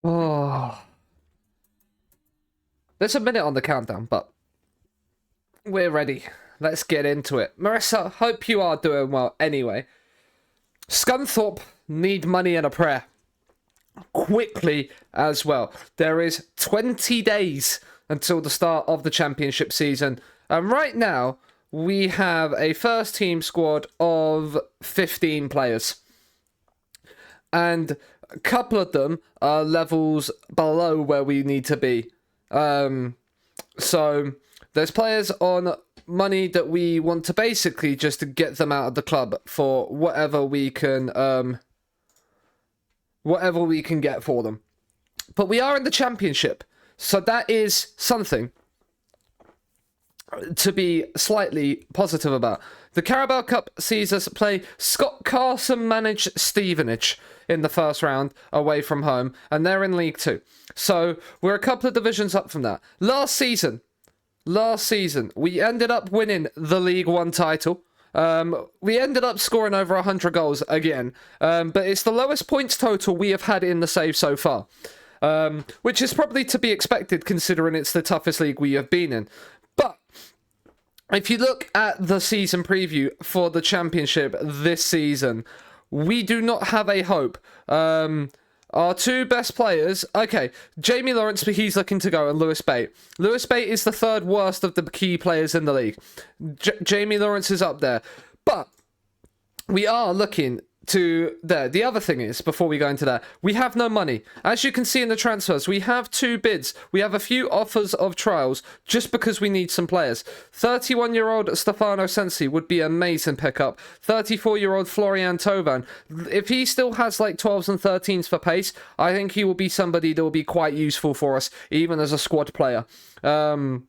Oh, there's a minute on the countdown, but we're ready. Let's get into it. Marissa, hope you are doing well anyway. Scunthorpe need money and a prayer. Quickly as well. There is 20 days until the start of the championship season. And right now, we have a first team squad of 15 players. And a couple of them are levels below where we need to be. So there's players on money that we want to basically just get them out of the club for whatever we can get for them. But we are in the championship, so that is something to be slightly positive about. The Carabao Cup sees us play Scott Carson managed Stevenage in the first round away from home, and they're in League 2. So we're a couple of divisions up from that. Last season, we ended up winning the League 1 title. We ended up scoring over 100 goals again, but it's the lowest points total we have had in the save so far, which is probably to be expected considering it's the toughest league we have been in. But if you look at the season preview for the championship this season, we do not have a hope. Our two best players, okay, Jamie Lawrence, but he's looking to go, and Lewis Bate. Lewis Bate is the third worst of the key players in the league. Jamie Lawrence is up there. But we are looking to there. The other thing is, before we go into that, we have no money. As you can see in the transfers, we have 2 bids. We have a few offers of trials just because we need some players. 31-year-old Stefano Sensi would be an amazing pickup. 34-year-old Florian Thauvin. If he still has like 12s and 13s for pace, I think he will be somebody that will be quite useful for us, even as a squad player. I'm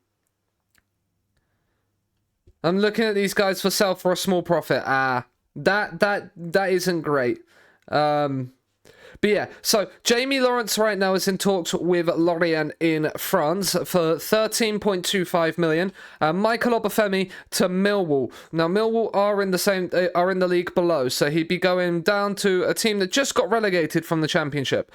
looking at these guys for sale for a small profit. That isn't great. But yeah, so Jamie Lawrence right now is in talks with Lorient in France for 13.25 million. Michael Obafemi to Millwall. Now Millwall are in the league below, so he'd be going down to a team that just got relegated from the championship.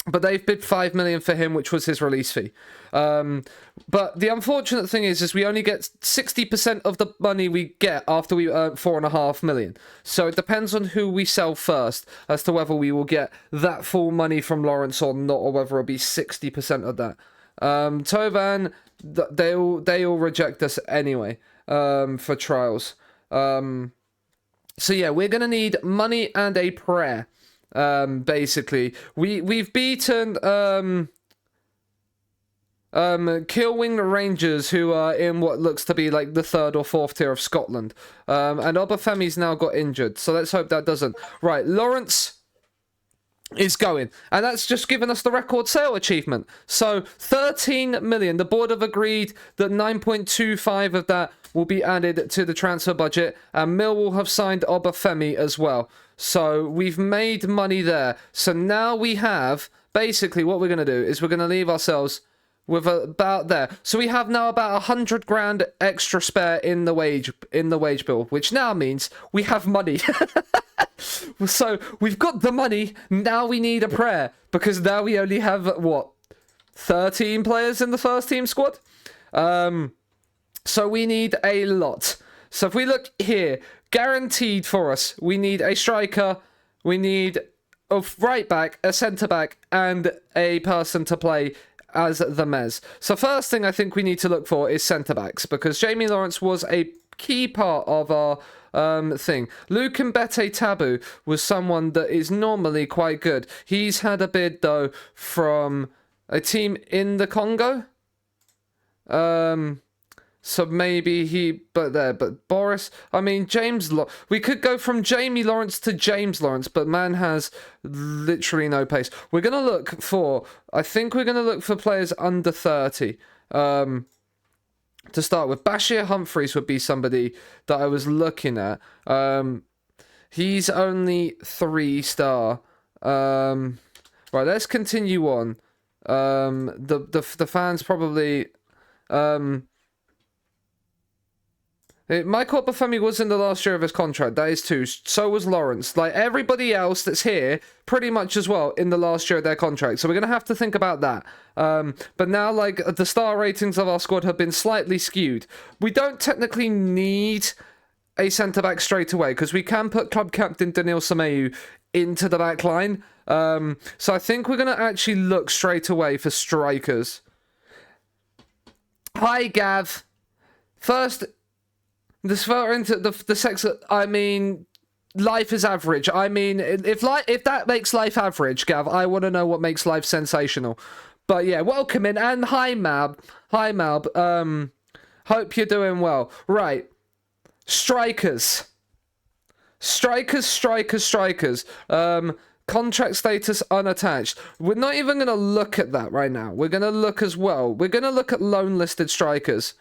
But they've bid 5 million for him, which was his release fee. But the unfortunate thing is we only get 60% of the money we get after we earn 4.5 million. So it depends on who we sell first as to whether we will get that full money from Lawrence or not, or whether it'll be 60% of that. Tovan, they all reject us anyway for trials. So yeah, we're gonna need money and a prayer. Basically, we've beaten Kilwing Rangers, who are in what looks to be like the 3rd or 4th tier of Scotland, and Obafemi's now got injured, so let's hope that doesn't. Right, Lawrence is going, and that's just given us the record sale achievement. So 13 million. The board have agreed that 9.25 of that will be added to the transfer budget, and Millwall have signed Obafemi as well. So we've made money there. So now we have, basically what we're going to do is we're going to leave ourselves with about there. So we have now about 100 grand extra spare in the wage bill, which now means we have money. So we've got the money, now we need a prayer, because now we only have, 13 players in the first team squad? So we need a lot. So if we look here, guaranteed for us, we need a striker, we need a right back, a centre back, and a person to play as the Mez. So first thing I think we need to look for is centre backs, because Jamie Lawrence was a key part of our thing. Luke Mbete Tabu was someone that is normally quite good. He's had a bid though from a team in the Congo. So maybe but Boris, I mean, we could go from Jamie Lawrence to James Lawrence, but man has literally no pace. I think we're going to look for players under 30. To start with, Bashir Humphreys would be somebody that I was looking at. He's only 3-star. Right, let's continue on. The fans probably... Michael Obafemi was in the last year of his contract. That is too. So was Lawrence. Like, everybody else that's here, pretty much as well, in the last year of their contract. So we're going to have to think about that. But now, like, the star ratings of our squad have been slightly skewed. We don't technically need a centre-back straight away, because we can put club captain Daniil Semeyu into the back line. So I think we're going to actually look straight away for strikers. Hi, Gav. First... This far into the sex. I mean, life is average. I mean, if that makes life average, Gav, I want to know what makes life sensational. But yeah, welcome in, and hi Mab. Hope you're doing well. Right, strikers. Contract status unattached. We're not even gonna look at that right now. We're gonna look as well. We're gonna look at loan listed strikers.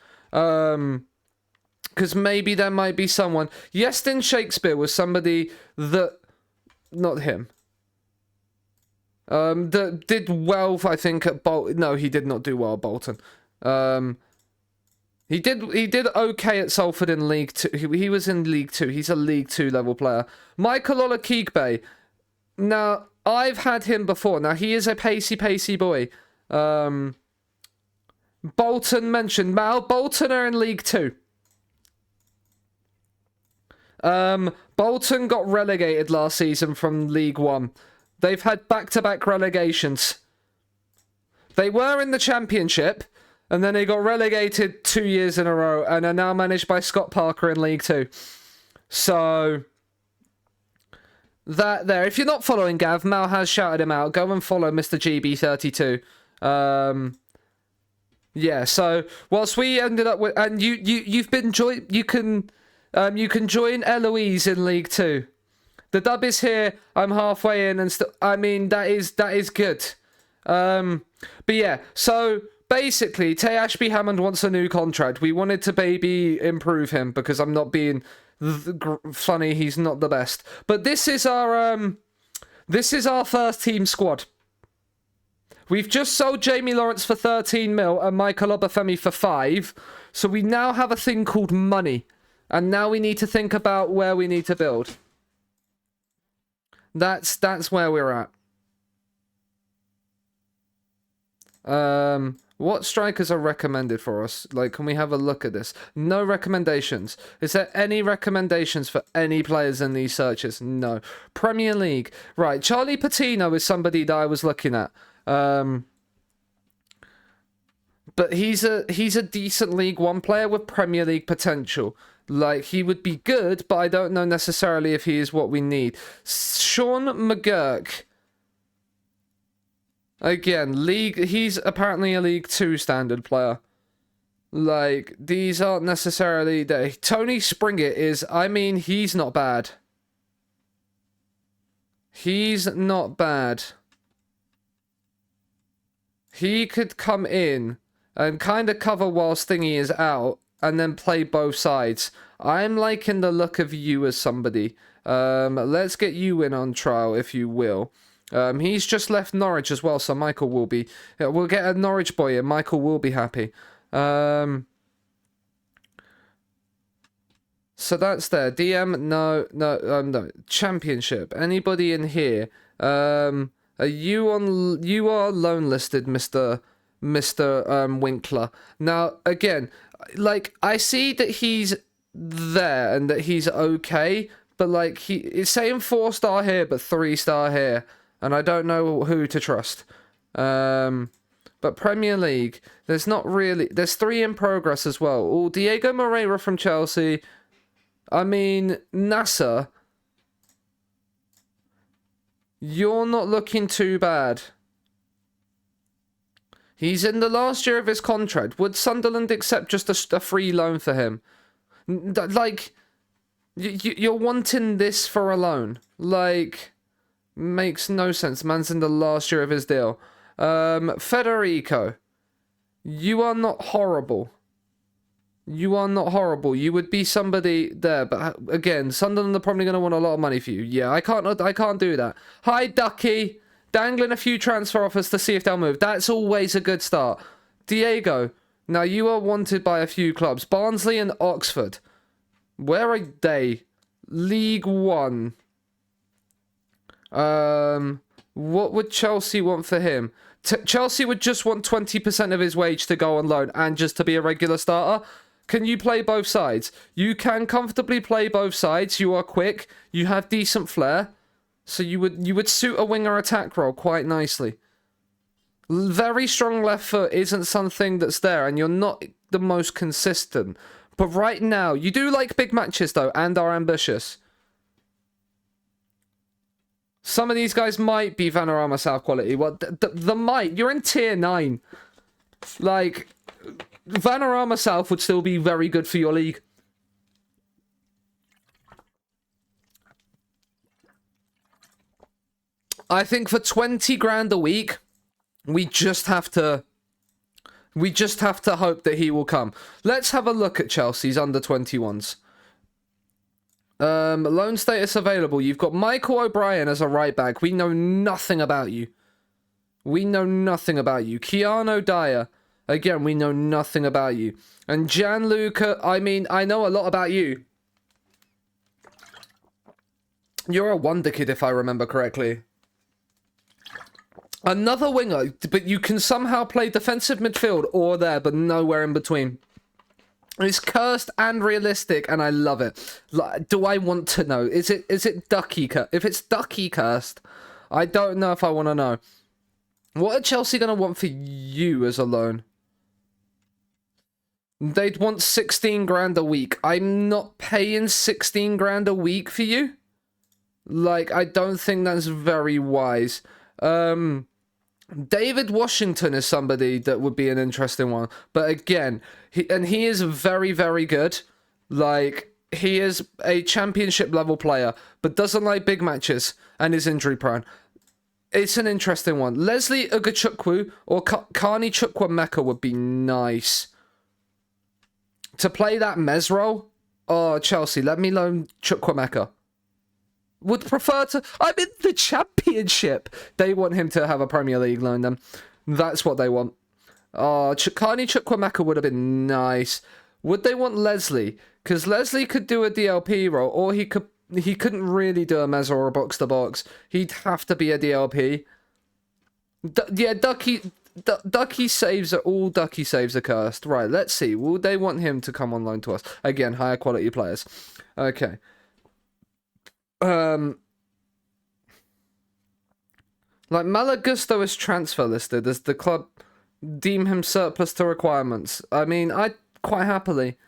Because maybe there might be someone. Yestin Shakespeare was somebody that... Not him. That did well, I think, at Bolton. No, he did not do well at Bolton. He did okay at Salford in League 2. He was in League 2. He's a League 2 level player. Michael Olakigbe. Now, I've had him before. Now, he is a pacey boy. Bolton mentioned. Mal, Bolton are in League 2. Bolton got relegated last season from League 1. They've had back-to-back relegations. They were in the Championship, and then they got relegated 2 years in a row, and are now managed by Scott Parker in League 2. So, that there. If you're not following Gav, Mal has shouted him out. Go and follow Mr. GB32. Yeah, so, whilst we ended up with... And you've been... You can join Eloise in League 2. The dub is here. I'm halfway in, and I mean, that is good. But yeah, so basically, Tay Ashby Hammond wants a new contract. We wanted to maybe improve him, because I'm not being funny. He's not the best. But this is our first team squad. We've just sold Jamie Lawrence for 13 mil and Michael Obafemi for 5. So we now have a thing called money. And now we need to think about where we need to build. That's where we're at. What strikers are recommended for us? Like, can we have a look at this? No recommendations. Is there any recommendations for any players in these searches? No. Premier League. Right, Charlie Patino is somebody that I was looking at. But he's a decent League 1 player with Premier League potential. Like, he would be good, but I don't know necessarily if he is what we need. Sean McGurk. Again, he's apparently a League 2 standard player. Like, these aren't necessarily... Tony Springett is... I mean, he's not bad. He's not bad. He could come in and kind of cover while Stingy is out, and then play both sides. I'm liking the look of you as somebody. Let's get you in on trial, if you will. He's just left Norwich as well, so Michael will be... We'll get a Norwich boy and Michael will be happy. So that's there. DM, no. Championship. Anybody in here? Are you are loan listed, Mr. Winkler. Now, again... Like, I see that he's there and that he's okay, but like, he's saying 4-star here, but 3-star here, and I don't know who to trust. But Premier League, there's 3 in progress as well. Oh, Diego Moreira from Chelsea. I mean, Nasser. You're not looking too bad. He's in the last year of his contract. Would Sunderland accept just a free loan for him? Like, you're wanting this for a loan. Like, makes no sense. Man's in the last year of his deal. Federico, you are not horrible. You are not horrible. You would be somebody there. But again, Sunderland are probably going to want a lot of money for you. Yeah, I can't do that. Hi, Ducky. Dangling a few transfer offers to see if they'll move. That's always a good start. Diego, now you are wanted by a few clubs. Barnsley and Oxford. Where are they? League One. What would Chelsea want for him? Chelsea would just want 20% of his wage to go on loan and just to be a regular starter. Can you play both sides? You can comfortably play both sides. You are quick. You have decent flair. So you would suit a winger attack role quite nicely. Very strong left foot isn't something that's there, and you're not the most consistent. But right now, you do like big matches, though, and are ambitious. Some of these guys might be Vanarama South quality. Well, the might. You're in tier 9. Like, Vanarama South would still be very good for your league. I think for 20 grand a week, we just have to hope that he will come. Let's have a look at Chelsea's under 21s. Loan status available. You've got Michael O'Brien as a right back. We know nothing about you. Keanu Dyer. Again, we know nothing about you. And Gianluca, I mean, I know a lot about you. You're a wonder kid, if I remember correctly. Another winger, but you can somehow play defensive midfield or there, but nowhere in between. It's cursed and realistic, and I love it. Like, do I want to know? Is it ducky cursed? If it's ducky cursed, I don't know if I want to know. What are Chelsea going to want for you as a loan? They'd want 16 grand a week. I'm not paying 16 grand a week for you. Like, I don't think that's very wise. David Washington is somebody that would be an interesting one. But again, he is very, very good. Like, he is a championship level player, but doesn't like big matches and is injury prone. It's an interesting one. Leslie Ugachukwu or Carney Chukwuemeka would be nice. To play that Mez role? Oh, Chelsea, let me loan Chukwuemeka. Would prefer to... I'm in the championship. They want him to have a Premier League loan then. That's what they want. Carney Chukwuemeka would have been nice. Would they want Leslie? Because Leslie could do a DLP role, or he couldn't really do a Mez or a box-to-box. He'd have to be a DLP. Yeah, Ducky saves are... All Ducky saves are cursed. Right, let's see. Would they want him to come on loan to us? Again, higher quality players. Okay. Like Malagusto is transfer listed as the club deem him surplus to requirements. I mean, I'd quite happily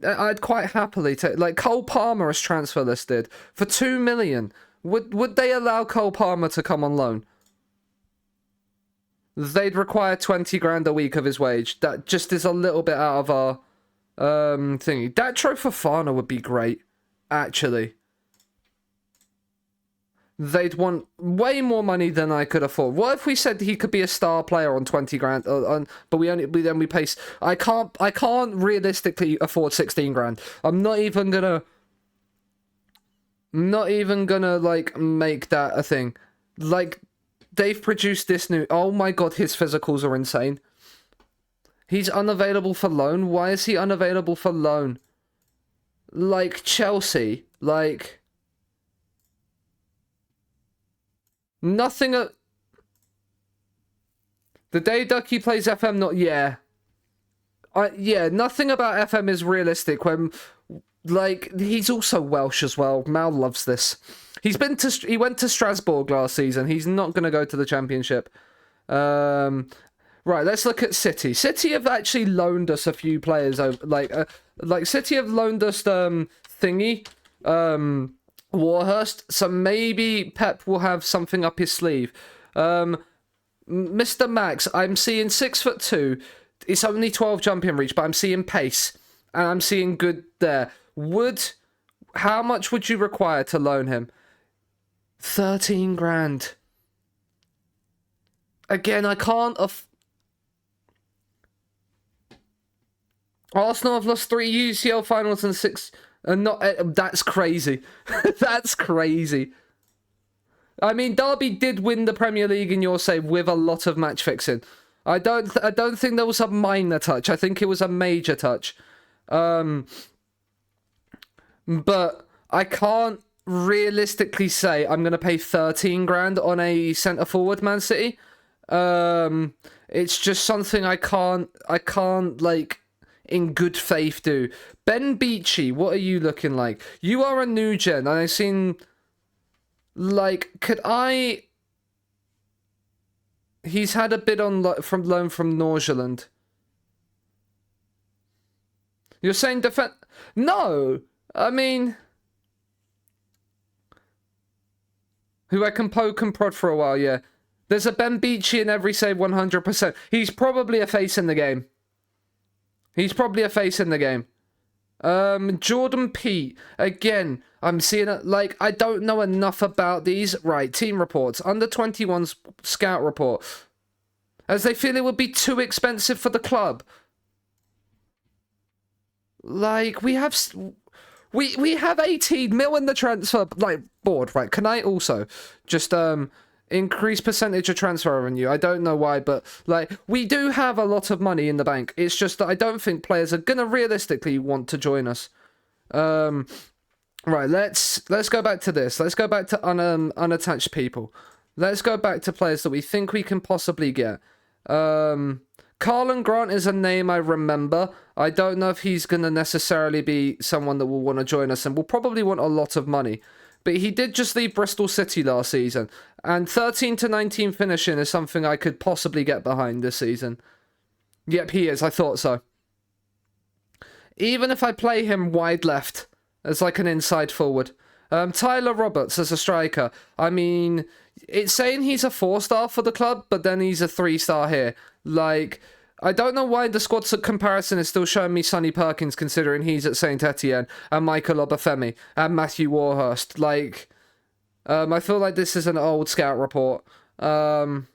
take, like, Cole Palmer is transfer listed for 2 million. Would they allow Cole Palmer to come on loan? They'd require 20 grand a week of his wage. That just is a little bit out of our thingy. Datro Fofana would be great, actually. They'd want way more money than I could afford. What if we said he could be a star player on 20 grand, but we pay... I can't realistically afford 16 grand. I'm not even gonna like make that a thing. Like, they've produced this new... Oh my god, his physicals are insane. He's unavailable for loan. Why is he unavailable for loan? Like, Chelsea, like... Nothing... The day Ducky plays FM, not... Yeah. Yeah, nothing about FM is realistic when... Like, he's also Welsh as well. Mal loves this. He went to Strasbourg last season. He's not going to go to the Championship. Right, let's look at City. City have actually loaned us a few players. Like City have loaned us thingy, Warhurst. So maybe Pep will have something up his sleeve. Mr. Max, I'm seeing 6'2". It's only 12 jumping reach, but I'm seeing pace, and I'm seeing good there. How much would you require to loan him? 13 grand. Again, I can't... Arsenal have lost 3 UCL finals and 6... that's crazy. That's crazy. I mean, Derby did win the Premier League in your save with a lot of match fixing. I don't think there was a minor touch. I think it was a major touch. but I can't realistically say I'm going to pay 13 grand on a centre forward, Man City. It's just something I can't like in good faith do. Ben Beachy, what are you looking like? You are a new gen, and I've seen, like, he's had a bid on from loan from Norgeland. You're saying defense? No, I mean, who I can poke and prod for a while. Yeah, there's a Ben Beachy in every save 100%. He's probably a face in the game. He's probably a face in the game. Jordan Pete. Again, I'm seeing it, like, I don't know enough about these. Right, team reports. Under 21's scout report. As they feel it would be too expensive for the club. Like, we have 18 mil in the transfer, like, board, right? Can I also just, increase percentage of transfer revenue? I don't know why, but like we do have a lot of money in the bank. It's just that I don't think players are gonna realistically want to join us. Right, let's go back to this. Let's go back to unattached people. Let's go back to players that we think we can possibly get. Carlin Grant is a name I remember. I don't know if he's gonna necessarily be someone that will want to join us and will probably want a lot of money. But he did just leave Bristol City last season. And 13 to 19 finishing is something I could possibly get behind this season. Yep, he is. I thought so. Even if I play him wide left as like an inside forward. Tyler Roberts as a striker. I mean, it's saying he's a 4-star for the club, but then he's a 3-star here. Like, I don't know why the squad comparison is still showing me Sonny Perkins, considering he's at Saint Etienne, and Michael Obafemi, and Matthew Warhurst. Like, I feel like this is an old scout report. Luca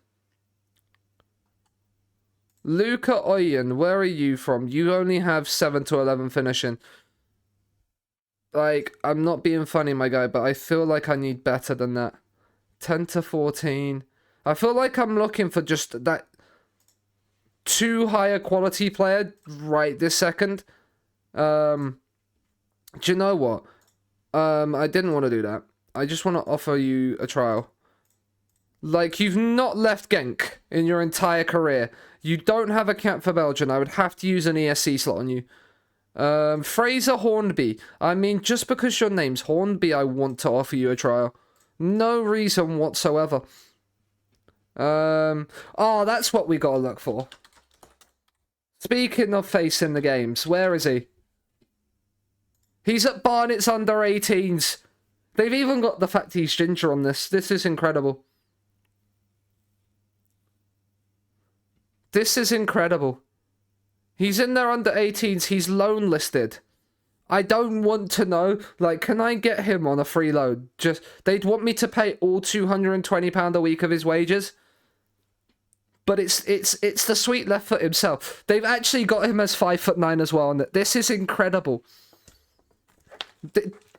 Oyen, where are you from? You only have 7 to 11 finishing. Like, I'm not being funny, my guy, but I feel like I need better than that. 10 to 14. I feel like I'm looking for just that too higher quality player right this second. Do you know what? I didn't want to do that. I just want to offer you a trial. Like, you've not left Genk in your entire career. You don't have a cap for Belgium. I would have to use an ESC slot on you. Fraser Hornby. I mean, just because your name's Hornby, I want to offer you a trial. No reason whatsoever. Oh, that's what we gotta look for. Speaking of facing the games, where is he? He's at Barnet's under 18s. They've even got the fact he's ginger on this. This is incredible. This is incredible. He's in there under 18s. He's loan listed. I don't want to know. Like, can I get him on a free loan? Just, they'd want me to pay all £220 a week of his wages. But it's the sweet left foot himself. They've actually got him as 5'9" as well. And this is incredible.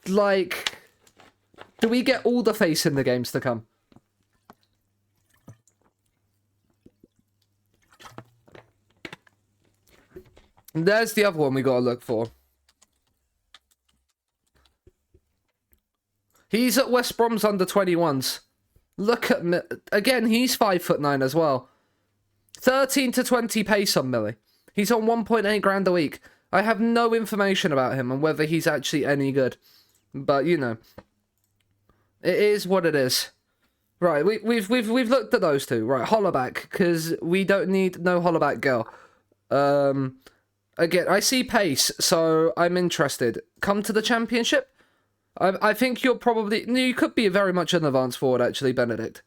Like, do we get all the face in the games to come? There's the other one we gotta look for. He's at West Brom's under 21s. Look at me. Again, he's 5'9" as well. 13 to 20 pace on Millie. He's on 1.8 grand a week. I have no information about him and whether he's actually any good. But, you know. It is what it is. Right, we've looked at those two. Right, Hollaback, because we don't need no Hollaback girl. Again, I see pace, so I'm interested. Come to the championship? I think you're probably... You could be very much an advanced forward, actually, Benedict.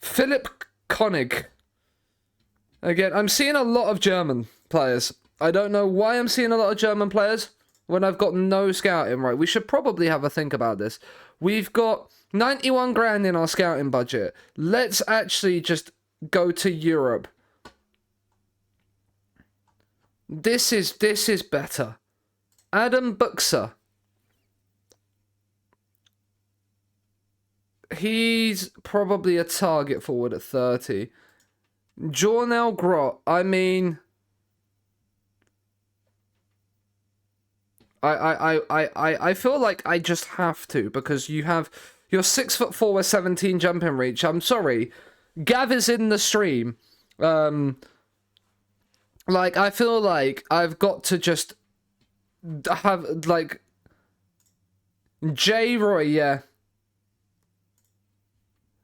Philip Koenig. Again, I'm seeing a lot of German players. I don't know why I'm seeing a lot of German players when I've got no scouting. Right, we should probably have a think about this. We've got 91 grand in our scouting budget. Let's actually just go to Europe. This is better. Adam Buxer. He's probably a target forward at 30. Jornel Grot. I mean, I feel like I just have to, because you're 6'4" with 17 jumping reach. I'm sorry, Gav is in the stream. Like, I feel like I've got to just have, like, J Roy, yeah.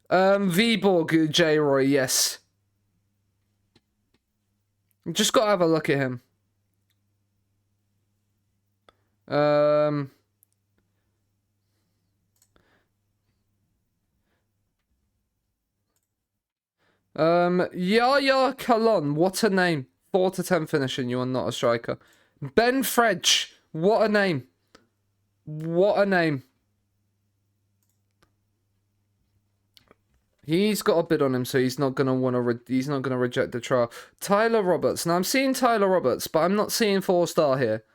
Viborg J Roy, yes. Just gotta have a look at him. Yaya Kalon, what a name. 4 to 10 finishing, you are not a striker. Ben Fredge, what a name. What a name. He's got a bid on him, so he's not gonna he's not gonna reject the trial. Tyler Roberts. Now I'm seeing Tyler Roberts, but I'm not seeing 4-star here.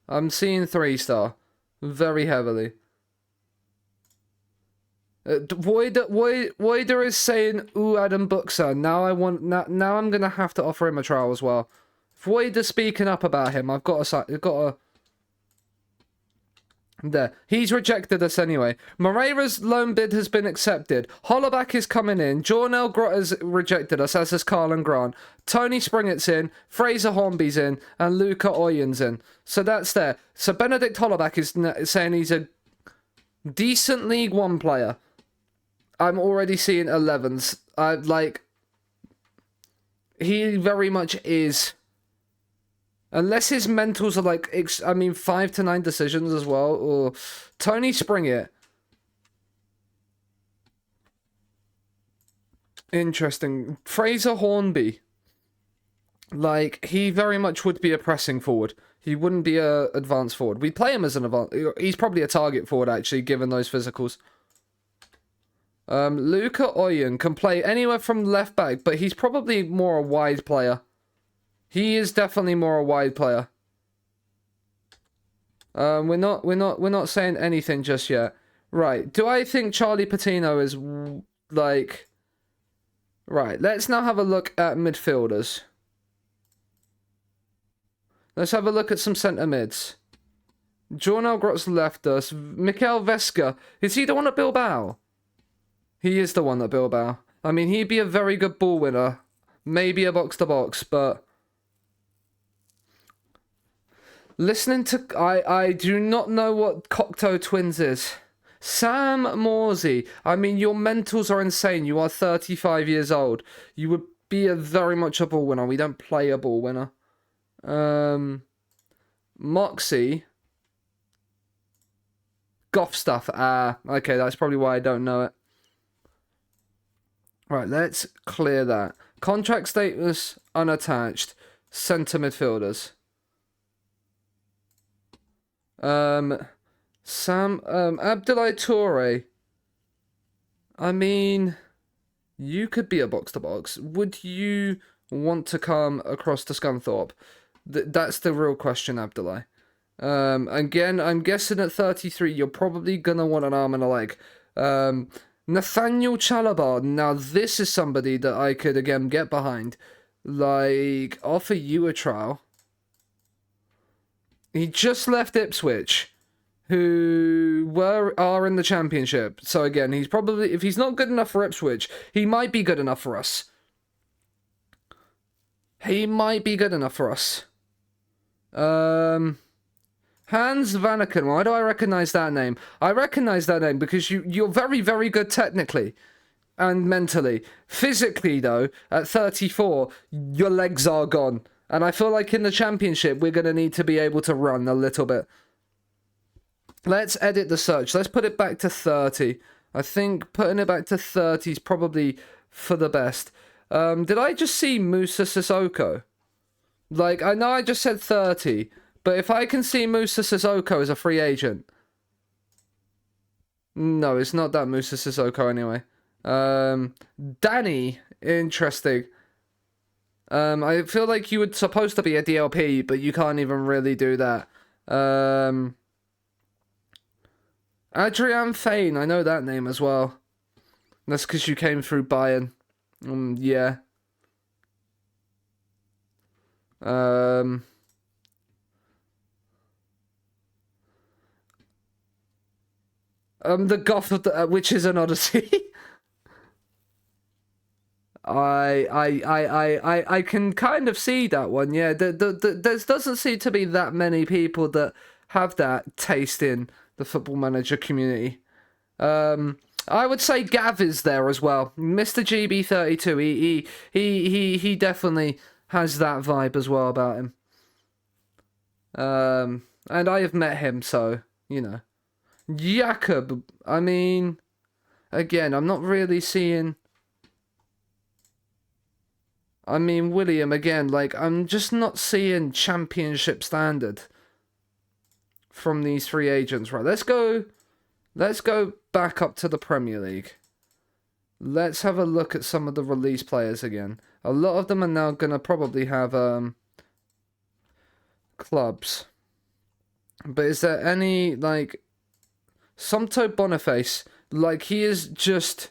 I'm seeing 3-star. Very heavily. Voider is saying, ooh, Adam Buxer. Now I'm gonna have to offer him a trial as well. Voider speaking up about him. I've got to. There. He's rejected us anyway. Moreira's loan bid has been accepted. Hollaback is coming in. Jornell Grott has rejected us, as has Carlin Grant. Tony Springett's in. Fraser Hornby's in. And Luca Oyen's in. So that's there. So Benedict Hollaback is saying he's a decent League One player. I'm already seeing 11s. He very much is. Unless his mentals are like, 5 to 9 decisions as well. Or Tony Springett. Interesting. Fraser Hornby. Like, he very much would be a pressing forward. He wouldn't be a advanced forward. We play him as an advanced. He's probably a target forward, actually, given those physicals. Luca Oyen can play anywhere from left back, but he's probably more a wide player. He is definitely more a wide player. We're not saying anything just yet. Right. Do I think Charlie Patino is like? Right. Let's now have a look at midfielders. Let's have a look at some centre mids. Jornell Grott's left us. Mikel Vesca. Is he the one at Bilbao? He is the one at Bilbao. I mean, he'd be a very good ball winner. Maybe a box-to-box, but... Listening to... I do not know what Cocteau Twins is. Sam Morsey. I mean, your mentals are insane. You are 35 years old. You would be very much a ball winner. We don't play a ball winner. Moxie. Goff stuff. Okay, that's probably why I don't know it. Right, let's clear that. Contract status unattached. Centre midfielders. Abdoulaye Toure. I mean, you could be a box-to-box. Would you want to come across to Scunthorpe? That's the real question, Abdoulaye. Again, I'm guessing at 33, you're probably going to want an arm and a leg. Nathaniel Chalabar. Now, this is somebody that I could, again, get behind. Like, offer you a trial. He just left Ipswich, who are in the Championship. So, again, he's probably... If he's not good enough for Ipswich, he might be good enough for us. He might be good enough for us. Hans Vanaken. Why do I recognise that name? I recognise that name because you're very, very good technically and mentally. Physically, though, at 34, your legs are gone. And I feel like in the Championship, we're going to need to be able to run a little bit. Let's edit the search. Let's put it back to 30. I think putting it back to 30 is probably for the best. Did I just see Musa Sissoko? Like, I know I just said 30, but if I can see Musa Sissoko as a free agent... No, it's not that Musa Sissoko anyway. Danny, interesting. I feel like you were supposed to be a DLP, but you can't even really do that. Adrian Fain, I know that name as well. That's because you came through Bayern. Yeah. The Goth of the, which is an oddity. I can kind of see that one. Yeah, there doesn't seem to be that many people that have that taste in the Football Manager community. I would say Gav is there as well. Mr. GB32. He definitely has that vibe as well about him. And I have met him, so you know. Jakob. I mean, again, I'm not really seeing. I mean, William, again, like, I'm just not seeing championship standard from these free agents. Right, let's go back up to the Premier League. Let's have a look at some of the release players again. A lot of them are now going to probably have clubs. But is there any, like, Somto Boniface, like, he is just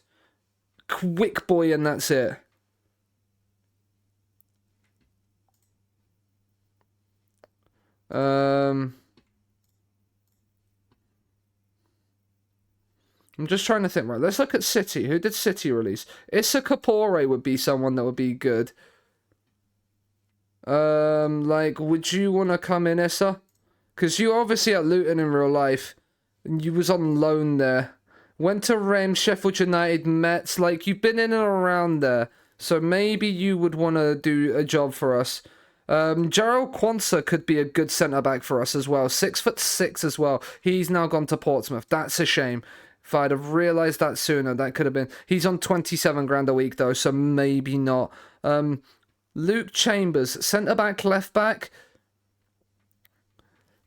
quick boy and that's it. I'm just trying to think. Right, let's look at City. Who did City release? Issa Kapore would be someone that would be good. Like, would you want to come in, Issa? Because you obviously at Luton in real life. And you was on loan there. Went to Reims, Sheffield United, Mets. Like, you've been in and around there. So maybe you would want to do a job for us. Gerald Quansah could be a good centre-back for us as well. 6'6" as well. He's now gone to Portsmouth. That's a shame. If I'd have realised that sooner, that could have been... He's on 27 grand a week, though, so maybe not. Luke Chambers, centre-back, left-back.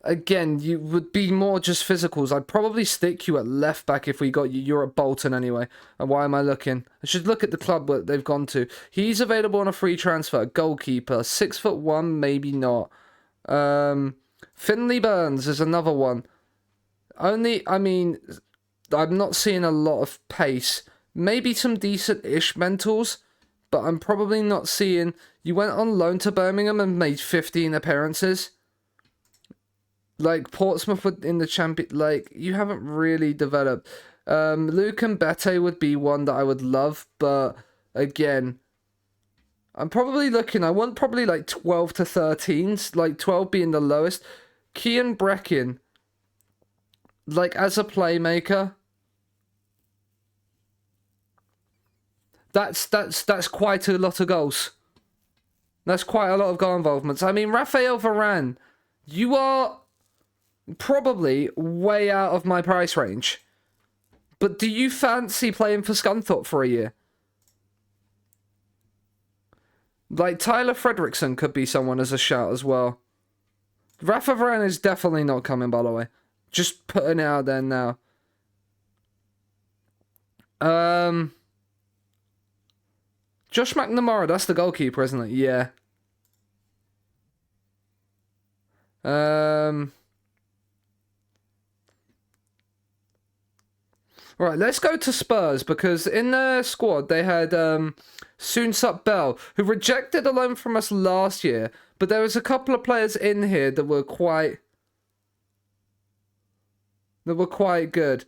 Again, you would be more just physicals. I'd probably stick you at left-back if we got you. You're at Bolton anyway. And why am I looking? I should look at the club that they've gone to. He's available on a free transfer. Goalkeeper. 6'1", maybe not. Finley Burns is another one. Only, I mean, I'm not seeing a lot of pace. Maybe some decent-ish mentals. But I'm probably not seeing... You went on loan to Birmingham and made 15 appearances. Like, Portsmouth in the champion... Like, you haven't really developed. Luke and Bete would be one that I would love, but, again... I'm probably looking... I want probably, like, 12 to 13s. Like, 12 being the lowest. Kian Breckin. Like, as a playmaker... That's quite a lot of goals. That's quite a lot of goal involvements. I mean, Raphael Varane... You are... probably way out of my price range. But do you fancy playing for Scunthorpe for a year? Like, Tyler Fredrickson could be someone as a shout as well. Rafa Varane is definitely not coming, by the way. Just putting it out there now. Josh McNamara, that's the goalkeeper, isn't it? Yeah. Right, let's go to Spurs, because in their squad they had Soonsup Bell, who rejected a loan from us last year, but there was a couple of players in here that were quite good.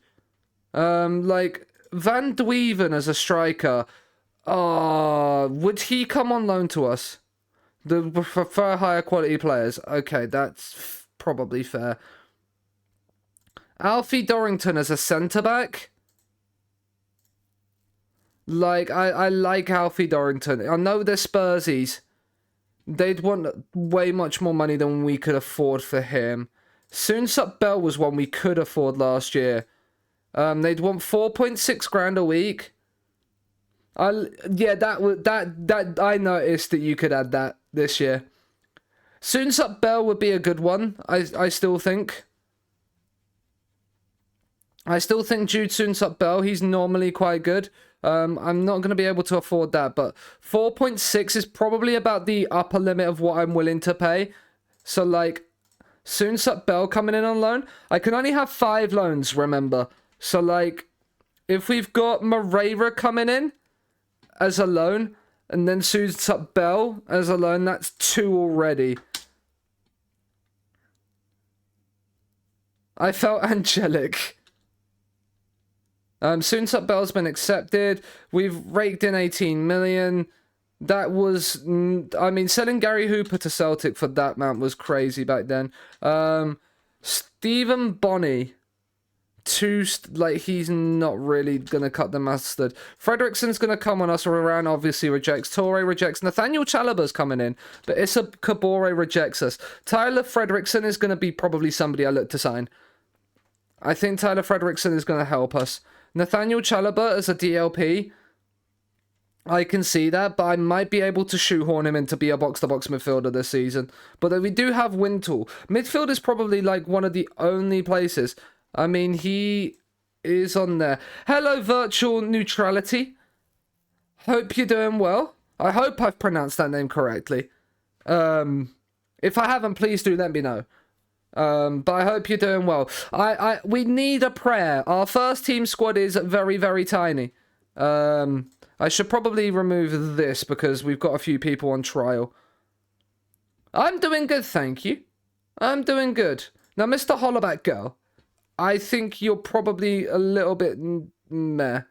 Like Van Dweven as a striker. Would he come on loan to us? For higher quality players. Okay, that's probably fair. Alfie Dorrington as a centre-back. Like, I like Alfie Dorrington. I know they're Spursies. They'd want way much more money than we could afford for him. Soonsup Bell was one we could afford last year. They'd want 4.6 grand a week. I noticed that you could add that this year. Soonsup Bell would be a good one. I still think. I still think Jude Soonsup Bell, he's normally quite good. I'm not going to be able to afford that, but 4.6 is probably about the upper limit of what I'm willing to pay. So, like, Soonsup Bell coming in on loan. I can only have 5 loans, remember. So, like, if we've got Moreira coming in as a loan, and then Soonsup Bell as a loan, that's 2 already. I felt angelic. Scunthorpe Bell's been accepted. We've raked in 18 million. That was, I mean, selling Gary Hooper to Celtic for that amount was crazy back then. Stephen Bonney, he's not really going to cut the mustard. Fredrickson's going to come on us. Moran obviously rejects. Torre rejects. Nathaniel Chalobah's coming in, but Issa Kabore rejects us. Tyler Fredrickson is going to be probably somebody I look to sign. I think Tyler Fredrickson is going to help us. Nathaniel Chalobah as a DLP, I can see that, but I might be able to shoehorn him in to be a box-to-box midfielder this season. But then we do have Wintle. Midfield is probably like one of the only places. I mean, he is on there. Hello, Virtual Neutrality. Hope you're doing well. I hope I've pronounced that name correctly. If I haven't, please do let me know. But I hope you're doing well. We need a prayer. Our first team squad is very, very tiny. I should probably remove this because we've got a few people on trial. I'm doing good, thank you. I'm doing good. Now, Mr. Hollaback Girl, I think you're probably a little bit meh.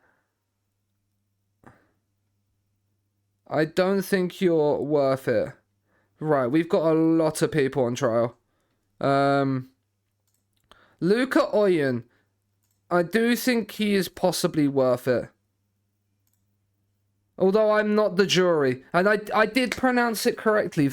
I don't think you're worth it. Right, we've got a lot of people on trial. Luca Oyen, I do think he is possibly worth it. Although I'm not the jury, and I did pronounce it correctly.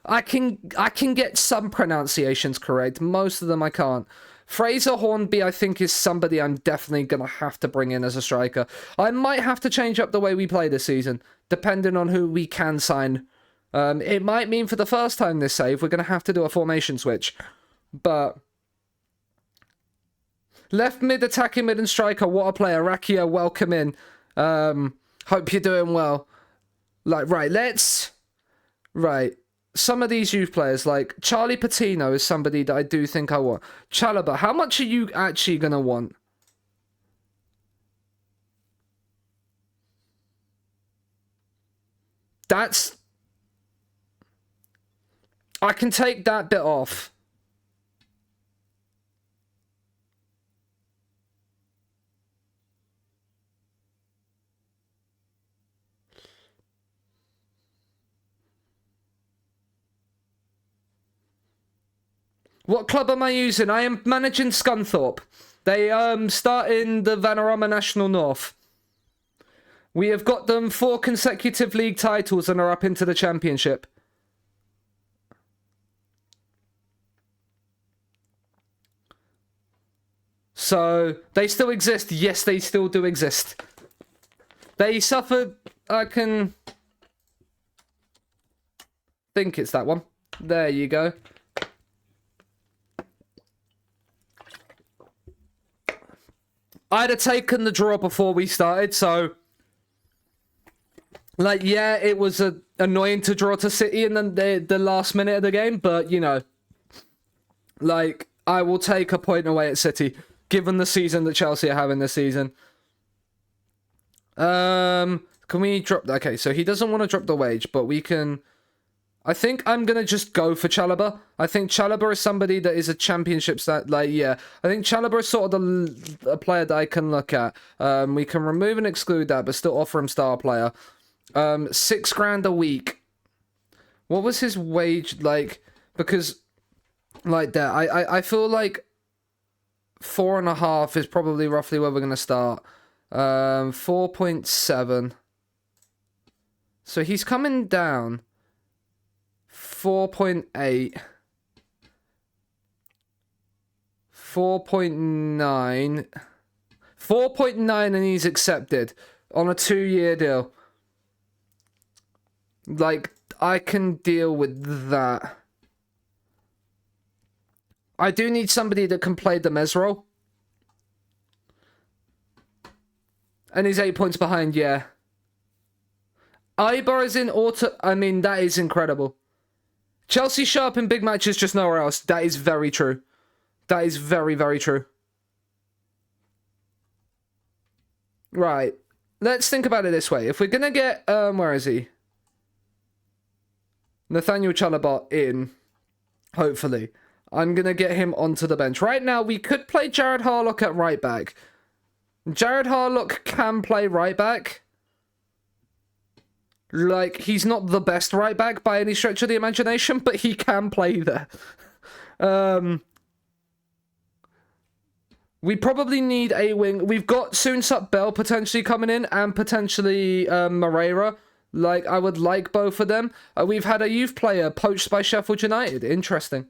I can get some pronunciations correct. Most of them I can't. Fraser Hornby, I think, is somebody I'm definitely gonna have to bring in as a striker. I might have to change up the way we play this season, depending on who we can sign. It might mean for the first time this save we're gonna have to do a formation switch, but. Left mid, attacking mid and striker. What a player. Rakia, welcome in. Hope you're doing well. Some of these youth players, like Charlie Patino is somebody that I do think I want. Chalobah, how much are you actually going to want? I can take that bit off. What club am I using? I am managing Scunthorpe. They start in the Vanarama National North. We have got them 4 consecutive league titles and are up into the championship. So, they still exist. Yes, they still do exist. They suffered... I can... think it's that one. There you go. I'd have taken the draw before we started, so... Like, yeah, it was annoying to draw to City in the last minute of the game, but, you know... Like, I will take a point away at City, given the season that Chelsea are having this season. Can we drop... Okay, so he doesn't want to drop the wage, but we can... I think I'm going to just go for Chalobah. I think Chalobah is somebody that is a championship stat. Like, yeah. I think Chalobah is sort of a player that I can look at. We can remove and exclude that, but still offer him star player. $6,000 a week. What was his wage like? Because, like that, I feel like 4.5 is probably roughly where we're going to start. 4.7. So he's coming down. 4.8. 4.9. 4.9 and he's accepted on a 2-year deal. Like, I can deal with that. I do need somebody that can play the Mez role. And he's 8 points behind, yeah. Ibar is in auto... I mean, that is incredible. Chelsea sharp in big matches, just nowhere else. That is very true. That is very, very true. Right. Let's think about it this way. If we're going to get... where is he? Nathaniel Chalobah in. Hopefully. I'm going to get him onto the bench. Right now, we could play Jared Harlock at right back. Jared Harlock can play right back. Like, he's not the best right back by any stretch of the imagination, but he can play there. We probably need a wing. We've got Scunthorpe Bell potentially coming in, and potentially Moreira. Like, I would like both of them. We've had a youth player poached by Sheffield United. Interesting.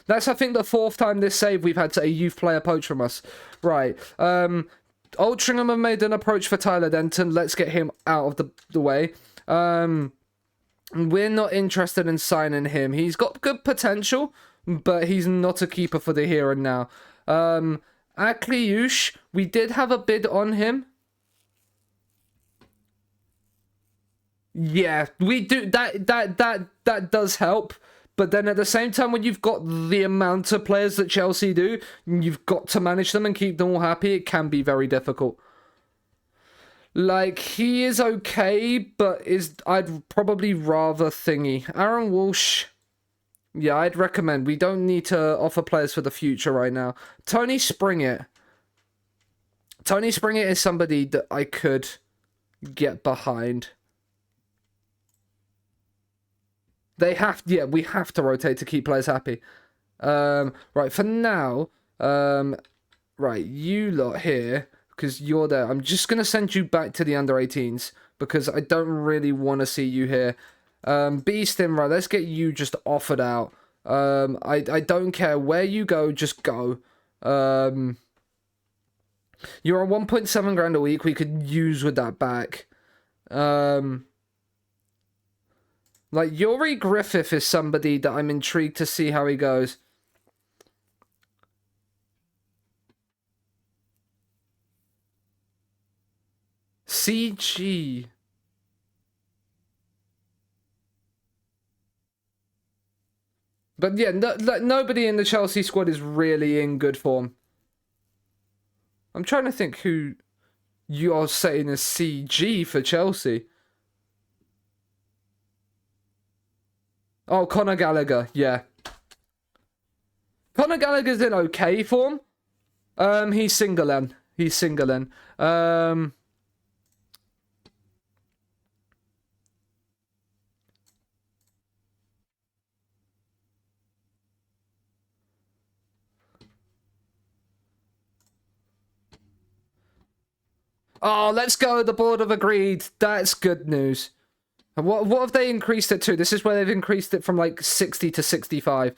That's, I think, the 4th time this save we've had a youth player poached from us. Right. Altrincham have made an approach for Tyler Denton. Let's get him out of the way. We're not interested in signing him. He's got good potential, but he's not a keeper for the here and now. Akliush, we did have a bid on him. Yeah, we do. That does help. But then at the same time, when you've got the amount of players that Chelsea do, you've got to manage them and keep them all happy. It can be very difficult. Like, he is okay, but I'd probably rather thingy. Aaron Walsh, yeah, I'd recommend. We don't need to offer players for the future right now. Tony Springett. Tony Springett is somebody that I could get behind. We have to rotate to keep players happy. Right, for now, right, you lot here, because you're there. I'm just going to send you back to the under-18s, because I don't really want to see you here. Beastin, right, let's get you just offered out. I don't care where you go, just go. You're on 1.7 grand a week. We could use with that back. Like, Yuri Griffith is somebody that I'm intrigued to see how he goes. CG. But yeah, nobody in the Chelsea squad is really in good form. I'm trying to think who you are saying is CG for Chelsea. Oh, Conor Gallagher, yeah. Conor Gallagher's in okay form. He's singling. Oh, let's go. The board have agreed. That's good news. And what have they increased it to? This is where they've increased it from like 60 to 65.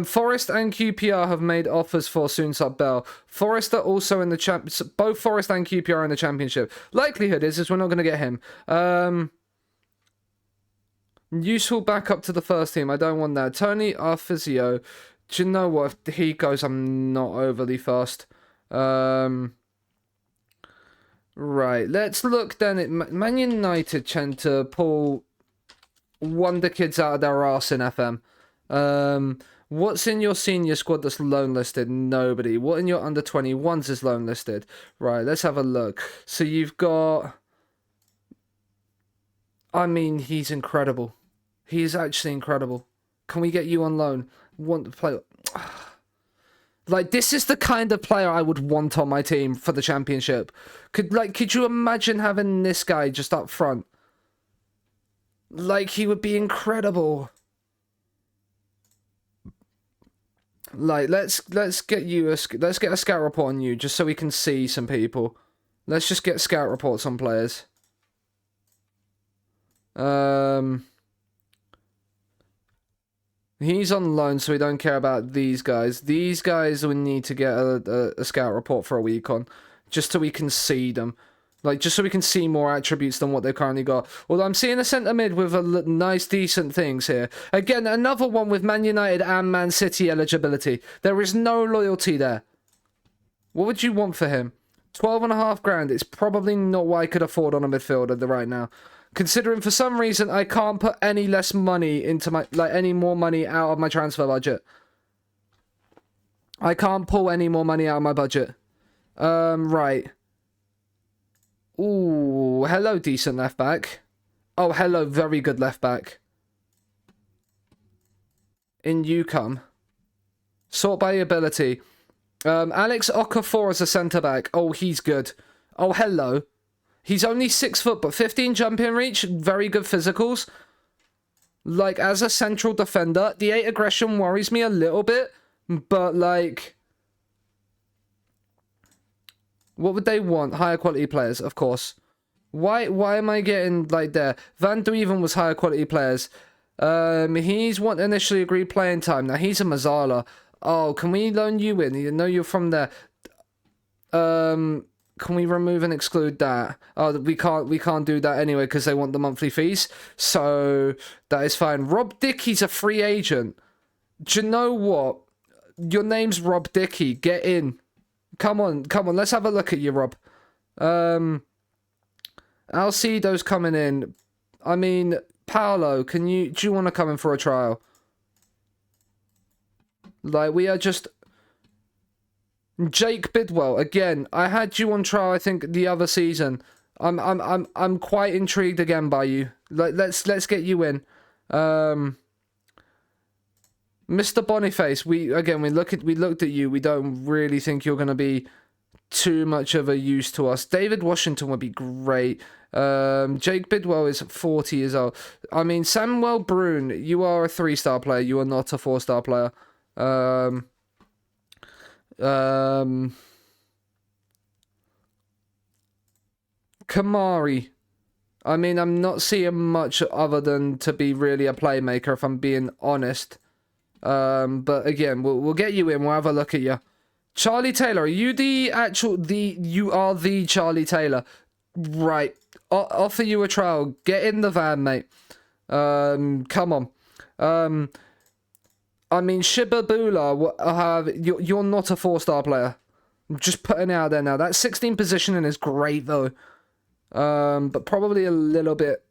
Forest and QPR have made offers for Scunthorpe Bell. Forest are also in the both Forest and QPR are in the championship. Likelihood is we're not going to get him. Useful backup to the first team. I don't want that. Tony, our physio. Do you know what? If he goes, I'm not overly fast. Right, let's look then at Man United tend to pull wonder kids out of their arse in FM. What's in your senior squad that's loan listed? Nobody. What in your under 21s is loan listed? Right, let's have a look. So you've got... I mean, he's incredible. He's actually incredible. Can we get you on loan? Want to play... Like, this is the kind of player I would want on my team for the championship. Could you imagine having this guy just up front? Like, he would be incredible. Like, let's get you let's get a scout report on you just so we can see some people. Let's just get scout reports on players. He's on loan, so we don't care about these guys. These guys we need to get a scout report for a week on, just so we can see them. Like, just so we can see more attributes than what they've currently got. Although I'm seeing a centre mid with a nice, decent things here. Again, another one with Man United and Man City eligibility. There is no loyalty there. What would you want for him? 12.5 grand. It's probably not what I could afford on a midfielder right now. Considering for some reason I can't put any less money into my, any more money out of my transfer budget. I can't pull any more money out of my budget. Right. Ooh, hello, decent left back. Oh, hello, very good left back. In you come. Sort by ability. Alex Okafor as a centre-back. Oh, he's good. Oh, hello. He's only 6 foot, but 15 jump-in reach. Very good physicals. Like, as a central defender, the 8 aggression worries me a little bit. But, like... What would they want? Higher quality players, of course. Why am I getting, like, there? Van Duven was higher quality players. He's what initially agreed playing time. Now, he's a Mazzala. Oh, can we loan you in? You know you're from there. Can we remove and exclude that? Oh, we can't do that anyway because they want the monthly fees. So that is fine. Rob Dickey's a free agent. Do you know what? Your name's Rob Dickey. Get in. Come on. Let's have a look at you, Rob. Alcedo's coming in. I mean, Paolo, do you want to come in for a trial? Like, we are just... Jake Bidwell, again, I had you on trial, I think, the other season. I'm quite intrigued again by you. Like, let's get you in. Mr. Boniface, we looked at you. We don't really think you're gonna be too much of a use to us. David Washington would be great. Jake Bidwell is 40 years old. I mean, Samuel Brune, you are a 3-star player. You are not a 4-star player. Kamari. I mean, I'm not seeing much other than to be really a playmaker, if I'm being honest. But again, we'll get you in. We'll have a look at you. Charlie Taylor, are you you are the Charlie Taylor. Right. Offer you a trial. Get in the van, mate. Come on. I mean, Shibabula, you're not a 4-star player. I'm just putting it out there now. That 16 positioning is great, though. But probably a little bit.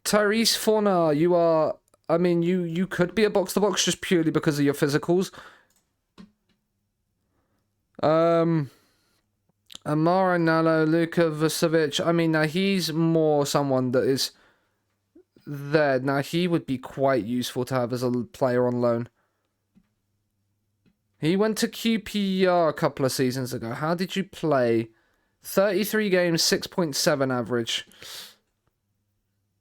Tyrese Fornar, you are... I mean, you could be a box-to-box just purely because of your physicals. Amara Nalo, Luka Vucevic. I mean, now he's more someone that is... there. Now, he would be quite useful to have as a player on loan. He went to QPR a couple of seasons ago. How did you play? 33 games, 6.7 average.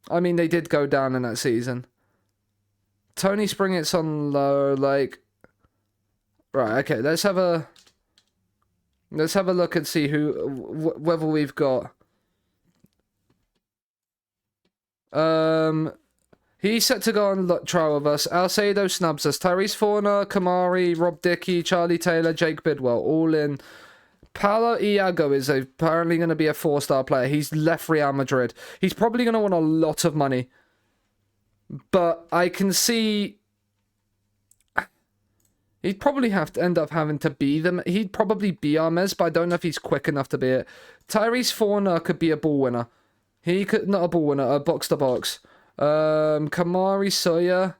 I mean, they did go down in that season. Tony Springett's on low, like... Right, okay, let's have a look and see whether we've got... He's set to go on trial with us. Alcedo snubs us. Tyrese Fornar, Kamari, Rob Dickey, Charlie Taylor, Jake Bidwell, all in. Paulo Iago is apparently going to be a 4-star player. He's left Real Madrid. He's probably going to want a lot of money. But I can see... He'd probably have to end up having to be them. He'd probably be Armez, but I don't know if he's quick enough to be it. Tyrese Fornar could be a ball winner. He could... Not a ball winner, a box-to-box. Kamari Sawyer.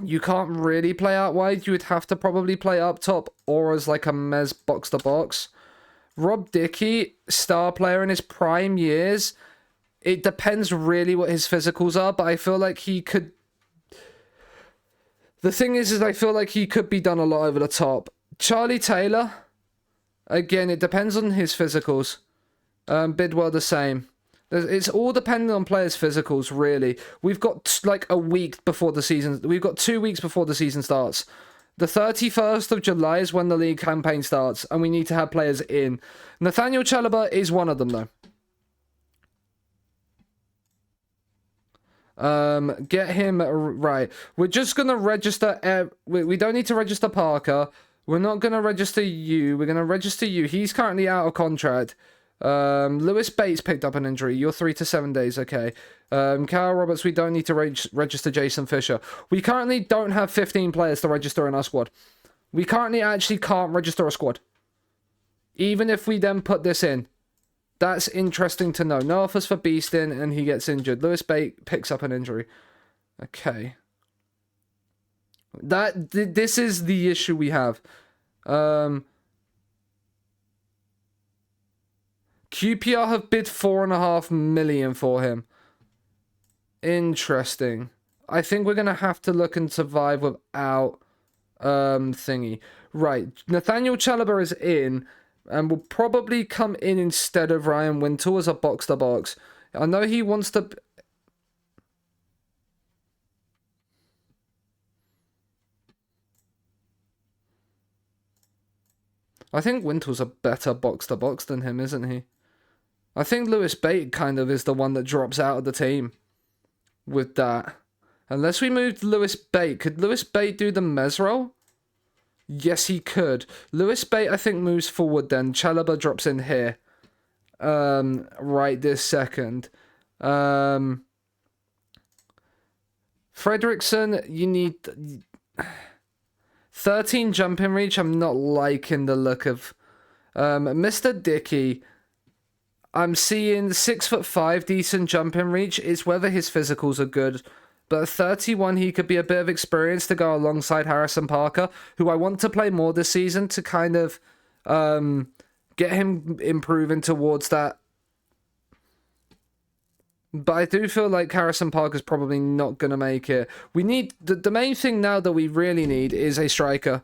You can't really play out wide. You would have to probably play up top or as like a Mez box-to-box. Rob Dickey, star player in his prime years. It depends really what his physicals are, but I feel like he could... The thing is I feel like he could be done a lot over the top. Charlie Taylor. Again, it depends on his physicals. Bidwell the same. It's all dependent on players' physicals, really. We've got like a week before the season. We've got 2 weeks before the season starts. The 31st of July is when the league campaign starts, and we need to have players in. Nathaniel Chalobah is one of them, though. Get him right. We're just gonna register. We don't need to register Parker. We're not gonna register you. We're gonna register you. He's currently out of contract. Lewis Bates picked up an injury. You're 3 to 7 days, okay. Kyle Roberts, we don't need to register Jason Fisher. We currently don't have 15 players to register in our squad. We currently actually can't register a squad. Even if we then put this in. That's interesting to know. No offers for Beaston, and he gets injured. Lewis Bates picks up an injury. Okay. This is the issue we have. QPR have bid 4.5 million for him. Interesting. I think we're going to have to look and survive without thingy. Right, Nathaniel Chalobah is in, and will probably come in instead of Ryan Wintle as a box-to-box. I know he wants to... I think Wintle's a better box-to-box than him, isn't he? I think Lewis Bate kind of is the one that drops out of the team with that. Unless we moved Lewis Bate. Could Lewis Bate do the Mez role? Yes, he could. Lewis Bate, I think, moves forward then. Chalobah drops in here. Right this second. Fredrickson, you need 13 jumping reach. I'm not liking the look of Mr. Dickey. I'm seeing 6'5" decent jumping reach. It's whether his physicals are good. But at 31, he could be a bit of experience to go alongside Harrison Parker, who I want to play more this season to kind of get him improving towards that. But I do feel like Harrison Parker's probably not going to make it. We need... The main thing now that we really need is a striker.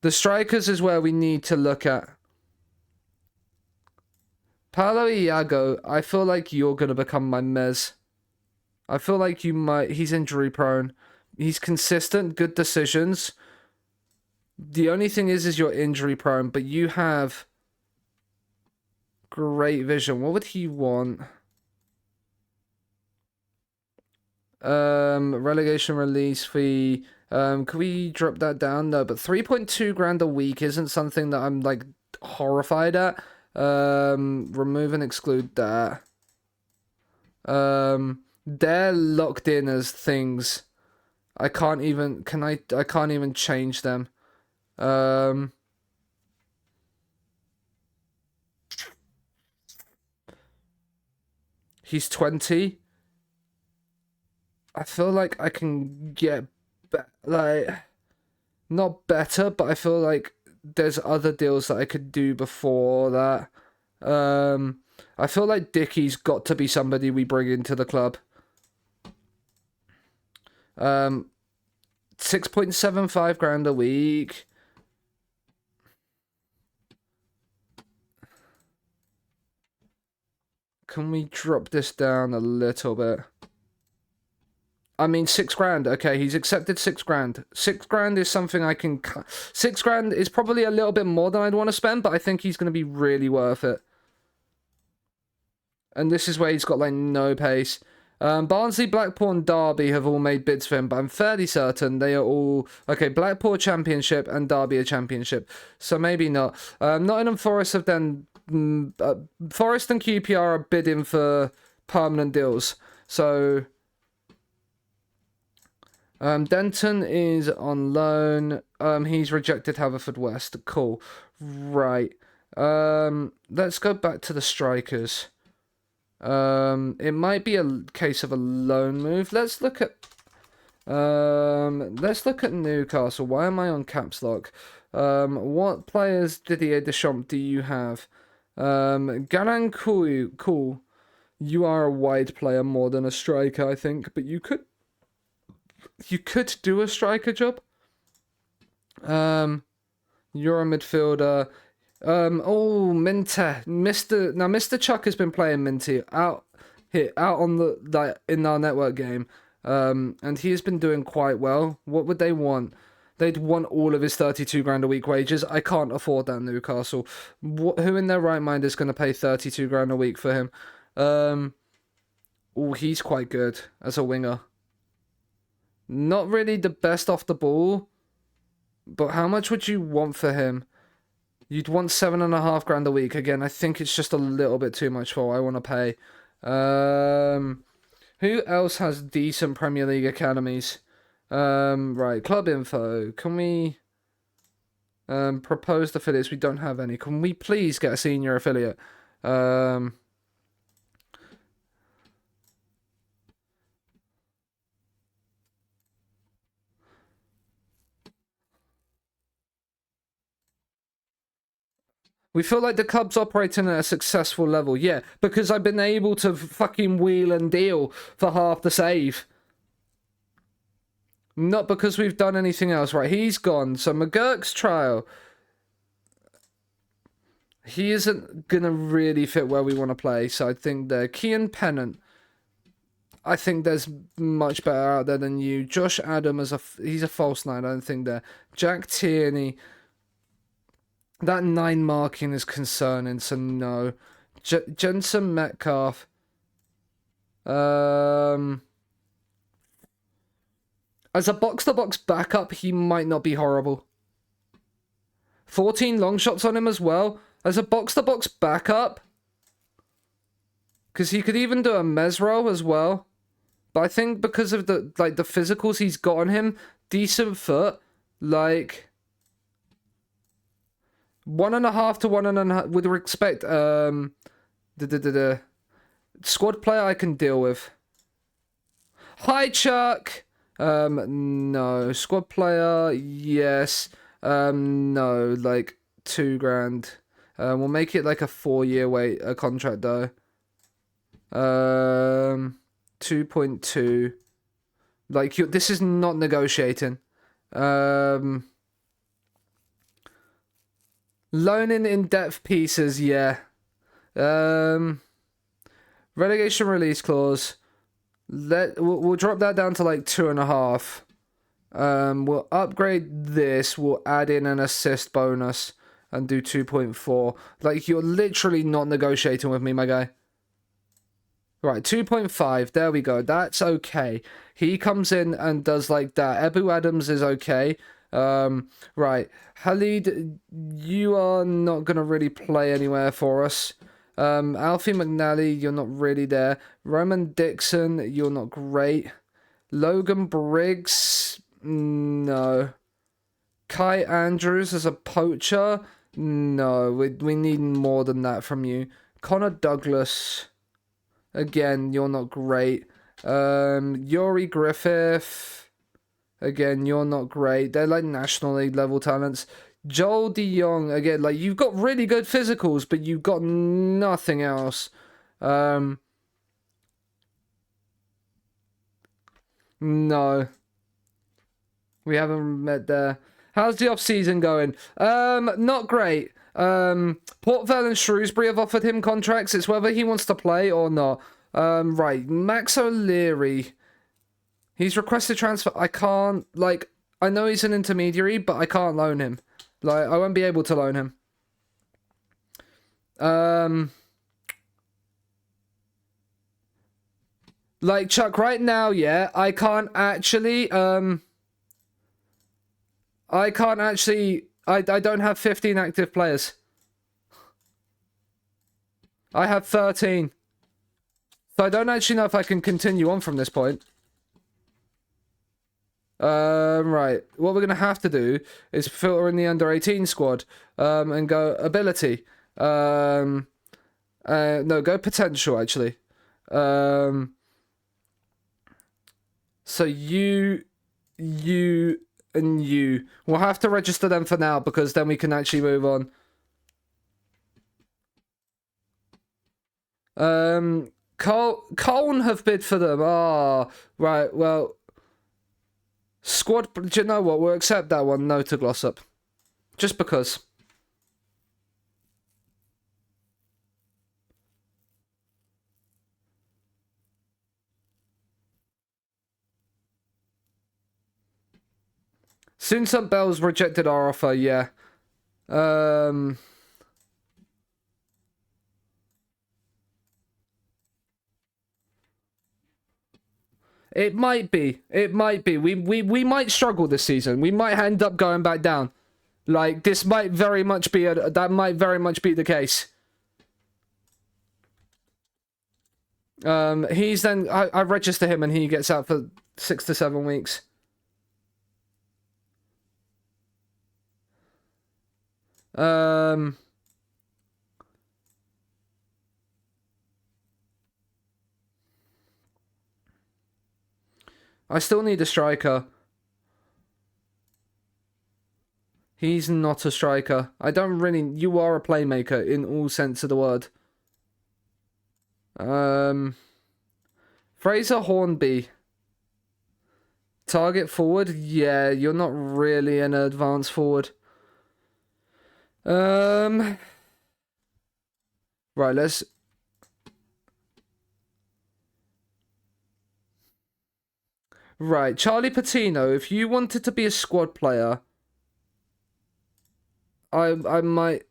The strikers is where we need to look at. Paolo Iago, I feel like you're going to become my Mez. I feel like you might... He's injury prone. He's consistent, good decisions. The only thing is you're injury prone, but you have great vision. What would he want? Relegation release fee. Could we drop that down? No, but 3.2 grand a week isn't something that I'm like horrified at. Remove and exclude that. They're locked in as things. I can't even I can't even change them. He's 20. I feel like I can get like not better, but I feel like there's other deals that I could do before that. I feel like Dickey's got to be somebody we bring into the club. 6.75 grand a week. Can we drop this down a little bit? I mean, 6 grand. Okay, he's accepted 6 grand. 6 grand is something I can... 6 grand is probably a little bit more than I'd want to spend, but I think he's going to be really worth it. And this is where he's got, like, no pace. Barnsley, Blackpool, and Derby have all made bids for him, but I'm fairly certain they are all... Okay, Blackpool Championship and Derby a Championship. So maybe not. Nottingham Forest have then... Forest and QPR are bidding for permanent deals. So... Denton is on loan. He's rejected Haverfordwest. Cool. Right. Let's go back to the strikers. It might be a case of a loan move. Let's look at Newcastle. Why am I on caps lock? What players Didier Deschamps do you have? Galan cool. You are a wide player more than a striker, I think, but you could do a striker job. You're a midfielder. Minter. Mr. Chuck has been playing Minty out on the in our network game. And he has been doing quite well. What would they want? They'd want all of his 32 grand a week wages. I can't afford that, Newcastle. Who in their right mind is going to pay 32 grand a week for him? He's quite good as a winger. Not really the best off the ball, but how much would you want for him? You'd want 7.5 grand a week. Again, I think it's just a little bit too much for what I want to pay. Who else has decent Premier League academies? Right, club info. Can we propose affiliates? We don't have any. Can we please get a senior affiliate? We feel like the club's operating at a successful level. Yeah, because I've been able to fucking wheel and deal for half the save. Not because we've done anything else. Right, he's gone. So McGurk's trial. He isn't going to really fit where we want to play. So I think the Kean Pennant. I think there's much better out there than you. Josh Adam, he's a false 9. I don't think there. Jack Tierney. That 9 marking is concerning, so no. Jensen Metcalf. As a box-to-box backup, he might not be horrible. 14 long shots on him as well. As a box-to-box backup. Because he could even do a Mesro as well. But I think because of the physicals he's got on him, decent foot, like 1.5 to 1.5 with respect. Squad player I can deal with. Hi Chuck. No. Squad player, yes. No, like $2,000. We'll make it like a 4-year contract though. 2.2. Like this is not negotiating. Loaning in depth pieces, yeah. Relegation release clause. We'll drop that down to like 2.5. We'll upgrade this. We'll add in an assist bonus and do 2.4. Like you're literally not negotiating with me, my guy. Right, 2.5. There we go. That's okay. He comes in and does like that. Ebu Adams is okay. Right. Khalid, you are not going to really play anywhere for us. Alfie McNally, you're not really there. Roman Dixon, you're not great. Logan Briggs, no. Kai Andrews as a poacher, no. We need more than that from you. Connor Douglas, again, you're not great. Yuri Griffith, again, you're not great. They're like National League level talents. Joel de Jong, again, like you've got really good physicals, but you've got nothing else. No. We haven't met there. How's the off-season going? Not great. Port Vale and Shrewsbury have offered him contracts. It's whether he wants to play or not. Right. Max O'Leary. He's requested transfer. I can't, like, I know he's an intermediary, but I can't loan him. Like, I won't be able to loan him. Like, Chuck, right now, yeah, I can't actually, I don't have 15 active players. I have 13. So I don't actually know if I can continue on from this point. Right. What we're gonna have to do is filter in the under-18 squad, and go ability. No, go potential actually. So you, and you. We'll have to register them for now because then we can actually move on. Colne have bid for them. Ah, right. Well, squad. Do you know what? We'll accept that one. No to Glossop, just because. Soon some Bells rejected our offer. Yeah. It might be. It might be. We might struggle this season. We might end up going back down. Like, this might very much be that might very much be the case. He's then I register him and he gets out for 6 to 7 weeks. I still need a striker. He's not a striker. I don't really... You are a playmaker in all sense of the word. Fraser Hornby. Target forward? Yeah, you're not really an advanced forward. Right, let's... Right, Charlie Patino, if you wanted to be a squad player, I might...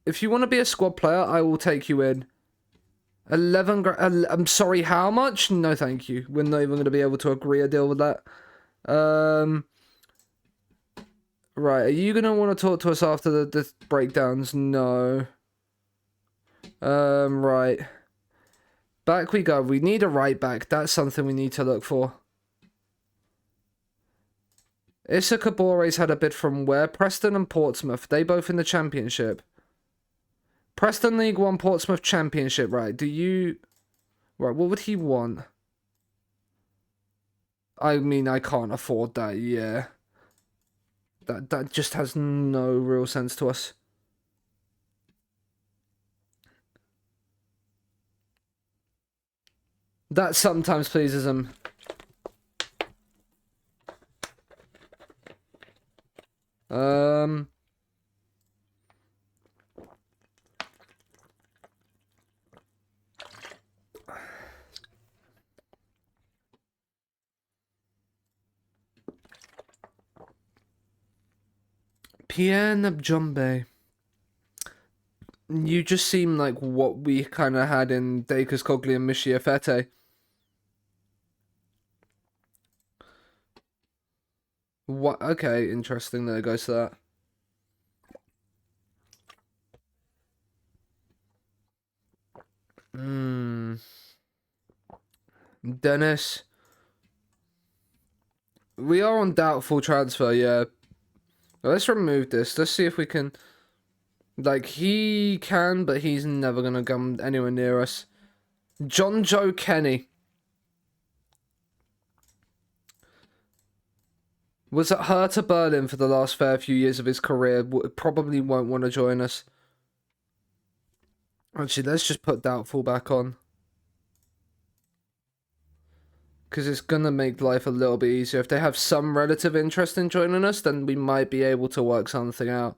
If you want to be a squad player, I will take you in. 11 grand... I'm sorry, how much? No, thank you. We're not even going to be able to agree a deal with that. Right, are you going to want to talk to us after the breakdowns? No. Right. Back we go. We need a right back. That's something we need to look for. Issa Kabore's had a bid from where? Preston and Portsmouth. They both in the Championship. Preston League 1, Portsmouth Championship. Right, do you... Right, what would he want? I mean, I can't afford that, yeah. That just has no real sense to us. That sometimes pleases him. Pierre Nabjombe. You just seem like what we kind of had in Dakers Cogley and Mishiafete. What? Okay, interesting that it goes to that. Dennis. We are on doubtful transfer, yeah. Let's remove this. Let's see if we can... Like, he can, but he's never going to come anywhere near us. John Joe Kenny. Was at Hertha Berlin for the last fair few years of his career. Probably won't want to join us. Actually, let's just put doubtful back on. Because it's going to make life a little bit easier. If they have some relative interest in joining us, then we might be able to work something out.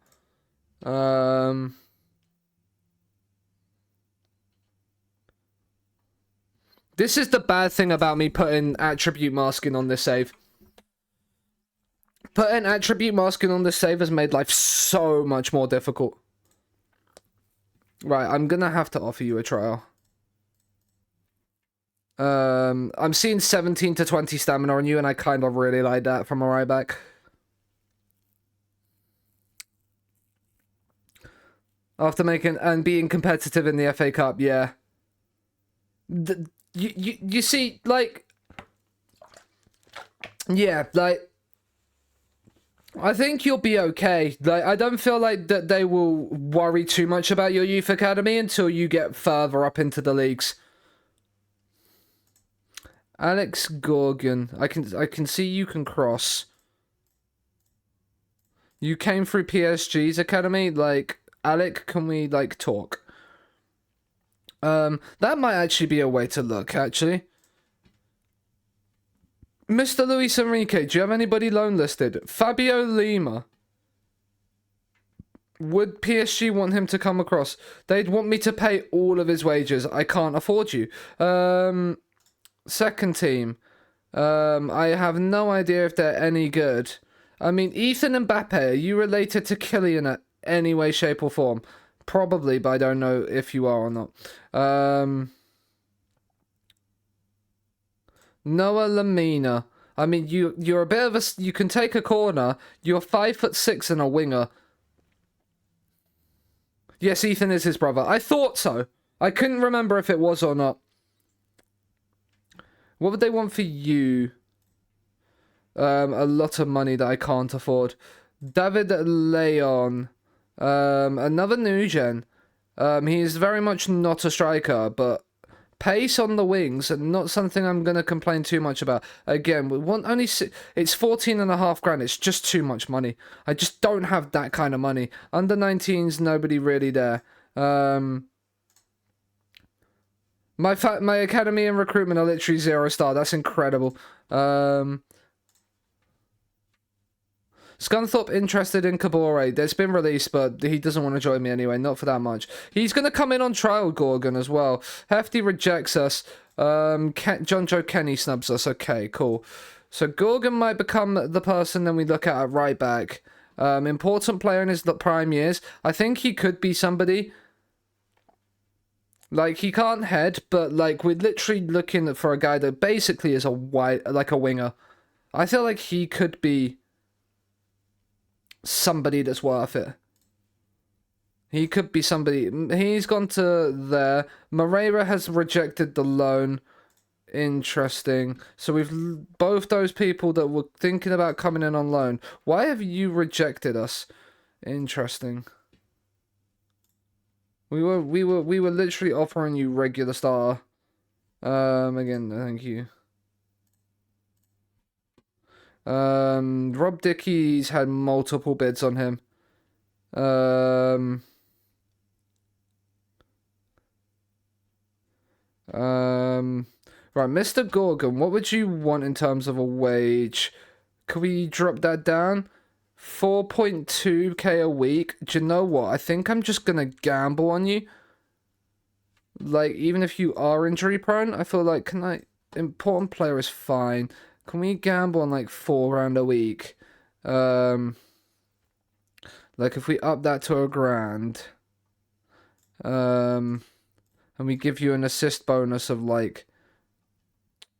This is the bad thing about me putting attribute masking on this save. Putting attribute masking on this save has made life so much more difficult. Right, I'm gonna have to offer you a trial. I'm seeing 17 to 20 stamina on you, and I kind of really like that from a right back. After making and being competitive in the FA Cup, yeah. You see, like, yeah, like, I think you'll be okay. Like, I don't feel like that they will worry too much about your youth academy until you get further up into the leagues. Alex Gorgon, I can see you can cross. You came through PSG's academy, like, Alec, can we, like, talk? That might actually be a way to look, actually. Mr. Luis Enrique, do you have anybody loan listed? Fabio Lima. Would PSG want him to come across? They'd want me to pay all of his wages. I can't afford you. Second team. I have no idea if they're any good. I mean, Ethan Mbappe, are you related to Kylian at any way, shape, or form? Probably, but I don't know if you are or not. Noah Lamina. I mean, you're a bit of a... You can take a corner. You're 5'6" and a winger. Yes, Ethan is his brother. I thought so. I couldn't remember if it was or not. What would they want for you? A lot of money that I can't afford. David Leon. Another new gen. He is very much not a striker, but pace on the wings, and not something I'm going to complain too much about. Again, we want only... It's 14.5 grand. It's just too much money. I just don't have that kind of money. Under 19s, nobody really there. My academy and recruitment are literally 0 star. That's incredible. Scunthorpe interested in Kabore. It's been released, but he doesn't want to join me anyway. Not for that much. He's going to come in on trial, Gorgon, as well. Hefty rejects us. John Joe Kenny snubs us. Okay, cool. So Gorgon might become the person then we look at right back. Important player in his prime years. I think he could be somebody. Like, he can't head, but, like, we're literally looking for a guy that basically is a winger. I feel like he could be somebody that's worth it. He could be somebody. He's gone to there. Moreira has rejected the loan. Interesting. So we've both those people that were thinking about coming in on loan. Why have you rejected us? Interesting. We were literally offering you regular star. Again, thank you. Rob Dickey's had multiple bids on him. Right, Mr. Gorgon, what would you want in terms of a wage? Could we drop that down? 4.2k a week. Do you know what? I think I'm just gonna gamble on you. Like, even if you are injury prone, I feel like, important player is fine. Can we gamble on like £4 a week? Like if we up that to £1,000, and we give you an assist bonus of like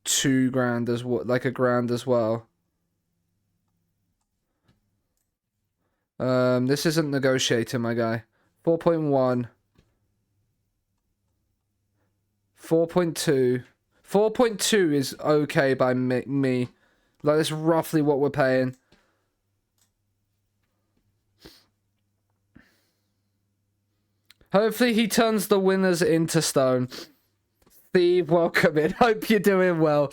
£2,000 as well, like £1,000 as well. This isn't negotiating, my guy. 4.1. 4.2. 4.2 is okay by me. Like, that's roughly what we're paying. Hopefully he turns the winners into stone. Steve, welcome in. Hope you're doing well.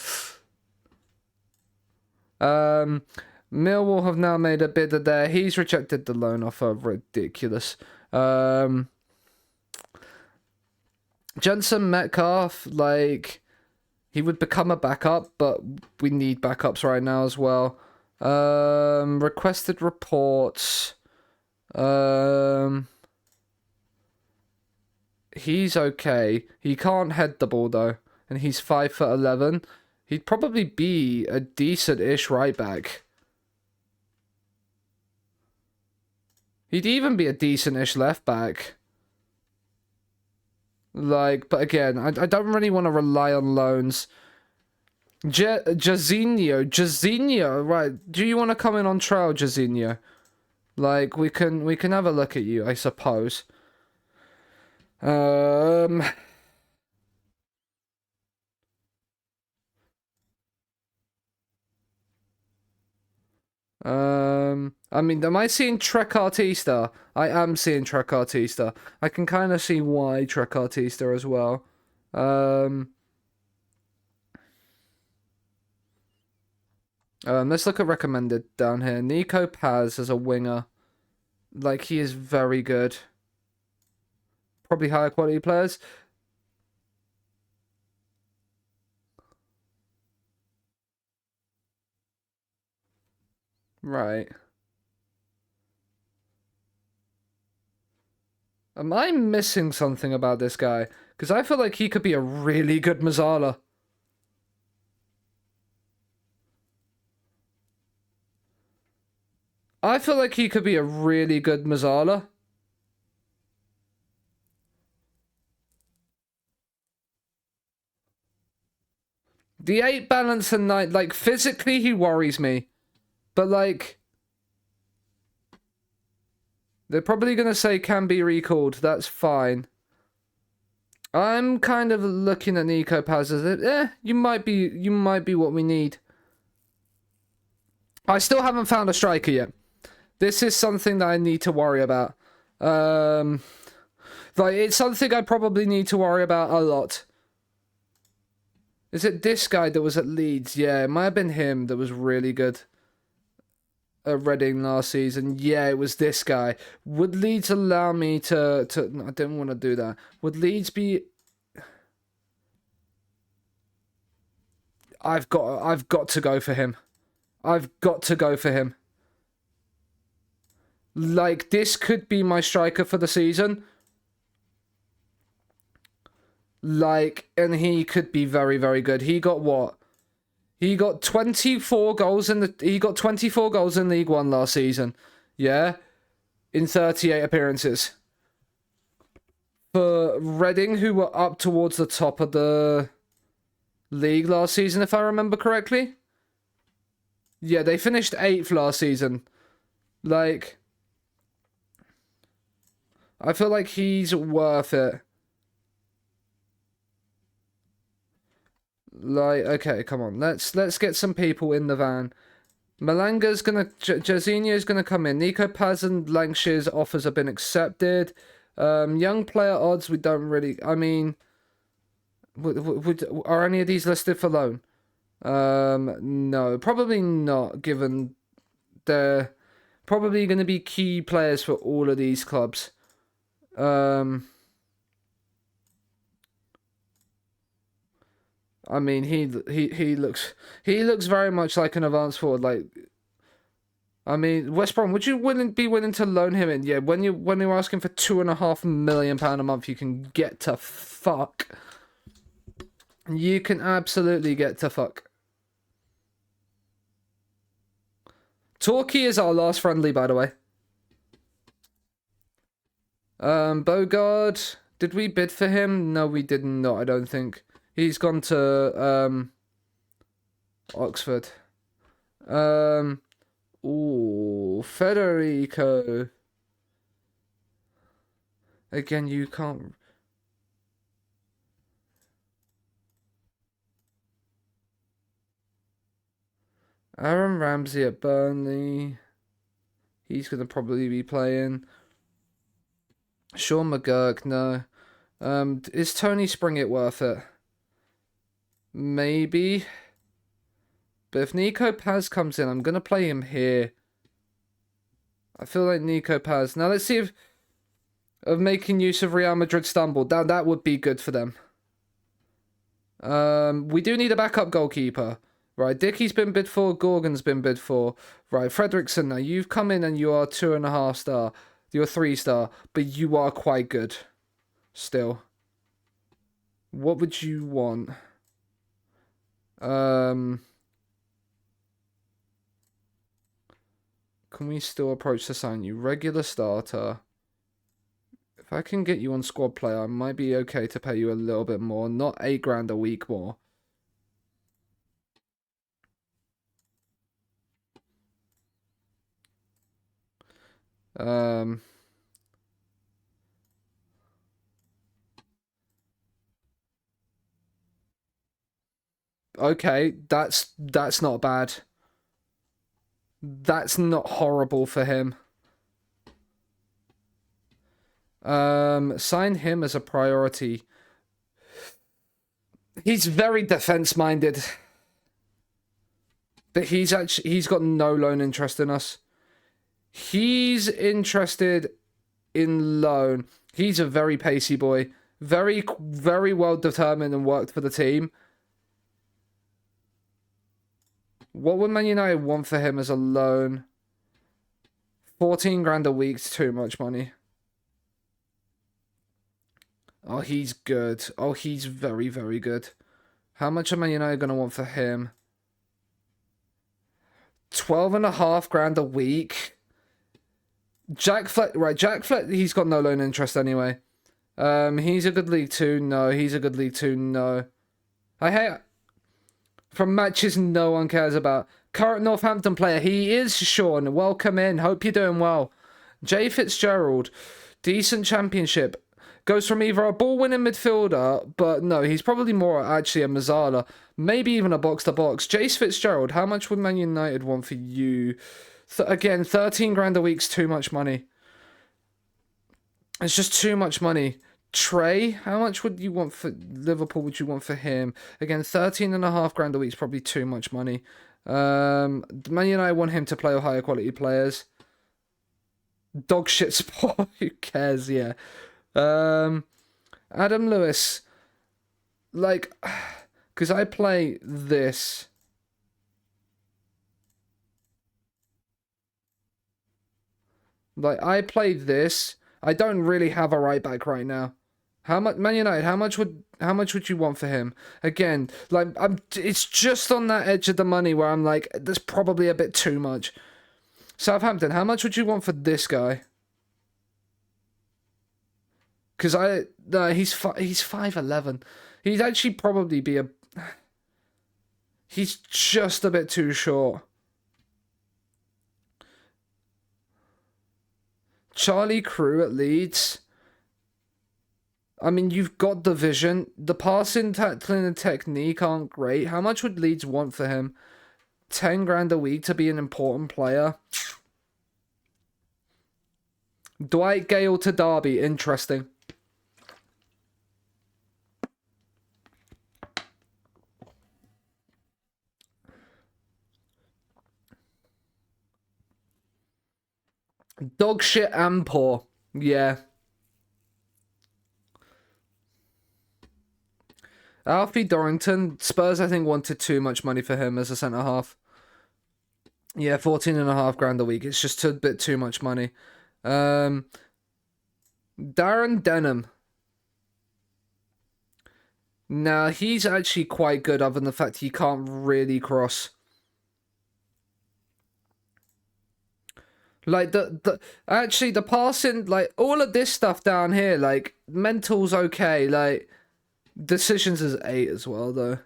Millwall have now made a bidder there. He's rejected the loan offer. Ridiculous. Jensen Metcalf, like, he would become a backup, but we need backups right now as well. Requested reports. He's okay. He can't head the ball though, and he's 5'11". He'd probably be a decent-ish right back. He'd even be a decent-ish left back. Like, but again, I don't really want to rely on loans. Jazinho, right? Do you want to come in on trial, Jazinho? Like, we can have a look at you, I suppose. I mean, am I seeing Trecartista? I am seeing Trecartista. I can kind of see why Trecartista as well. Let's look at recommended down here. Nico Paz as a winger. Like, he is very good. Probably higher quality players. Right. Am I missing something about this guy? Because I feel like he could be a really good Mazzala. I feel like he could be a really good Mazzala. The 8 balance and 9, like, physically he worries me. But, like, they're probably going to say can be recalled. That's fine. I'm kind of looking at Nico Paz as, you might be what we need. I still haven't found a striker yet. This is something that I need to worry about. Like, it's something I probably need to worry about a lot. Is it this guy that was at Leeds? Yeah, it might have been him that was really good at Reading last season. Yeah, it was this guy. Would Leeds allow me to I didn't want to do that. Would Leeds be... I've got to go for him. I've got to go for him. Like, this could be my striker for the season. Like, and he could be very, very good. He got what? He got 24 goals he got 24 goals in League One last season. Yeah? In 38 appearances. For Reading, who were up towards the top of the league last season, if I remember correctly. Yeah, they finished 8th last season. Like, I feel like he's worth it. Like, okay, come on. Let's get some people in the van. Malanga's gonna... Jairzinho's gonna come in. Nico Paz and Lankshire's offers have been accepted. Young player odds, we don't really... I mean... are any of these listed for loan? No. Probably not, given they're probably going to be key players for all of these clubs. I mean, he looks very much like an advanced forward. Like, I mean, West Brom, would you be willing to loan him in? Yeah, when you're asking for £2.5 million a month, you can get to fuck. You can absolutely get to fuck. Torquay is our last friendly, by the way. Bogard, did we bid for him? No, we did not, I don't think. He's gone to Oxford. Ooh, Federico. Again, you can't. Aaron Ramsey at Burnley. He's gonna probably be playing. Sean McGurk, no. Is Tony Springett worth it? Maybe. But if Nico Paz comes in, I'm going to play him here. I feel like Nico Paz. Now let's see if... of making use of Real Madrid stumble. That would be good for them. We do need a backup goalkeeper. Right, Dickie's been bid for. Gorgon's been bid for. Right, Fredrickson, now you've come in and you are 2.5 star. You're 3 star. But you are quite good. Still. What would you want? Can we still approach to sign you? Regular starter. If I can get you on squad play, I might be okay to pay you a little bit more. Not £8 a week more. Okay, that's not bad. That's not horrible for him. Sign him as a priority. He's very defense minded. But he's got no loan interest in us. He's interested in loan. He's a very pacey boy. Very, very well determined and worked for the team. What would Man United want for him as a loan? 14 grand a week's too much money. Oh, he's good. Oh, he's very, very good. How much are Man United going to want for him? 12.5 grand a week. Jack Flett, right, Jack Flett, he's got no loan interest anyway. He's a good League 2, no. He's a good League 2, no. I hate... From matches no one cares about. Current Northampton player, he is Sean. Welcome in, hope you're doing well. Jay Fitzgerald, decent championship. Goes from either a ball-winning midfielder, but no, he's probably more actually a Mazzala. Maybe even a box-to-box. Jace Fitzgerald, how much would Man United want for you? Again, 13 grand a week's too much money. It's just too much money. Trey, how much would you want for Liverpool? Would you want for him? Again, 13.5 grand a week is probably too much money. Man United want him to play with higher quality players. Dog shit sport. Who cares? Yeah. Adam Lewis, like, because I play this. Like, I played this. I don't really have a right back right now. How much, Man United? How much would you want for him? Again, like it's just on that edge of the money where I'm like, there's probably a bit too much. Southampton, how much would you want for this guy? Because he's 5'11". He'd actually probably be a. He's just a bit too short. Charlie Crew at Leeds. I mean, you've got the vision. The passing, tackling, and technique aren't great. How much would Leeds want for him? 10 grand a week to be an important player. Dwight Gale to Derby. Interesting. Dog shit and poor. Yeah. Alfie Dorrington. Spurs, I think, wanted too much money for him as a centre-half. Yeah, 14.5 grand a week. It's just a bit too much money. Darren Denham. Nah, he's actually quite good other than the fact he can't really cross. Like, actually, the passing, like, all of this stuff down here, like, mental's okay. Like, decisions is 8 as well, though.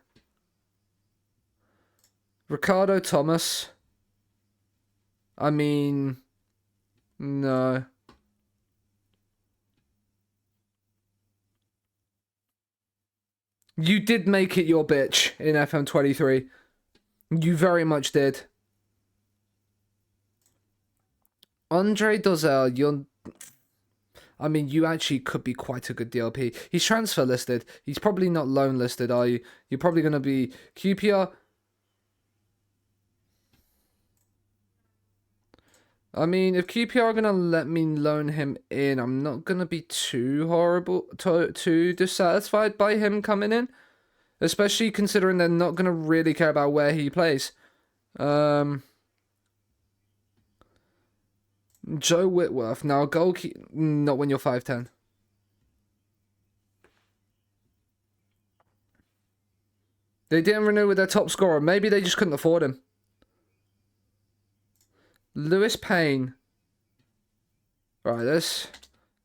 Ricardo Thomas. I mean, no. You did make it your bitch in FM23. You very much did. Andre Dozel, you're... I mean, you actually could be quite a good DLP. He's transfer listed. He's probably not loan listed, are you? You're probably going to be QPR. I mean, if QPR are going to let me loan him in, I'm not going to be too too dissatisfied by him coming in. Especially considering they're not going to really care about where he plays. Joe Whitworth. Now, goalkeeper... Not when you're 5'10". They didn't renew with their top scorer. Maybe they just couldn't afford him. Lewis Payne. Right,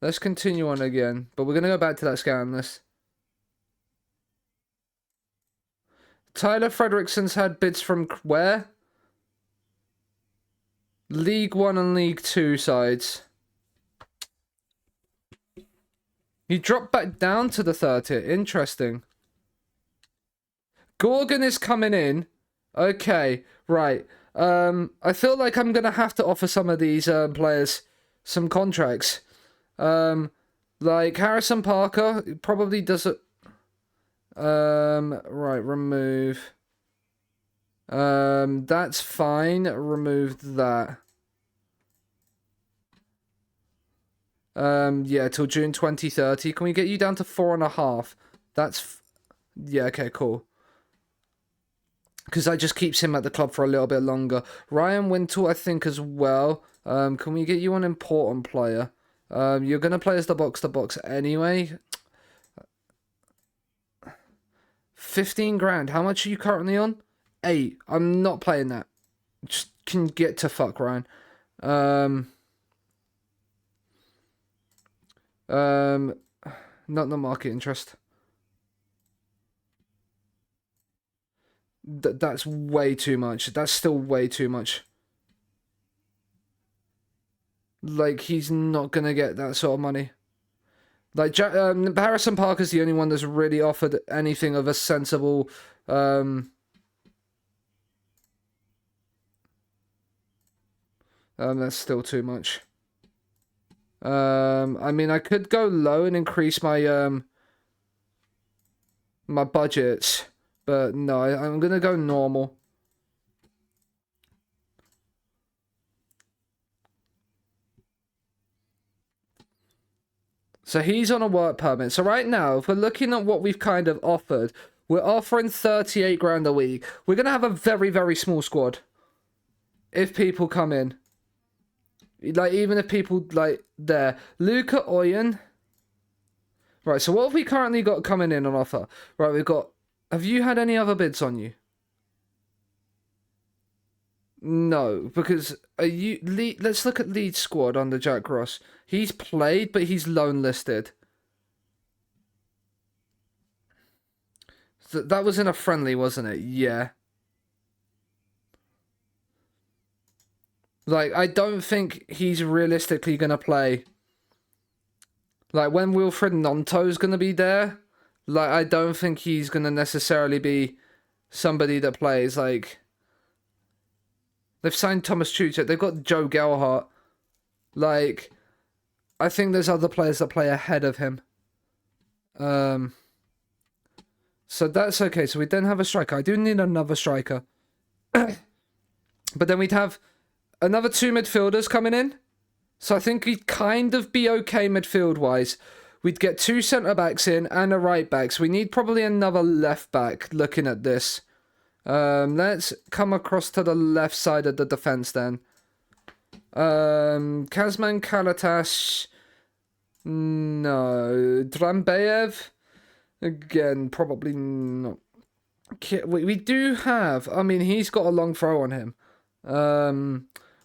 let's continue on again. But we're going to go back to that scan list. Tyler Frederickson's had bids from where? League 1 and League 2 sides. He dropped back down to the 3rd tier. Interesting. Gorgon is coming in. Okay, right. I feel like I'm going to have to offer some of these players some contracts. Like Harrison Parker probably doesn't... right, remove. That's fine. Remove that. Yeah, till June 2030. Can we get you down to 4.5? Yeah, okay, cool. Because that just keeps him at the club for a little bit longer. Ryan Wintle, I think, as well. Can we get you an important player? You're going to play as the box-to-box anyway. 15 grand. How much are you currently on? 8. I'm not playing that. Just can get to fuck, Ryan. Not the market interest. That's way too much. That's still way too much. Like, he's not gonna get that sort of money. Like, Harrison Parker's the only one that's really offered anything of a sensible... that's still too much. I mean, I could go low and increase my my budgets, but no, I'm gonna go normal. So he's on a work permit. So right now, if we're looking at what we've kind of offered, we're offering 38 grand a week. We're gonna have a very, very small squad if people come in. Like, even if people, like, there. Luca Oyen. Right, so what have we currently got coming in on offer? Right, we've got... Have you had any other bids on you? No, because let's look at Leeds squad under Jack Ross. He's played, but he's loan listed. That was in a friendly, wasn't it? Yeah. Like, I don't think he's realistically going to play. Like, when Wilfred Nonto's going to be there, like, I don't think he's going to necessarily be somebody that plays, like... They've signed Thomas Tuchel. They've got Joe Gelhardt. Like, I think there's other players that play ahead of him. So that's okay. So we then have a striker. I do need another striker. But then we'd have another 2 midfielders coming in. So I think we'd kind of be okay midfield-wise. We'd get 2 centre-backs in and a right-back. So we need probably another left-back looking at this. Let's come across to the left side of the defense then. Kazman Kalatas. No. Drambeyev. Again, probably not. We do have... I mean, he's got a long throw on him.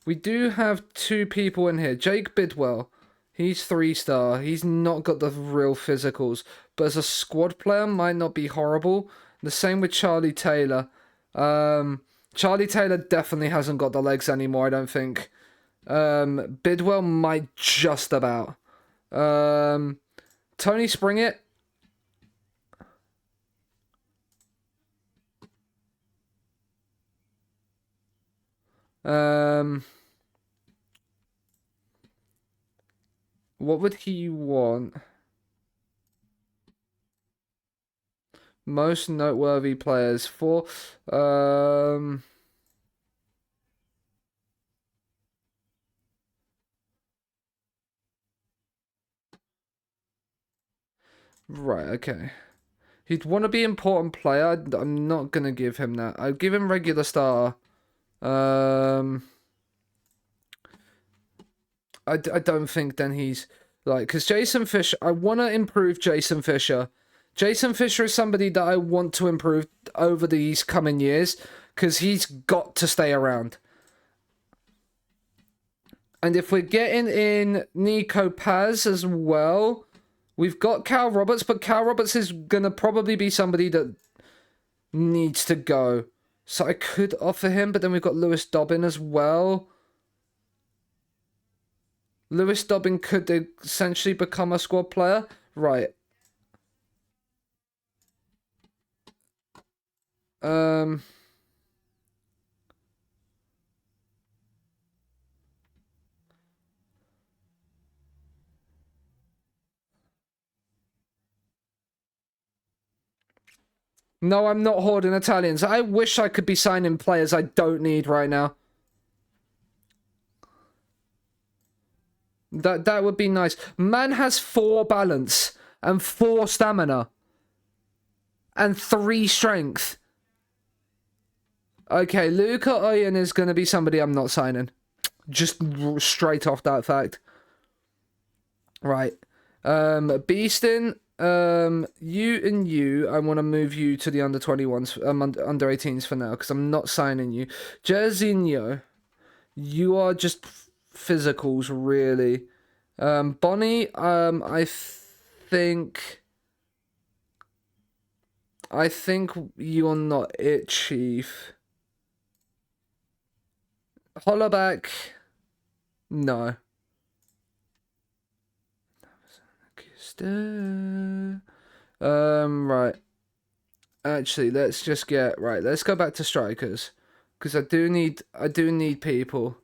We do have 2 people in here. Jake Bidwell. He's 3-star. He's not got the real physicals. But as a squad player, might not be horrible. The same with Charlie Taylor. Charlie Taylor definitely hasn't got the legs anymore, I don't think. Bidwell might just about. Tony Springett. What would he want? Most noteworthy players for right, okay. He'd want to be important player. I'm not gonna give him that. I'd give him regular star. I don't think then he's like, because Jason Fisher, I want to improve Jason Fisher. Jason Fisher is somebody that I want to improve over these coming years because he's got to stay around. And if we're getting in Nico Paz as well, we've got Cal Roberts, but Cal Roberts is going to probably be somebody that needs to go. So I could offer him, but then we've got Lewis Dobbin as well. Lewis Dobbin could essentially become a squad player. Right. No, I'm not hoarding Italians. I wish I could be signing players I don't need right now. That would be nice. Man has 4 balance and 4 stamina and 3 strength. Okay, Luca Oyen is going to be somebody I'm not signing. Just straight off that fact. Right. Beeston, you and you, I want to move you to the under 21s, under 18s for now, because I'm not signing you. Jerzinho, you are just physicals, really. Bonnie, I think you're not it, Chief. Hollaback, no. Right. Actually, let's just get right. Let's go back to strikers, because I do need people.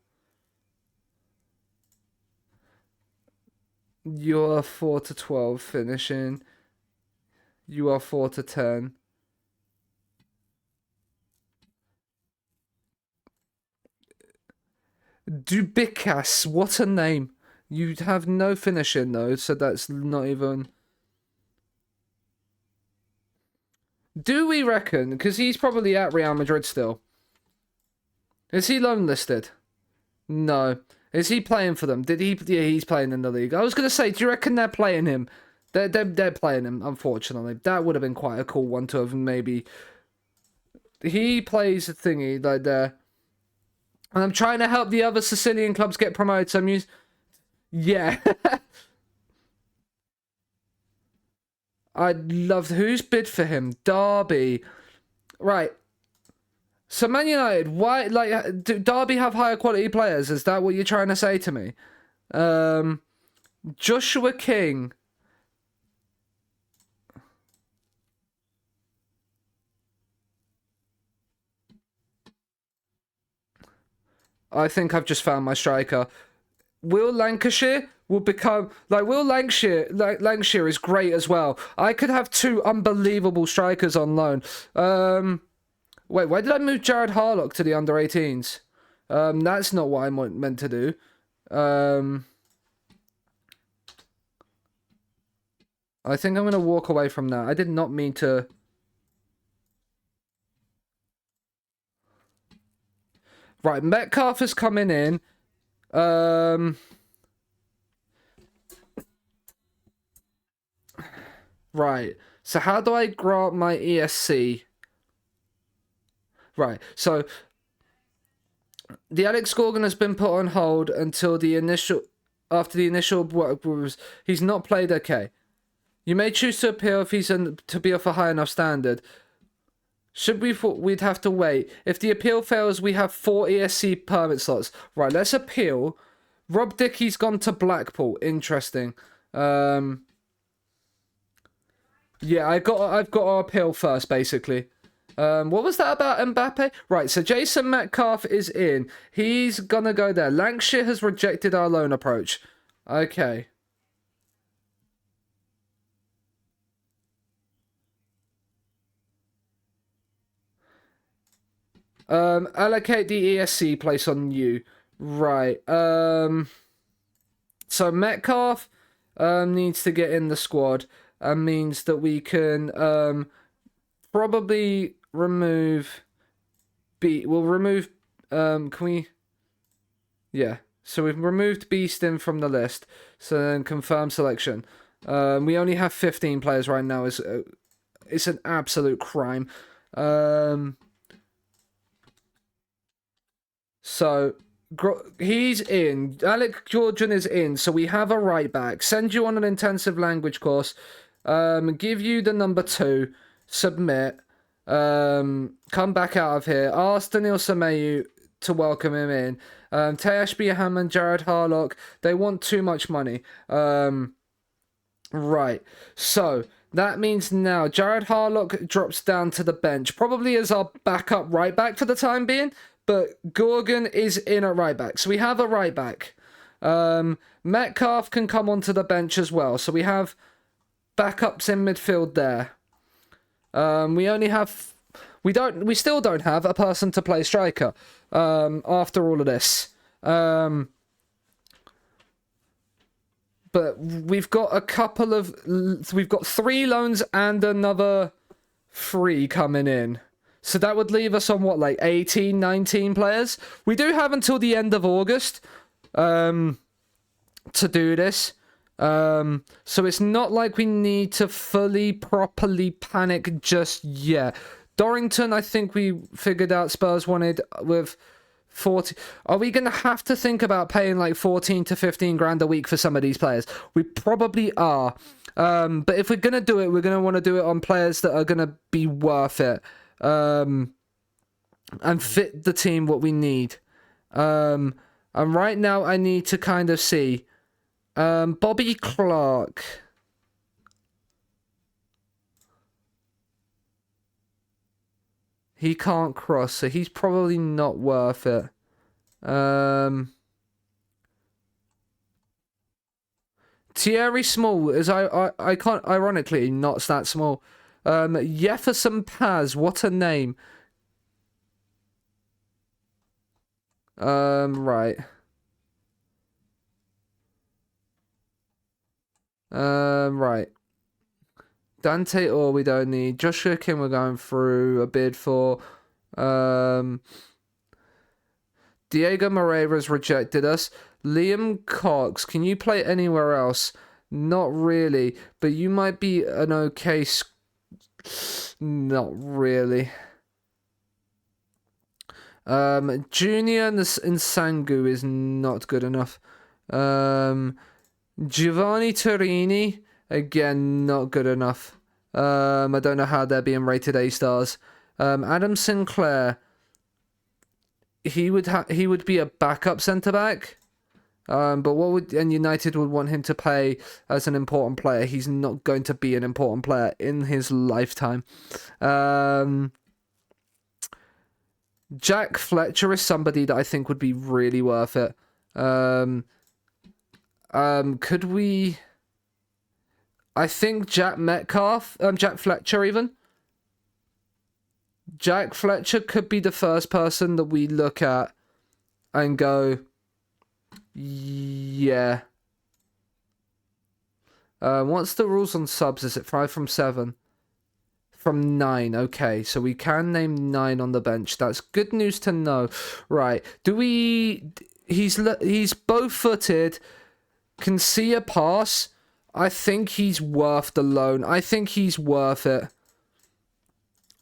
You are 4 to 12 finishing. You are 4 to 10. Dubicas, what a name. You have no finishing though, so that's not even... Do we reckon? Because he's probably at Real Madrid still. Is he loan listed? No. Is he playing for them? Did he? Yeah, he's playing in the league. I was gonna say, do you reckon they're playing him? They're playing him. Unfortunately, that would have been quite a cool one to have maybe. He plays a thingy like there, and I'm trying to help the other Sicilian clubs get promoted. So I'm using. Yeah. I'd love. Who's bid for him? Derby. Right. So Man United, why do Derby have higher quality players? Is that what you're trying to say to me? Joshua King. I think I've just found my striker. Will Lancashire will become Will Lancashire Lancashire is great as well. I could have two unbelievable strikers on loan. Wait, why did I move Jared Harlock to the under 18s? That's not what I meant to do. I think I'm gonna walk away from that. I did not mean to. Right, Metcalf is coming in. Right. So how do I grant my ESC? Right. So the Alex Gorgon has been put on hold until after the initial work was. He's not played okay. You may choose to appeal if he's to be of a high enough standard. Should we'd have to wait. If the appeal fails, we have 4 ESC permit slots. Right, let's appeal. Rob Dickey's gone to Blackpool. Interesting. Yeah, I've got to appeal first, basically. What was that about Mbappe? Right, so Jason Metcalf is in. He's gonna go there. Lancashire has rejected our loan approach. Okay. Allocate the ESC place on you. Right. So Metcalf needs to get in the squad and means that we can probably remove we'll remove can we yeah. So we've removed Beeston from the list. So then confirm selection. We only have 15 players right now. It's an absolute crime. So he's in. Alec Georgian is in. So we have a right back. Send you on an intensive language course. Give you the number 2. Submit. Come back out of here. Ask Daniil Semeyu to welcome him in. Teash Biaham and Jared Harlock. They want too much money. Right. So that means now Jared Harlock drops down to the bench, probably as our backup right back for the time being. But Gorgon is in at right back. So we have a right back. Metcalf can come onto the bench as well. So we have backups in midfield there. We only have... We still don't have a person to play striker after all of this. But we've got a couple of... We've got 3 loans and another 3 coming in. So that would leave us on, what, like 18, 19 players? We do have until the end of August to do this. So it's not like we need to properly panic just yet. Dorrington, I think we figured out Spurs wanted with 40. Are we going to have to think about paying like 14 to 15 grand a week for some of these players? We probably are. But if we're going to do it, we're going to want to do it on players that are going to be worth it. And fit the team what we need. And right now I need to kind of see. Bobby Clark. He can't cross, so he's probably not worth it. Thierry Small is I can't ironically not that small. Jefferson Paz, what a name. Right. Right. Dante Orr we don't need. Joshua Kim we're going through a bid for. Diego Moreira's rejected us. Liam Cox, can you play anywhere else? Not really, but you might be an okay... Not really. Junior Nsangu is not good enough. Giovanni Torini, again, not good enough. I don't know how they're being rated A stars. Adam Sinclair, he would be a backup centre back. But United would want him to play as an important player. He's not going to be an important player in his lifetime. Jack Fletcher is somebody that I think would be really worth it. Could we... I think Jack Fletcher even. Jack Fletcher could be the first person that we look at and go, yeah. What's the rules on subs? Is it 5 from 7? From 9, okay. So we can name 9 on the bench. That's good news to know. Right. He's bow-footed, can see a pass. I think he's worth the loan. I think he's worth it.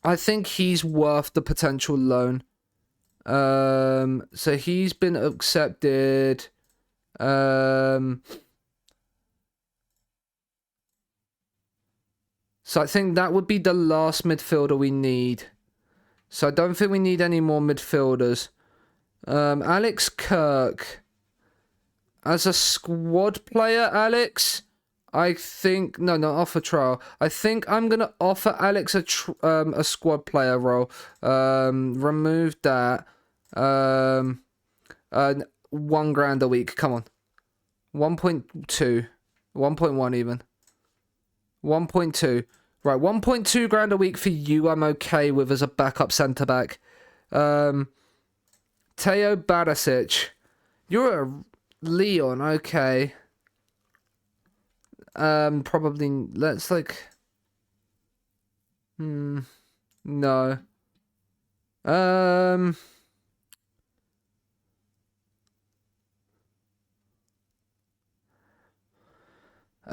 I think he's worth the potential loan. So he's been accepted. So I think that would be the last midfielder we need. So I don't think we need any more midfielders. Alex Kirk. As a squad player, Alex, I think... No, not offer trial. I think I'm going to offer Alex a squad player role. Remove that. $1 grand a week. Come on. 1.2. 1.1 even. 1.2. Right, 1.2 grand a week for you I'm okay with as a backup centre-back. Teo Barisic. You're a Leon, okay. Probably, let's like... No.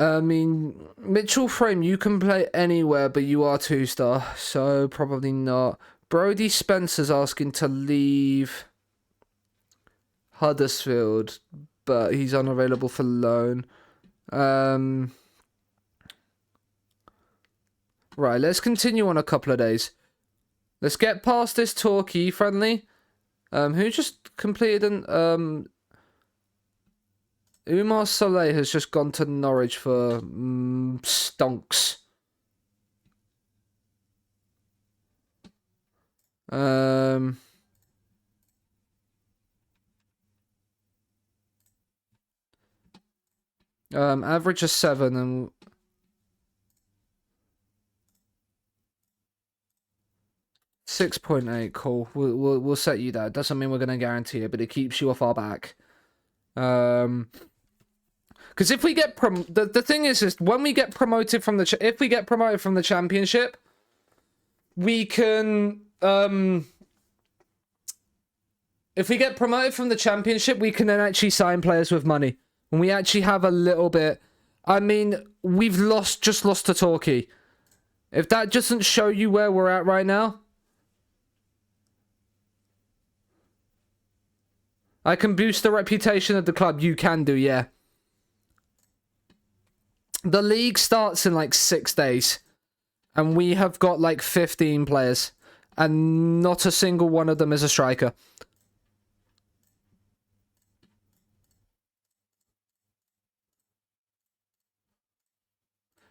I mean, Mitchell Frame, you can play anywhere, but you are 2-star, so probably not. Brody Spencer's asking to leave Huddersfield, but he's unavailable for loan. Right, let's continue on a couple of days. Let's get past this Torquay friendly. Who just completed an... Umar Saleh has just gone to Norwich for stonks. Average of 7 and 6.8. Cool. We'll set you that. Doesn't mean we're gonna guarantee it, but it keeps you off our back. Because if we get the thing is when we get promoted from the if we get promoted from the championship, we can if we get promoted from the championship, we can then actually sign players with money. And we actually have a little bit. I mean, we've just lost to Torquay. If that doesn't show you where we're at right now, I can boost the reputation of the club. You can do, yeah. The league starts in like 6 days. And we have got like 15 players. And not a single one of them is a striker.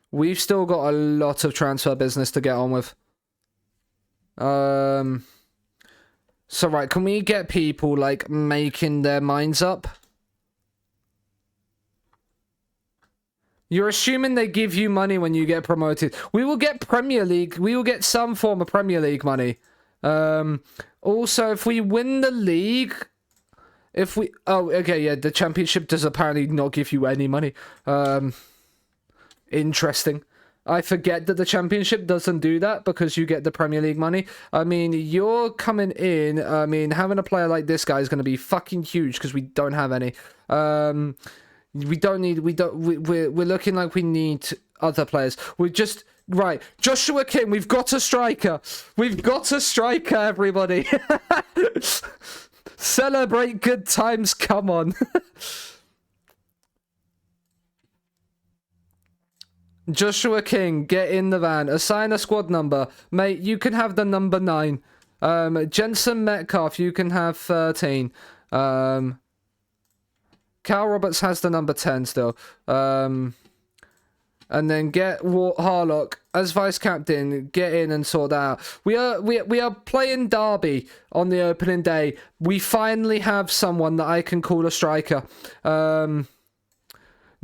We've still got a lot of transfer business to get on with. So right, can we get people like making their minds up? You're assuming they give you money when you get promoted. We will get Premier League. We will get some form of Premier League money. Also, if we win the league... Oh, okay, yeah, the Championship does apparently not give you any money. Interesting. I forget that the Championship doesn't do that because you get the Premier League money. I mean, you're coming in. I mean, having a player like this guy is going to be fucking huge because we don't have any. We're looking like we need other players. We're just... Right, Joshua King, we've got a striker. We've got a striker, everybody. Celebrate good times, come on. Joshua King, get in the van. Assign a squad number. Mate, you can have the number 9. Jensen Metcalf, you can have 13. Cal Roberts has the number 10 still. And then get Harlock as vice captain. Get in and sort that out. We are playing Derby on the opening day. We finally have someone that I can call a striker.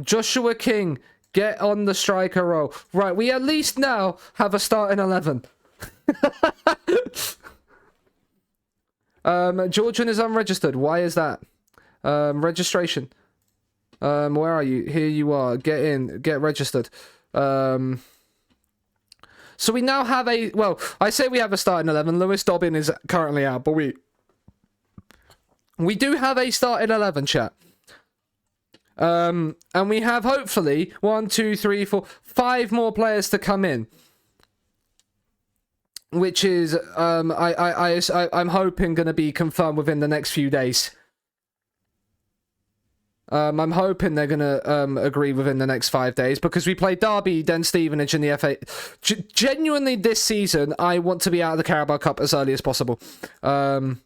Joshua King, get on the striker role. Right, we at least now have a starting 11. Georgian is unregistered. Why is that? Registration. Where are you? Here you are. Get in. Get registered. So we now have a... Well, I say we have a starting 11. Lewis Dobbin is currently out, but we do have a starting 11, chat. And we have, hopefully, 1, 2, 3, 4, 5 more players to come in. Which is, I'm hoping going to be confirmed within the next few days. I'm hoping they're going to agree within the next 5 days because we play Derby, then Stevenage in the FA. Genuinely, this season, I want to be out of the Carabao Cup as early as possible. To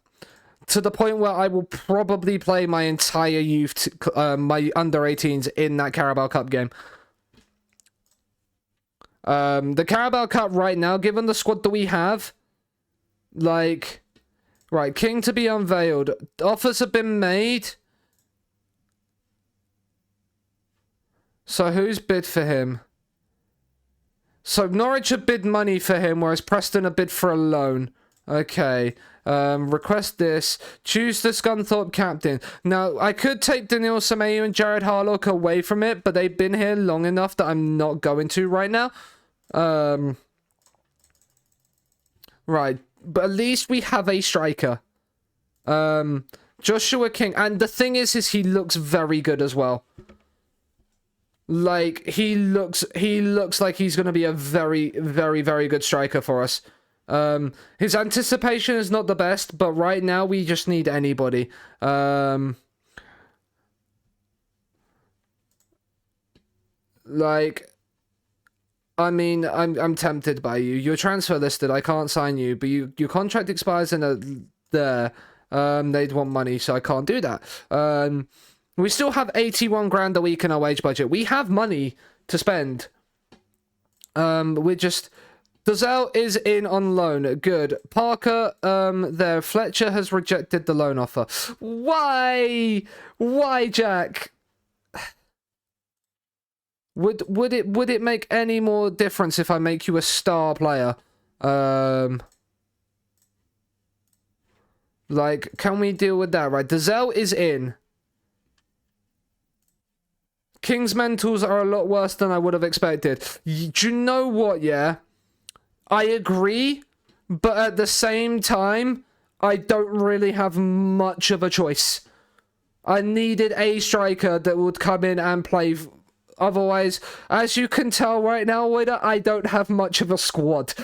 the point where I will probably play my entire youth, my under-18s in that Carabao Cup game. The Carabao Cup right now, given the squad that we have, like... Right, King to be unveiled. Offers have been made... So who's bid for him? So Norwich have bid money for him, whereas Preston have bid for a loan. Okay. Request this. Choose the Scunthorpe captain. Now, I could take Daniil Semedo and Jared Harlock away from it, but they've been here long enough that I'm not going to right now. Right. But at least we have a striker. Joshua King. And the thing is he looks very good as well. Like, he looks like he's going to be a very, very, very good striker for us. His anticipation is not the best, but right now we just need anybody. Like, I mean, I'm tempted by you. You're transfer listed. I can't sign you, but your contract expires in there. They'd want money, so I can't do that. We still have 81 grand a week in our wage budget. We have money to spend. We're just... Dozell is in on loan. Good. Parker, there. Fletcher has rejected the loan offer. Why? Why, Jack? Would it make any more difference if I make you a star player? Like, can we deal with that? Right, Dozell is in. King's mentals are a lot worse than I would have expected. Do you know what, yeah? I agree, but at the same time, I don't really have much of a choice. I needed a striker that would come in and play. Otherwise, as you can tell right now, Wider, I don't have much of a squad.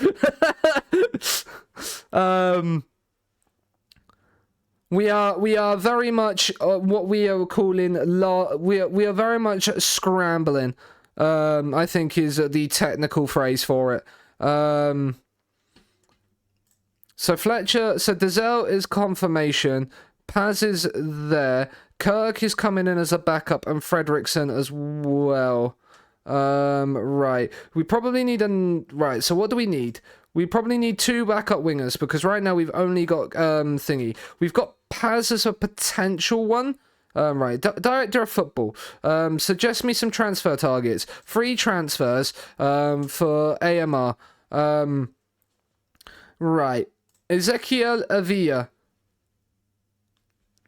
We are very much what we are calling we are very much scrambling. I think is the technical phrase for it. So Fletcher, so Dozell is confirmation. Paz is there. Kirk is coming in as a backup, and Fredrickson as well. Right. We probably need right. So what do we need? We probably need 2 backup wingers because right now we've only got thingy. We've got Paz as a potential one. Right, director of football. Suggest me some transfer targets. 3 transfers for AMR. Right. Ezekiel Avila.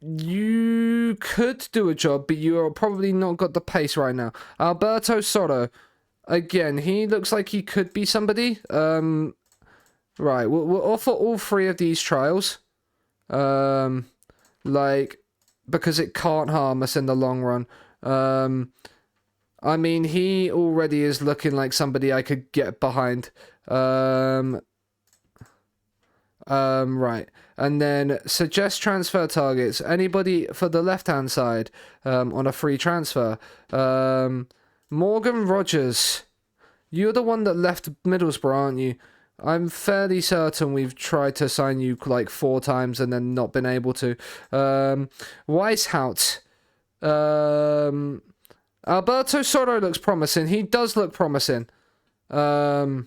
You could do a job, but you're probably not got the pace right now. Alberto Soto. again, he looks like he could be somebody. Right, we'll offer all 3 of these trials. Like, because it can't harm us in the long run. I mean, he already is looking like somebody I could get behind. Right. And then suggest transfer targets. Anybody for the left-hand side on a free transfer. Morgan Rogers. You're the one that left Middlesbrough, aren't you? I'm fairly certain we've tried to sign you like 4 times and then not been able to. Weishout. Alberto Soro looks promising. He does look promising. So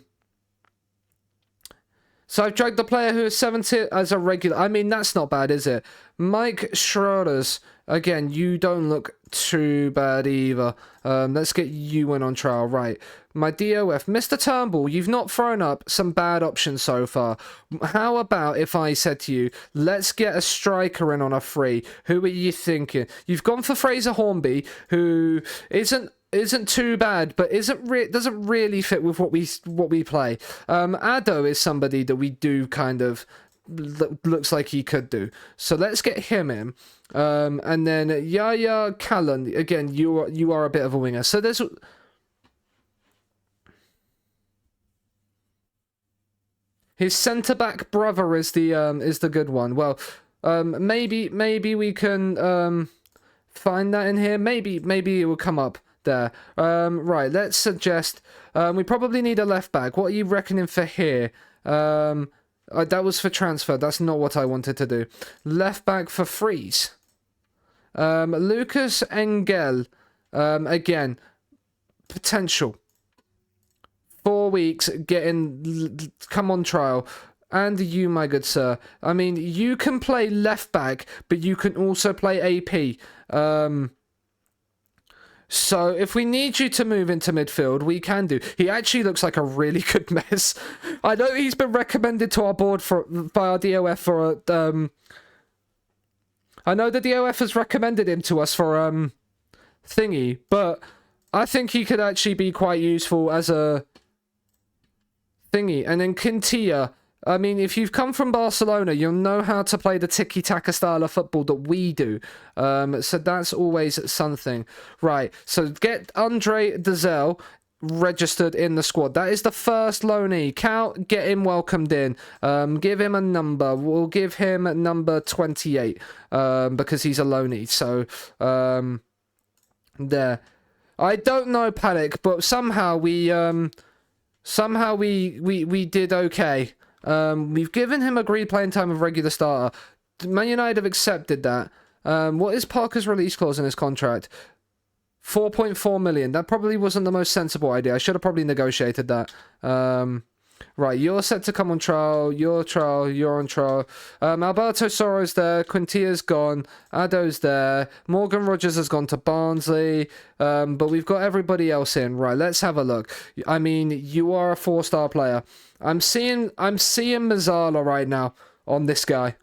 I've dragged the player who is 70 as a regular. I mean, that's not bad, is it? Mike Schroeder's. Again, you don't look too bad either. Let's get you in on trial. Right. My DOF. Mr. Turnbull, you've not thrown up some bad options so far. How about if I said to you, let's get a striker in on a free? Who are you thinking? You've gone for Fraser Hornby, who isn't too bad, but doesn't really fit with what we play. Addo is somebody that we do kind of looks like he could do. So let's get him in. And then Yaya Callan, again, you are a bit of a winger. So there's his centre back brother is the good one. Well, maybe we can find that in here. Maybe it will come up there. Right, let's suggest we probably need a left back. What are you reckoning for here? That was for transfer. That's not what I wanted to do. Left back for freeze. Lucas Engel. Again, potential. 4 weeks, come on trial. And you, my good sir. I mean, you can play left back, but you can also play AP. So if we need you to move into midfield, we can do. He actually looks like a really good mess. I know he's been recommended to our board by our DOF for a... I know the DOF has recommended him to us for thingy, but I think he could actually be quite useful as a thingy. And then Quintilla. I mean, if you've come from Barcelona, you'll know how to play the tiki-taka style of football that we do. So that's always something. Right, so get Andre Dezel registered in the squad. That is the first loanee. Cal, get him welcomed in. Give him a number. We'll give him number 28 because he's a loanee. So, there. I don't know, Panic, but somehow we did okay. We've given him agreed playing time of regular starter. Man United have accepted that. What is Parker's release clause in his contract? 4.4 million. That probably wasn't the most sensible idea. I should have probably negotiated that. Right, you're set to come on trial. You're on trial. Alberto Soro's there. Quintilla's gone. Addo's there. Morgan Rogers has gone to Barnsley. But we've got everybody else in. Right, let's have a look. I mean, you are a 4-star player. I'm seeing Mazzala right now on this guy.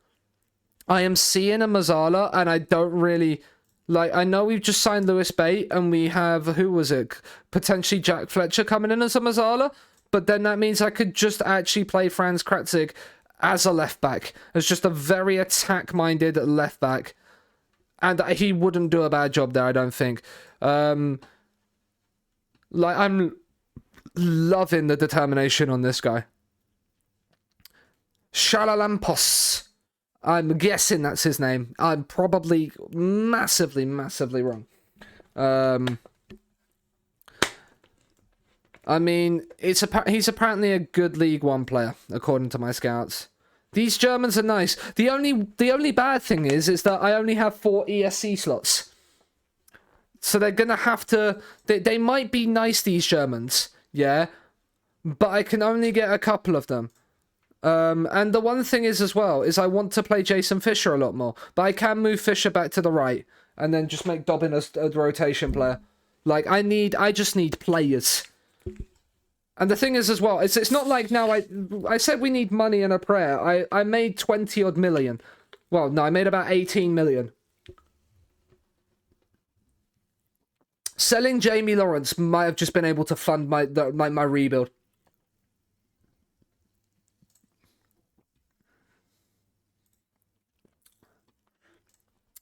I am seeing a Mazzala, and I don't really... Like, I know we've just signed Lewis Bate, and we have... Who was it? Potentially Jack Fletcher coming in as a Mazzala? But then that means I could just actually play Franz Kratzig as a left-back. As just a very attack-minded left-back. And he wouldn't do a bad job there, I don't think. Like, I'm... loving the determination on this guy. Shalalampos. I'm guessing that's his name. I'm probably massively wrong. I mean, he's apparently a good League One player, according to my scouts. These Germans are nice. The only bad thing is that I only have 4 ESC slots. So they're gonna have to... They might be nice, these Germans. Yeah, but I can only get a couple of them. And the one thing is as well, is I want to play Jason Fisher a lot more. But I can move Fisher back to the right and then just make Dobbin a rotation player. Like, I just need players. And the thing is as well, it's not like now I said we need money and a prayer. I made 20 odd million. Well, no, I made about 18 million. Selling Jamie Lawrence might have just been able to fund my rebuild.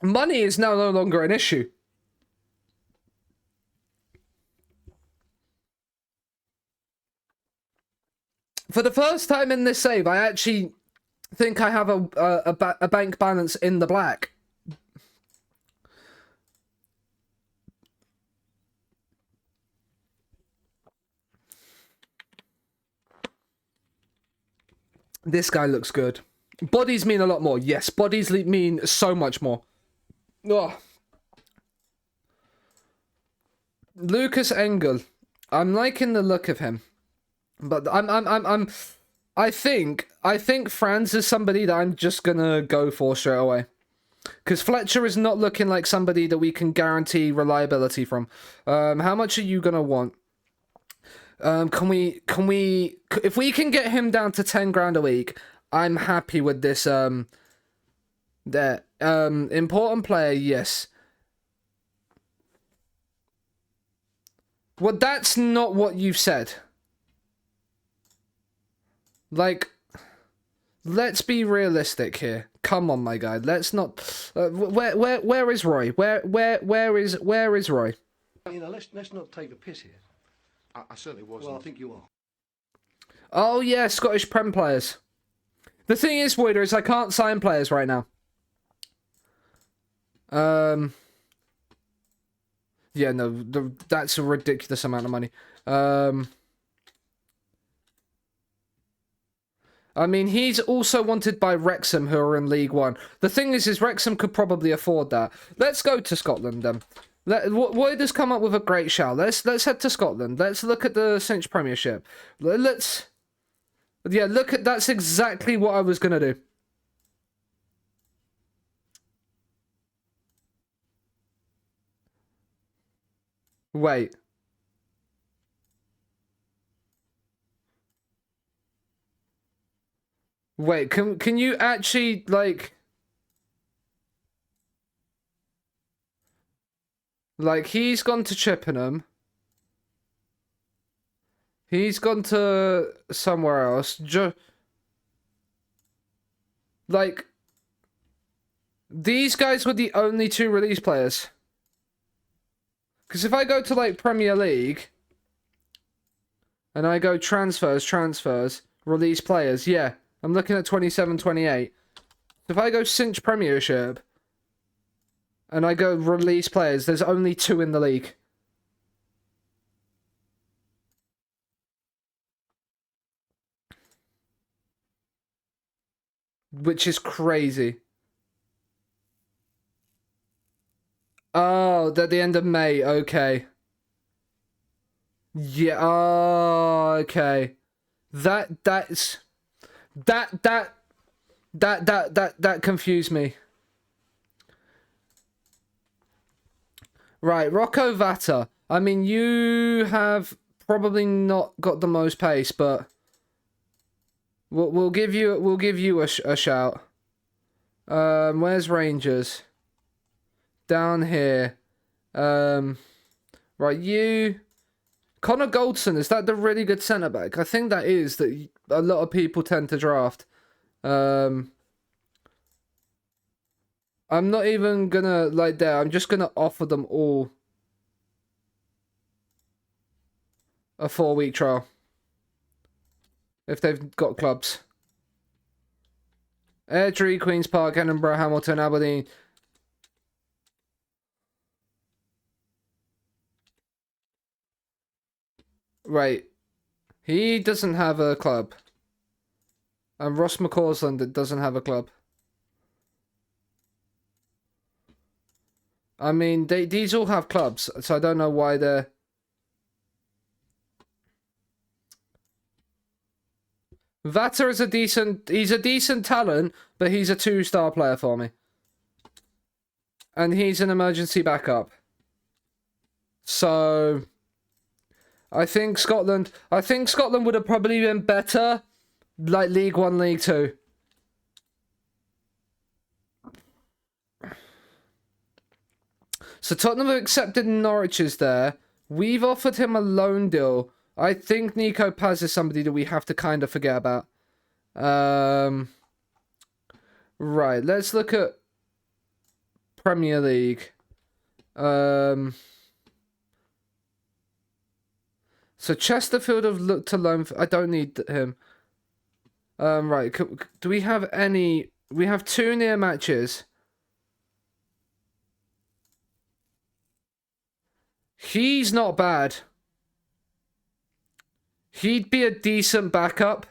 Money is now no longer an issue. For the first time in this save, I actually think I have a bank balance in the black. This guy looks good. Bodies mean a lot more. Yes, bodies mean so much more. Oh. Lucas Engel. I'm liking the look of him. But I think Franz is somebody that I'm just gonna go for straight away. Because Fletcher is not looking like somebody that we can guarantee reliability from. How much are you gonna want? Can we, if we can get him down to 10 grand a week, I'm happy with this, important player, yes. Well, that's not what you've said. Like, let's be realistic here. Come on, my guy. Let's not. Where is Roy? Where is Roy? You know, let's not take the piss here. I certainly wasn't. Well, I think you are. Oh yeah, Scottish Prem players. The thing is, Voider, is I can't sign players right now. Yeah, no, that's a ridiculous amount of money. I mean, he's also wanted by Wrexham, who are in League One. The thing is Wrexham could probably afford that. Let's go to Scotland, then. Voider's come up with a great shout. Let's head to Scotland. Let's look at the Cinch Premiership. Yeah, look at, that's exactly what I was gonna do. Wait. Wait, can you actually, like, he's gone to Chippenham. He's gone to somewhere else. Like, these guys were the only two release players. Because if I go to, like, Premier League, and I go transfers, release players, yeah, I'm looking at 27, 28. If I go Cinch Premiership, and I go release players, there's only 2 in the league. Which is crazy. Oh, at the end of May, okay. Yeah, oh, okay. That confused me. Right, Rocco Vata. I mean, you have probably not got the most pace, but we'll give you a shout. Where's Rangers? Down here. Right, you. Connor Goldson, is that the really good centre back? I think that is, that a lot of people tend to draft. I'm not even gonna, like, there. I'm just gonna offer them all a 4-week trial. If they've got clubs. Airdrie, Queen's Park, Edinburgh, Hamilton, Aberdeen. Right. He doesn't have a club. And Ross McCausland doesn't have a club. I mean, these all have clubs, so I don't know why they're... Vata is he's a decent talent, but he's a 2-star player for me. And he's an emergency backup. So, I think Scotland would have probably been better, like League 1, League 2. So Tottenham have accepted Norwich's there. We've offered him a loan deal. I think Nico Paz is somebody that we have to kind of forget about. Right, let's look at Premier League. So Chesterfield have looked to loan. I don't need him. Right, do we have any? We have 2 near matches. He's not bad. He'd be a decent backup.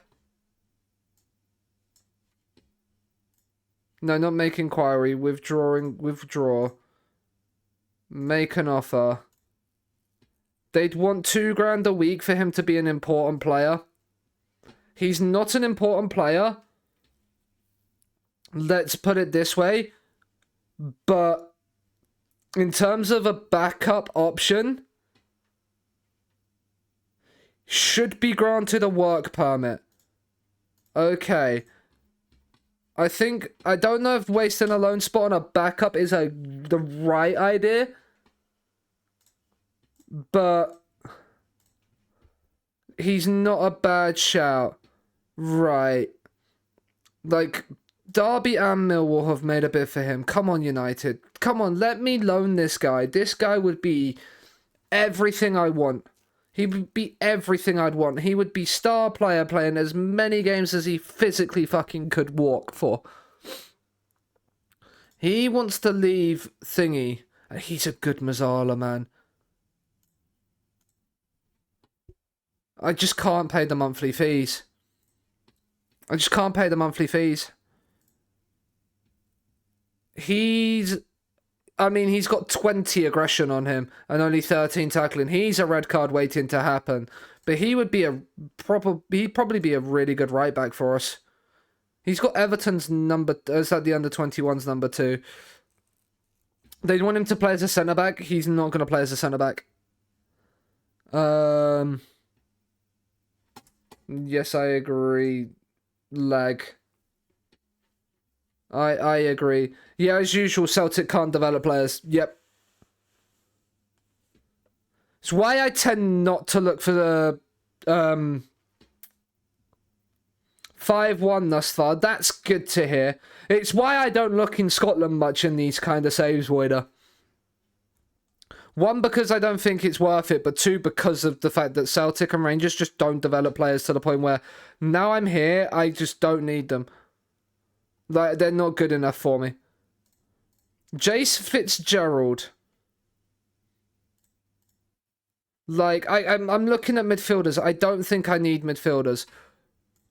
No, not make inquiry. Withdraw. Make an offer. They'd want $2,000 a week for him to be an important player. He's not an important player. Let's put it this way. But in terms of a backup option, should be granted a work permit. Okay. I don't know if wasting a loan spot on a backup is the right idea. But he's not a bad shout. Right. Like, Derby and Millwall have made a bid for him. Come on, United. Come on, let me loan this guy. This guy would be everything I want. He would be everything I'd want. He would be star player playing as many games as he physically fucking could walk for. He wants to leave thingy. He's a good Mazzala, man. I just can't pay the monthly fees. He's got 20 aggression on him and only 13 tackling. He's a red card waiting to happen. But he would be he'd probably be a really good right back for us. He's got Everton's number, is that the under 21's number 2? They'd want him to play as a centre back. He's not going to play as a centre back. Yes, I agree. Lag. I agree. Yeah, as usual, Celtic can't develop players. Yep. It's why I tend not to look for the 5-1 thus far. That's good to hear. It's why I don't look in Scotland much in these kind of saves, Voider. 1, because I don't think it's worth it, but 2, because of the fact that Celtic and Rangers just don't develop players to the point where now I'm here, I just don't need them. Like, they're not good enough for me. Jace Fitzgerald. Like, I'm looking at midfielders. I don't think I need midfielders.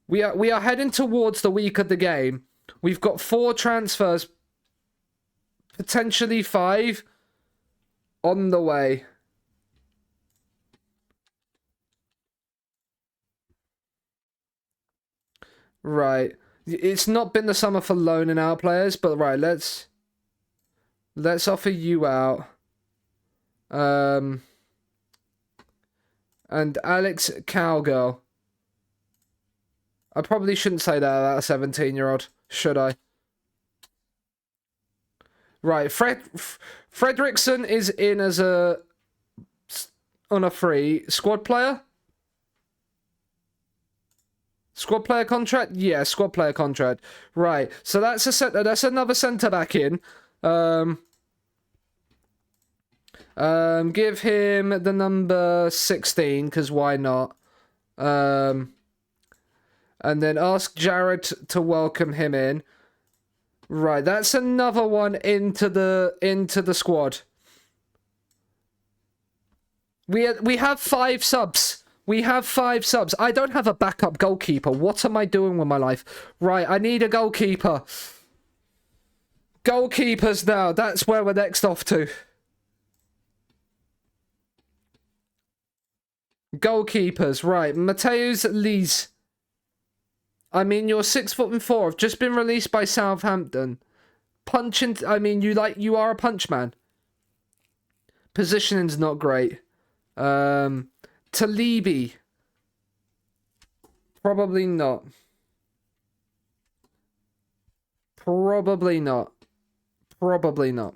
We are heading towards the week of the game. We've got 4 transfers, potentially 5, on the way. Right. It's not been the summer for loaning out players, but right, let's offer you out. And Alex Cowgirl. I probably shouldn't say that about a 17-year-old, should I? Right, Fredrickson is in as on a free squad player. Squad player contract? Yeah, squad player contract. Right, so that's another centre back in. Give him the number 16, because why not? And then ask Jared to welcome him in. Right, that's another one into the squad. We have 5 subs. We have 5 subs. I don't have a backup goalkeeper. What am I doing with my life? Right, I need a goalkeeper. Goalkeepers now. That's where we're next off to. Goalkeepers, right. Mateus Lees. I mean, you're 6'4", have just been released by Southampton. Punching, I mean, you are a punch man. Positioning's not great. Talibi. Probably not. Probably not. Probably not.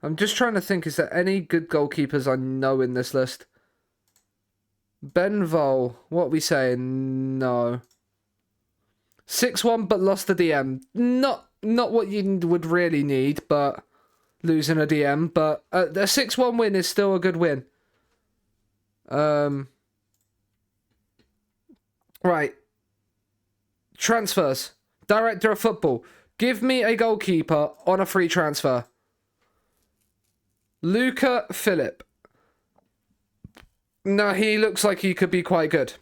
I'm just trying to think, is there any good goalkeepers I know in this list? Ben Vol, what are we saying? No. 6-1 but lost the DM. Not what you would really need, but losing a DM. But a 6-1 win is still a good win. Right. Transfers. Director of football. Give me a goalkeeper on a free transfer. Luca Philipp. Now, he looks like he could be quite good.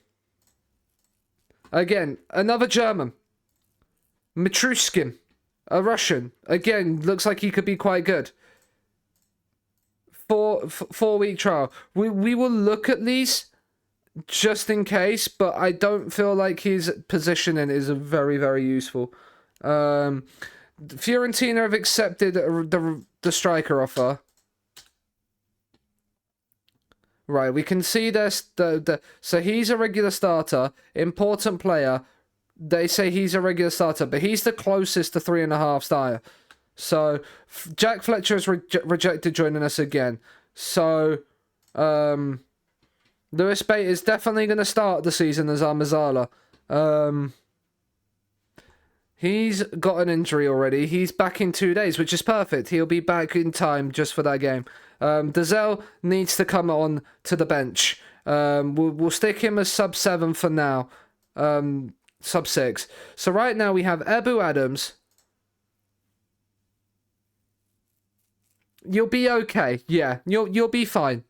Again, another German. Mitrushkin. A Russian. Again, looks like he could be quite good. 4-week trial. We will look at these just in case, but I don't feel like his positioning is very, very useful. Fiorentina have accepted the striker offer. Right, we can see this. So he's a regular starter, important player. They say he's a regular starter, but he's the closest to 3.5 star. So Jack Fletcher has rejected joining us again. So Lewis Bate is definitely going to start the season as our Mazzala. He's got an injury already. He's back in 2 days, which is perfect. He'll be back in time just for that game. Dazelle needs to come on to the bench. We'll stick him as sub 7 for now. Sub 6. So right now we have Ebu Adams. You'll be okay. Yeah, you'll be fine.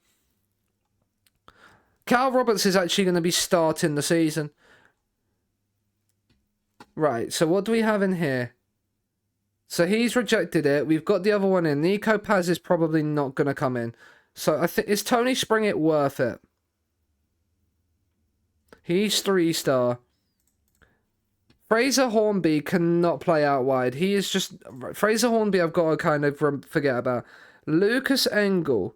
Cal Roberts is actually going to be starting the season. Right, so what do we have in here? So he's rejected it. We've got the other one in. Nico Paz is probably not going to come in. So I think, is Tony Springett worth it? He's 3-star. Fraser Hornby cannot play out wide. He is just... Fraser Hornby I've got to kind of forget about. Lucas Engel.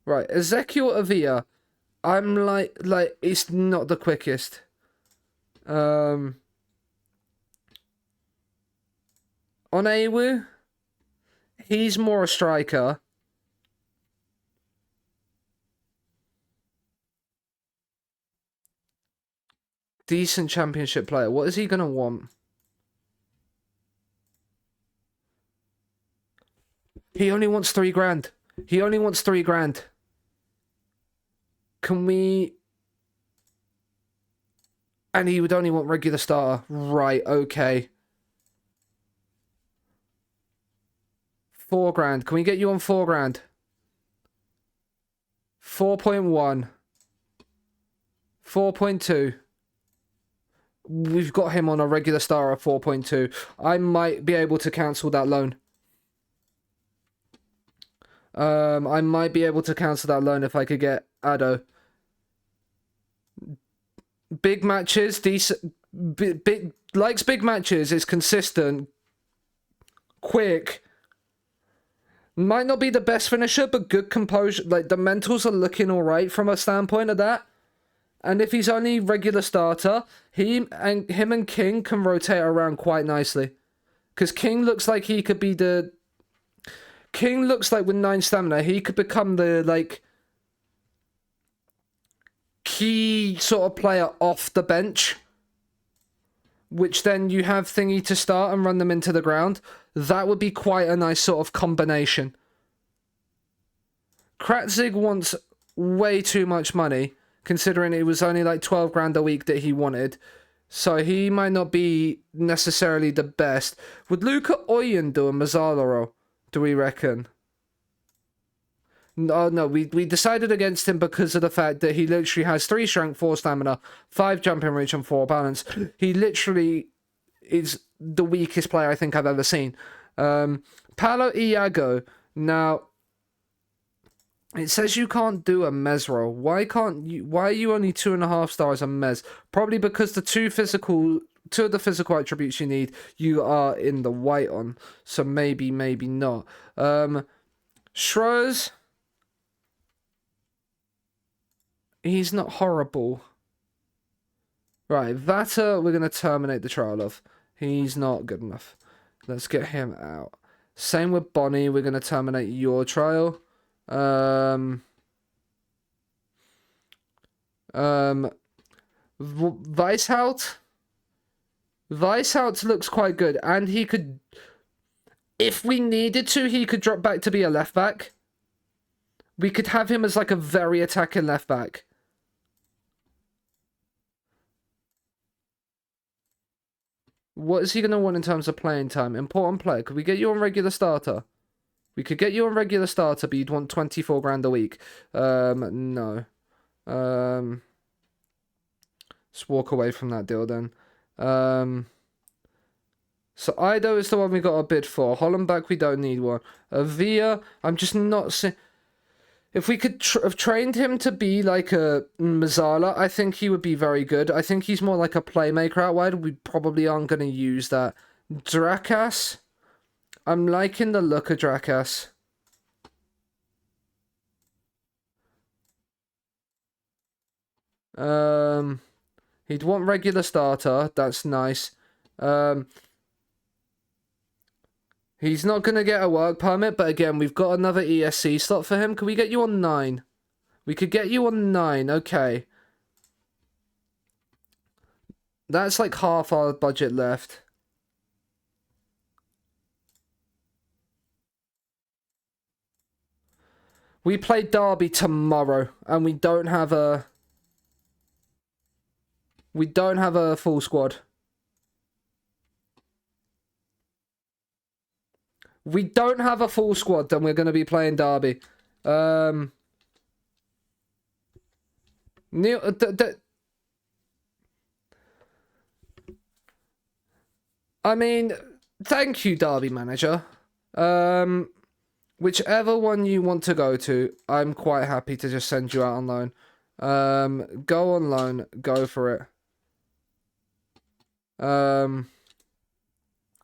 Right, Ezekiel Avila. I'm like it's not the quickest. Onewu, he's more a striker. Decent championship player. What is he going to want? He only wants 3 grand. He only wants 3 grand. Can we... And he would only want regular starter. Right, okay. 4 grand. Can we get you on 4 grand? 4.1. 4.2. We've got him on a regular star at 4.2. I might be able to cancel that loan. I might be able to cancel that loan if I could get Addo. Big matches, decent. Big likes big matches. Is consistent, quick. Might not be the best finisher, but good composure. Like, the mentals are looking all right from a standpoint of that. And if he's only regular starter, him and King can rotate around quite nicely. Because King looks like he could be the... King looks like with 9 stamina, he could become the, like, key sort of player off the bench. Which then you have Thingy to start and run them into the ground. That would be quite a nice sort of combination. Kratzig wants way too much money, considering it was only like 12 grand a week that he wanted. So he might not be necessarily the best. Would Luca Oyen do a Mazzala role, do we reckon? No, we decided against him because of the fact that he literally has 3 strength, 4 stamina, 5 jumping reach, and 4 balance. He is the weakest player I think I've ever seen. Paulo Iago. Now, it says you can't do a Mez role. Why are you only 2.5 stars on Mez? Probably because the 2 of the physical attributes you need, you are in the white on. So maybe not. Schroes. He's not horrible. Right, Vata, we're going to terminate the trial of. He's not good enough. Let's get him out. Same with Bonnie. We're going to terminate your trial. Weishaupt. Weishaupt looks quite good, and he could, if we needed to, he could drop back to be a left back. We could have him as like a very attacking left back. What is he going to want in terms of playing time? Important player. Could we get you on regular starter? We could get you on regular starter, but you'd want 24 grand a week. No. Let's walk away from that deal then. So Ido is the one we got a bid for. Hollenbach, we don't need one. Villa, I'm just not seeing... If we could have trained him to be like a Mazzala, I think he would be very good. I think he's more like a playmaker out wide. We probably aren't going to use that. Drakas. I'm liking the look of Drakas. He'd want regular starter. That's nice. He's not going to get a work permit, but again, we've got another ESC slot for him. Can we get you on 9? We could get you on 9, okay. That's like half our budget left. We play Derby tomorrow, and we don't have a... We don't have a full squad. We don't have a full squad, then we're going to be playing Derby. I mean, thank you, Derby manager. Whichever one you want to go to, I'm quite happy to just send you out on loan. Go on loan, go for it.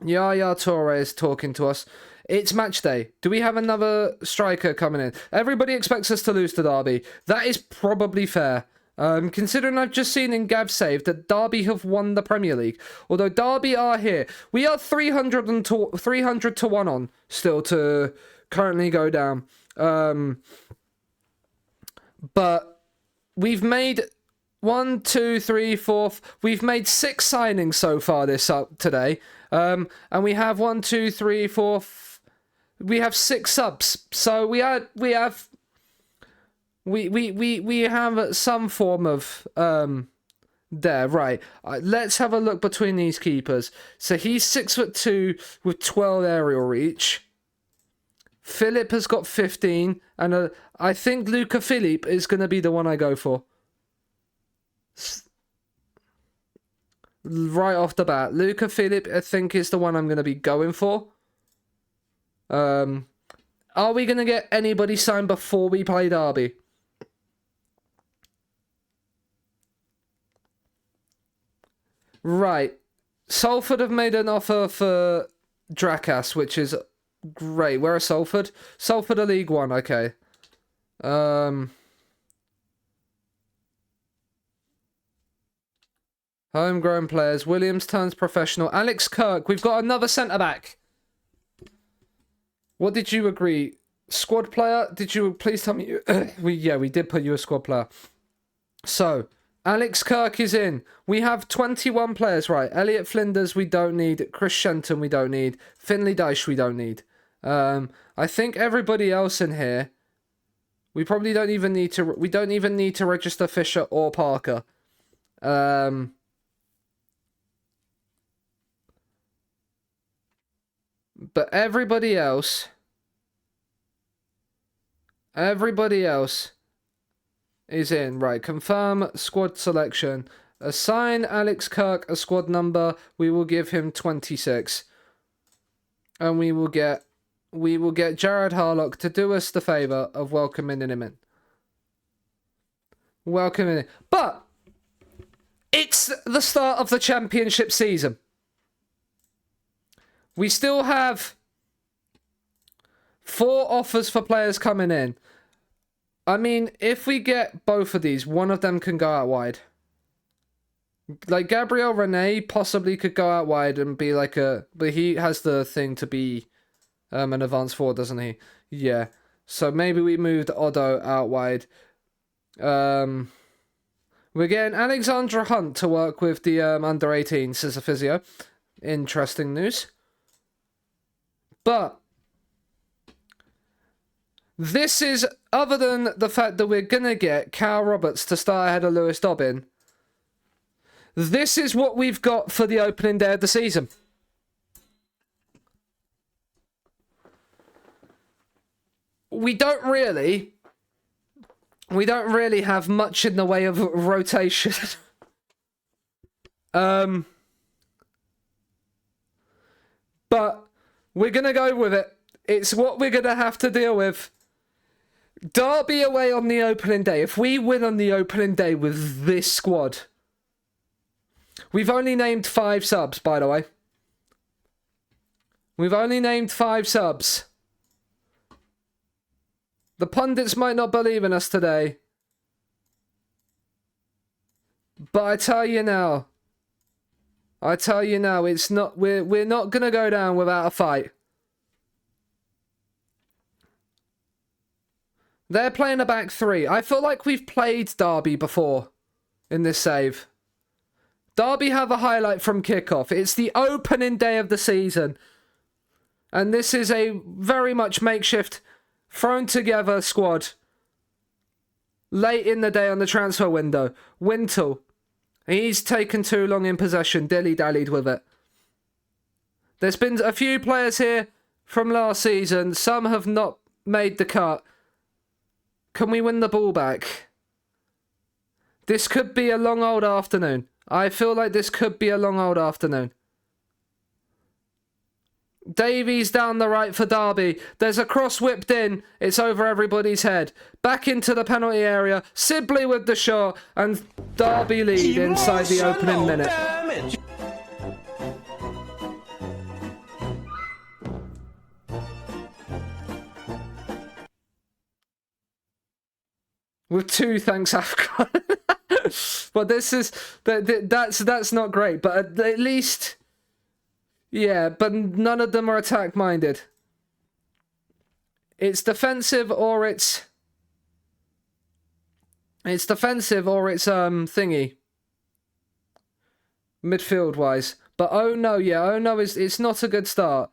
Yaya Toure is talking to us. It's match day. Do we have another striker coming in? Everybody expects us to lose to Derby. That is probably fair. Considering I've just seen in Gav's save that Derby have won the Premier League. Although Derby are here. We are 300 to 1 on still to currently go down. But we've made 1, 2, 3, 4. We've made 6 signings so far today. And we have 1, 2, 3, 4. We have 6 subs. So we have some form of there, right. Let's have a look between these keepers. So he's 6'2" with 12 aerial reach. Philip has got 15, and I think Luca Philippe is going to be the one I go for. Right off the bat, Luca Philippe, I think, is the one I'm going to be going for. Are we going to get anybody signed before we play Derby? Right. Salford have made an offer for Drakas, which is great. Where are Salford? Salford are League One, okay. Homegrown players. Williams turns professional. Alex Kirk. We've got another centre-back. What did you agree? Squad player? Did you please tell me? We did put you a squad player. So, Alex Kirk is in. We have 21 players, right? Elliot Flinders, we don't need. Chris Shenton, we don't need. Finley Dyche, we don't need. I think everybody else in here, we probably don't even need to. We don't even need to register Fisher or Parker. But everybody else is in. Right, confirm squad selection. Assign Alex Kirk a squad number. We will give him 26. And we will get Jared Harlock to do us the favour of welcoming him in. Welcoming in. But it's the start of the championship season. We still have 4 offers for players coming in. I mean, if we get both of these, one of them can go out wide. Like, Gabriel Rene possibly could go out wide and be like a... But he has the thing to be an advance forward, doesn't he? Yeah. So maybe we moved Odo out wide. We're getting Alexandra Hunt to work with the under 18s as a physio. Interesting news. But this is, other than the fact that we're going to get Cal Roberts to start ahead of Lewis Dobbin, this is what we've got for the opening day of the season. We don't really have much in the way of rotation. But we're going to go with it. It's what we're going to have to deal with. Derby away on the opening day. If we win on the opening day with this squad... We've only named 5 subs, by the way. We've only named 5 subs. The pundits might not believe in us today. But I tell you now, it's not, we're not going to go down without a fight. They're playing a back 3. I feel like we've played Derby before in this save. Derby have a highlight from kickoff. It's the opening day of the season. And this is a very much makeshift, thrown together squad. Late in the day on the transfer window. Wintle. He's taken too long in possession. Dilly-dallied with it. There's been a few players here from last season. Some have not made the cut. Can we win the ball back? This could be a long old afternoon. I feel like this could be a long old afternoon. Davies down the right for Derby. There's a cross whipped in. It's over everybody's head. Back into the penalty area. Sibley with the shot. And Derby lead inside the opening minute. Damage. With 2 thanks, Afghan. But this is that's not great. But at least, yeah. But none of them are attack minded. It's defensive or it's thingy. Midfield wise. But oh no, it's not a good start.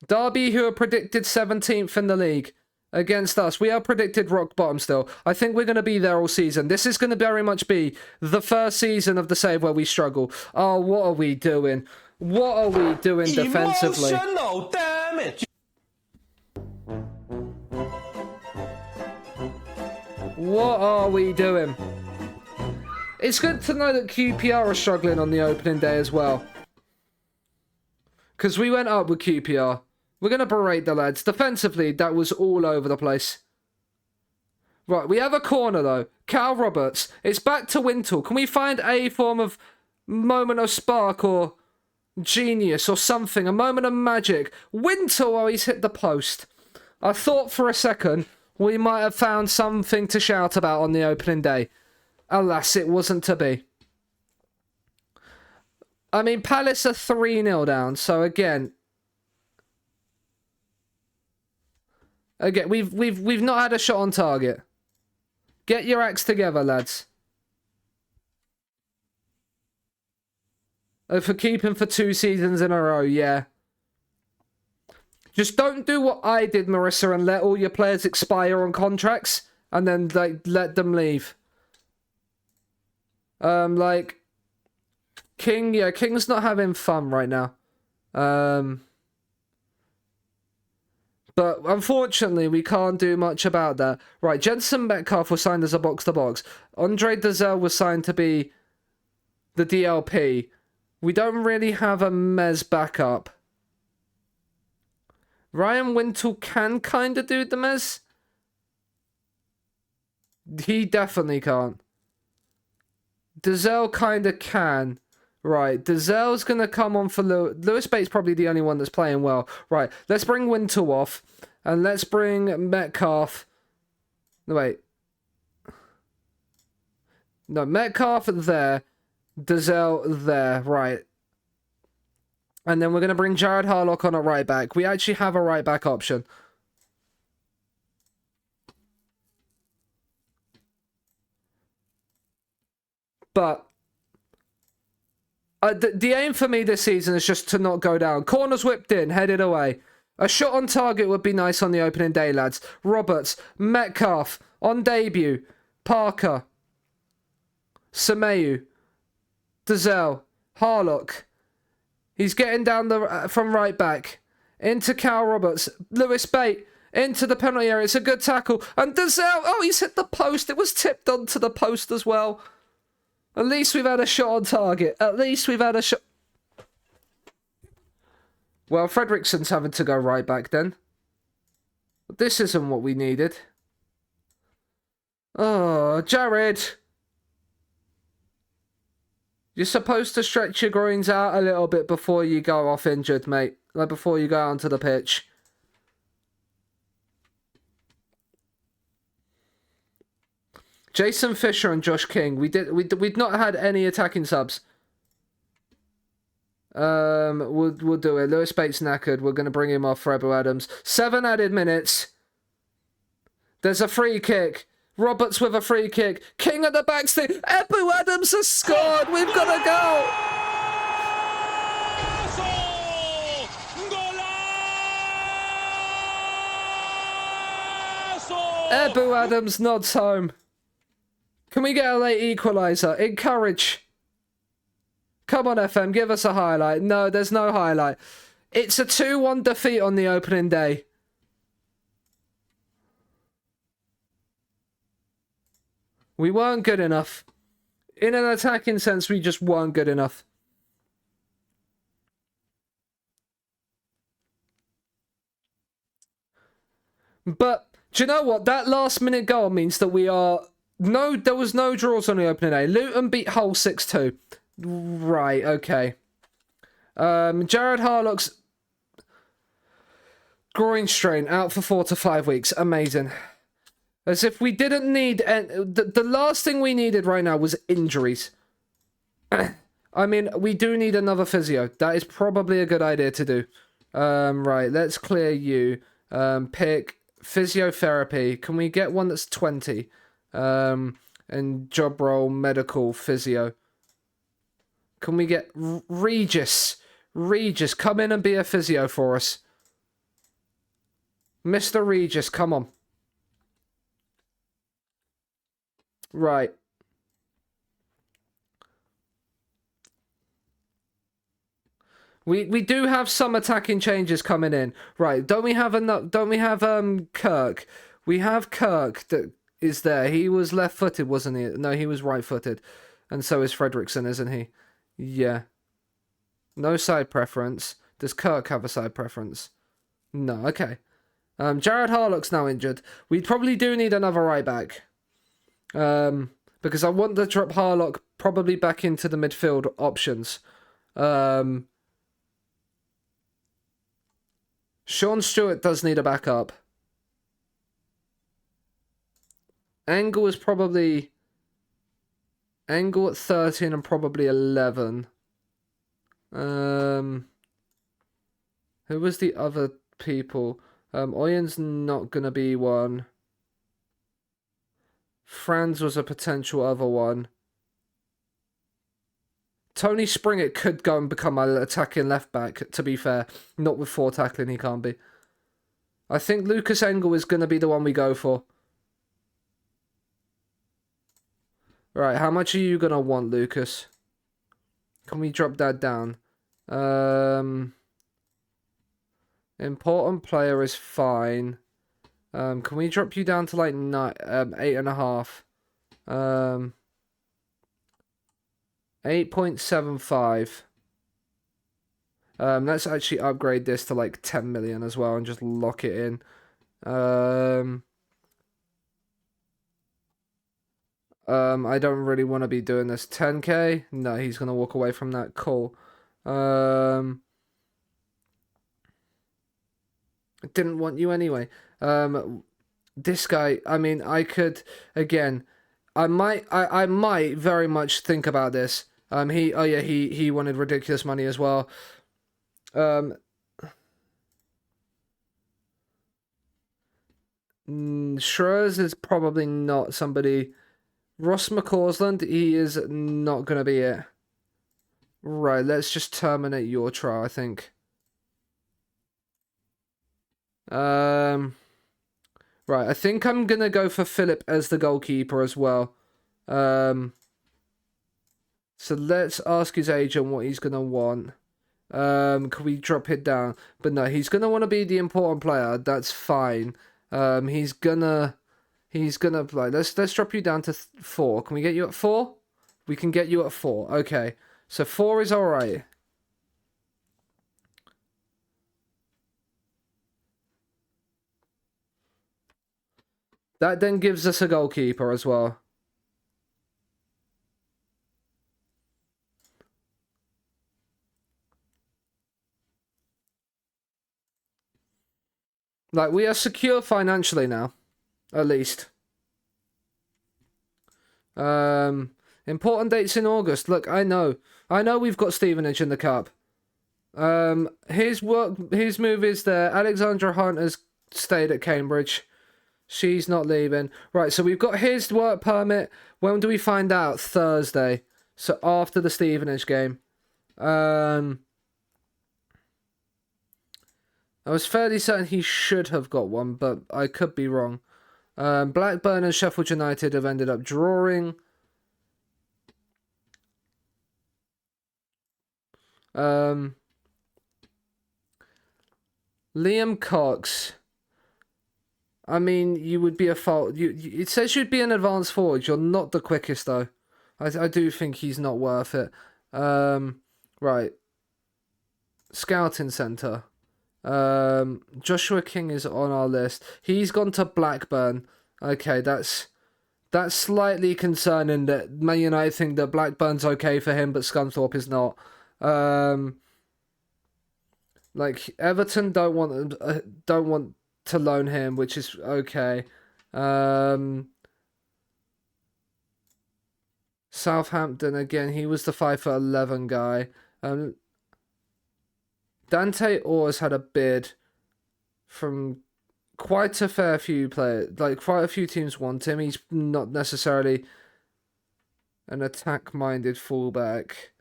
Derby, who are predicted 17th in the league, against us. We are predicted rock bottom still. I think we're going to be there all season. This is going to very much be the first season of the save where we struggle. Oh, what are we doing? What are we doing defensively? Emotional damage. What are we doing? It's good to know that QPR are struggling on the opening day as well. Because we went up with QPR. We're going to berate the lads. Defensively, that was all over the place. Right, we have a corner, though. Cal Roberts. It's back to Wintle. Can we find a form of moment of spark or genius or something? A moment of magic. Wintle, oh, he's hit the post. I thought for a second we might have found something to shout about on the opening day. Alas, it wasn't to be. I mean, Palace are 3-0 down, so again, we've not had a shot on target. Get your acts together, lads. For keeping for 2 seasons in a row, yeah. Just don't do what I did, Marissa, and let all your players expire on contracts and then let them leave. Like King, yeah, King's not having fun right now. But unfortunately, we can't do much about that. Right, Jensen Metcalf was signed as a box-to-box. Andre Dazelle was signed to be the DLP. We don't really have a Mez backup. Ryan Wintle can kind of do the Mez. He definitely can't. Dazelle kind of can. Right, Dazelle's going to come on for Lewis Bates, probably the only one that's playing well. Right, let's bring Wintle off. And let's bring Metcalf. No, wait. No, Metcalf there. Dazelle there, right. And then we're going to bring Jared Harlock on at right back. We actually have a right back option. But the aim for me this season is just to not go down. Corners whipped in, headed away. A shot on target would be nice on the opening day, lads. Roberts, Metcalf, on debut. Parker, Semeyu, Dazelle, Harlock. He's getting down from right back. Into Cal Roberts. Lewis Bate. Into the penalty area. It's a good tackle. And Dazelle. Oh, he's hit the post. It was tipped onto the post as well. At least we've had a shot on target. At least we've had a shot. Well, Fredrickson's having to go right back then. This isn't what we needed. Oh, Jared. You're supposed to stretch your groins out a little bit before you go off injured, mate. Like before you go onto the pitch. Jason Fisher and Josh King. We'd not had any attacking subs. We'll do it. Lewis Bates knackered. We're gonna bring him off for Ebu Adams. 7 added minutes. There's a free kick. Roberts with a free kick. King at the back stick. Ebu Adams has scored. We've got a goal. Ebu Adams nods home. Can we get a late equaliser? Encourage. Come on, FM, give us a highlight. No, there's no highlight. It's a 2-1 defeat on the opening day. We weren't good enough. In an attacking sense, we just weren't good enough. But, do you know what? That last minute goal means that we are... No, there was no draws on the opening day. Luton beat Hull 6-2. Right, okay. Jared Harlock's groin strain out for 4 to 5 weeks. Amazing. As if we didn't need... The last thing we needed right now was injuries. I mean, we do need another physio. That is probably a good idea to do. Right, let's clear you. Pick physiotherapy. Can we get one that's 20? And job role, medical, physio. Can we get Regis? Regis, come in and be a physio for us. Mr. Regis, come on. Right. We do have some attacking changes coming in. Right, don't we have Kirk? We have Kirk that is there. He was left-footed, wasn't he? No, he was right-footed. And so is Fredrickson, isn't he? Yeah. No side preference. Does Kirk have a side preference? No, okay. Jared Harlock's now injured. We probably do need another right back. Because I want to drop Harlock probably back into the midfield options. Sean Stewart does need a backup. Angle is probably... Angle at 13 and probably 11. Who was the other people? Oyen's not going to be one. Franz was a potential other one. Tony Springett could go and become my attacking left back, to be fair. Not with 4 tackling, he can't be. I think Lucas Engel is going to be the one we go for. Right, how much are you going to want, Lucas? Can we drop that down? Important player is fine. Can we drop you down to like 8.5? 8.75. Let's actually upgrade this to like 10 million as well and just lock it in. I don't really want to be doing this. 10k? No, he's going to walk away from that. Cool. I didn't want you anyway. This guy, I mean, I could, again, I might very much think about this. He wanted ridiculous money as well. Schroers is probably not somebody. Ross McCausland, he is not going to be it. Right, let's just terminate your trial, I think. Right, I think I'm going to go for Philip as the goalkeeper as well. So let's ask his agent what he's going to want. Can we drop it down? But no, he's going to want to be the important player. That's fine. He's gonna play. Let's drop you down to 4. Can we get you at 4? We can get you at 4. Okay. So 4 is alright. That then gives us a goalkeeper as well. Like, we are secure financially now. At least. Important dates in August. Look, I know we've got Stevenage in the cup. His move is there. Alexandra Hunt has stayed at Cambridge. She's not leaving. Right, so we've got his work permit. When do we find out? Thursday. So after the Stevenage game. I was fairly certain he should have got one, but I could be wrong. Blackburn and Sheffield United have ended up drawing. Liam Cox. I mean, you would be a fault. It says you'd be an advanced forward. You're not the quickest, though. I do think he's not worth it. Right. Scouting centre. Joshua King is on our list. He's gone to Blackburn. Okay, that's slightly concerning that Man United think that Blackburn's okay for him, but Scunthorpe is not. Like Everton don't want to loan him, which is okay. Southampton again. He was the 5'11" guy. Dante Orr's had a bid from quite a fair few players. Like, quite a few teams want him. He's not necessarily an attack-minded fullback.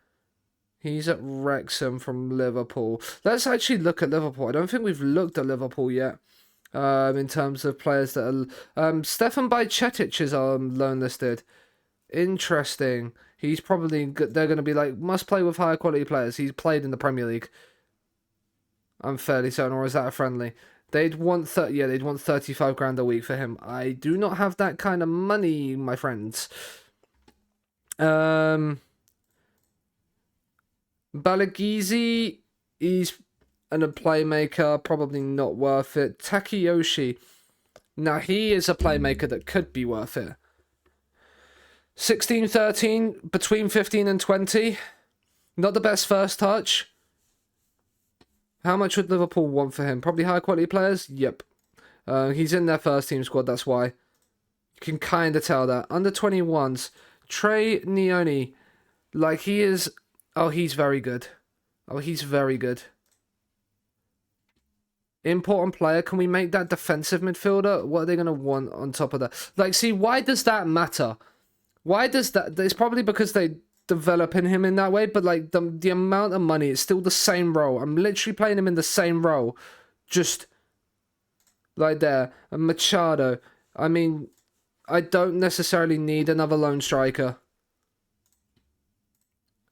He's at Wrexham from Liverpool. Let's actually look at Liverpool. I don't think we've looked at Liverpool yet. In terms of players that are... Stefan Bajcetic is loan listed. Interesting. He's probably... They're going to be like, must play with higher quality players. He's played in the Premier League. I'm fairly certain, or is that a friendly? They'd want 35 grand a week for him. I do not have that kind of money, my friends. Balagizi, he's a playmaker, probably not worth it. Takeyoshi, now he is a playmaker that could be worth it. 16, 13, between 15 and 20. Not the best first touch. How much would Liverpool want for him? Probably high quality players? Yep. He's in their first team squad, that's why. You can kind of tell that. Under 21s. Trey Neone. Like, he is... Oh, he's very good. Oh, he's very good. Important player. Can we make that defensive midfielder? What are they going to want on top of that? Like, see, why does that matter? Why does that... It's probably because they... developing him in that way, but like the amount of money, it's still the same role. I'm literally playing him in the same role, just like there. And Machado, I mean, I don't necessarily need another lone striker,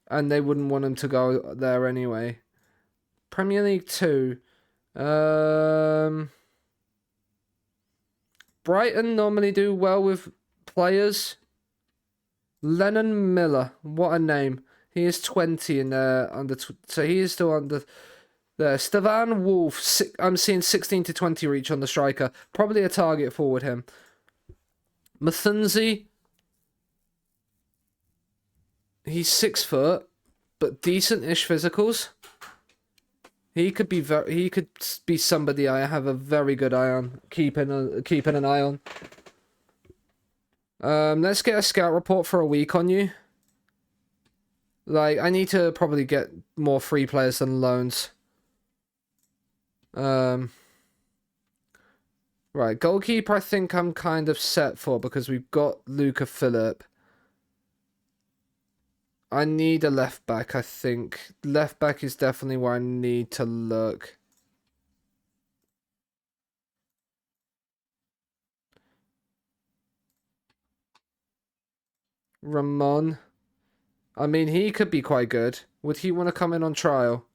and they wouldn't want him to go there anyway. Premier League 2. Brighton normally do well with players. Lennon Miller, what a name. He is 20 in under, so he is still under there. Stevan Wolf, I'm seeing 16 to 20 reach on the striker. Probably a target forward him. Mathunzi, he's 6 foot, but decent-ish physicals. He could be somebody I have a very good eye on, keeping an eye on. Let's get a scout report for a week on you. Like, I need to probably get more free players than loans. Right, goalkeeper I think I'm kind of set for because we've got Luca Phillip. I need a left back, I think. Left back is definitely where I need to look. Ramon. I mean, he could be quite good. Would he want to come in on trial?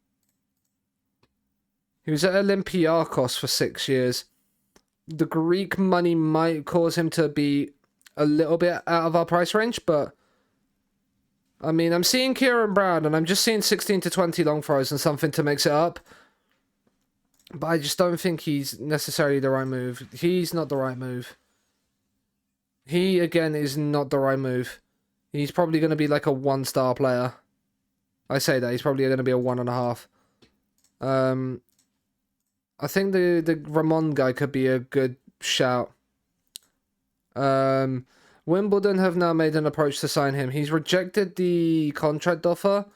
He was at Olympiakos for 6 years. The Greek money might cause him to be a little bit out of our price range, but I mean, I'm seeing Kieran Brown and I'm just seeing 16 to 20 long throws and something to mix it up. But I just don't think he's necessarily the right move. He's not the right move. He, again, is not the right move. He's probably going to be like a 1-star player. I say that. He's probably going to be a 1.5. I think the Ramon guy could be a good shout. Wimbledon have now made an approach to sign him. He's rejected the contract offer.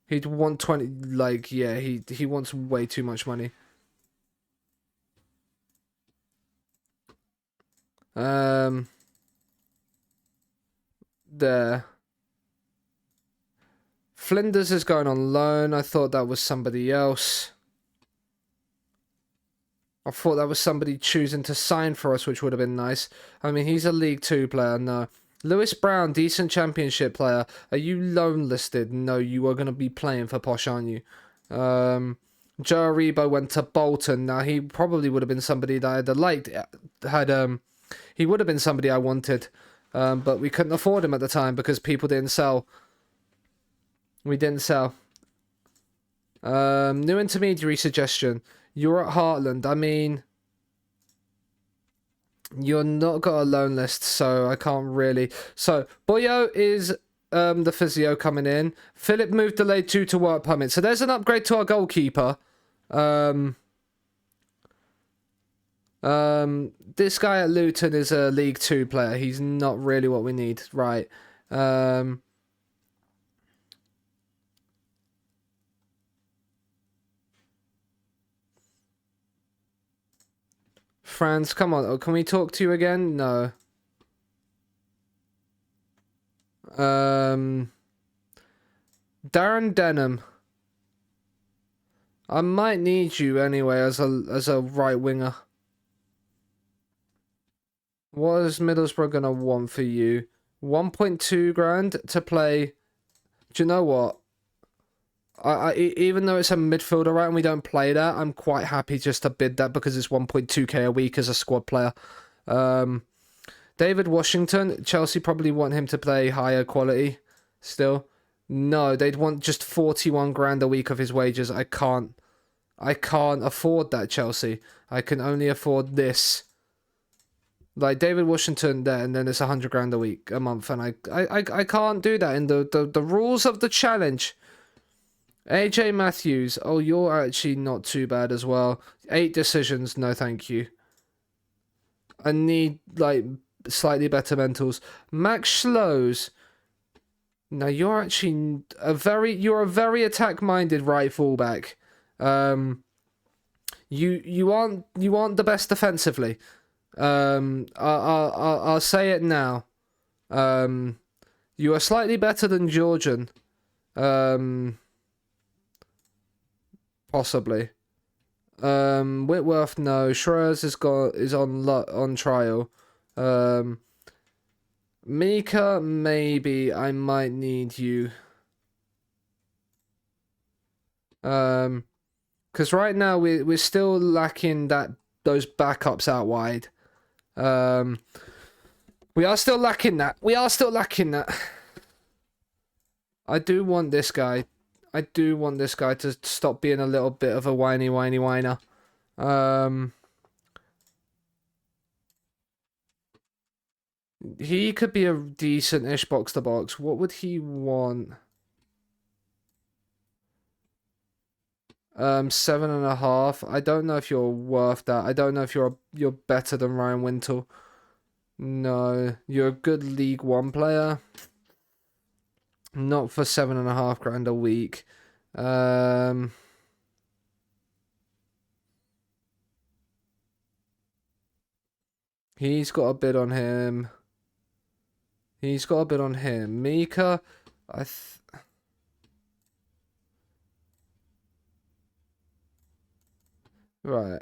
He'd want 20, like, yeah, he wants way too much money. There. Flinders is going on loan. I thought that was somebody else. I thought that was somebody choosing to sign for us, which would have been nice. I mean, he's a League 2 player, no. Lewis Brown, decent championship player. Are you loan listed? No, you are going to be playing for Posh, aren't you? Joe Aribo went to Bolton. Now, he probably would have been somebody that I'd have liked. He would have been somebody I wanted. But we couldn't afford him at the time because people didn't sell. We didn't sell. New intermediary suggestion. You're at Heartland. I mean, you're not got a loan list, so I can't really. So, Boyo is the physio coming in. Philip moved delayed due to work permit. So there's an upgrade to our goalkeeper. This guy at Luton is a League 2 player. He's not really what we need. Right. Franz, come on. Oh, can we talk to you again? No. Darren Denham. I might need you anyway as a right winger. What is Middlesbrough gonna want for you? 1.2 grand to play. Do you know what? Even though it's a midfielder, right, and we don't play that, I'm quite happy just to bid that because it's 1.2k a week as a squad player. David Washington, Chelsea probably want him to play higher quality still. No, they'd want just 41 grand a week of his wages. I can't afford that, Chelsea. I can only afford this. Like David Washington there, and then it's 100 grand a month, and I can't do that in the rules of the challenge. AJ Matthews, oh, you're actually not too bad as well. 8 decisions, no thank you. I need, like, slightly better mentals. Max Schloes. Now, you're actually you're a very attack-minded right fullback. You aren't the best defensively. I'll say it now. You are slightly better than Georgian. Possibly. Whitworth, no. Schroers is on trial. Mika, maybe. I might need you. Because right now we're still lacking those backups out wide. We are still lacking that. I do want this guy. To stop being a little bit of a whiny whiner. He could be a decent-ish box-to-box. What would he want? 7.5. I don't know if you're worth that. I don't know if you're better than Ryan Wintle. No, you're a good League 1 player. Not for 7.5 grand a week. He's got a bid on him. He's got a bid on him. Mika, right.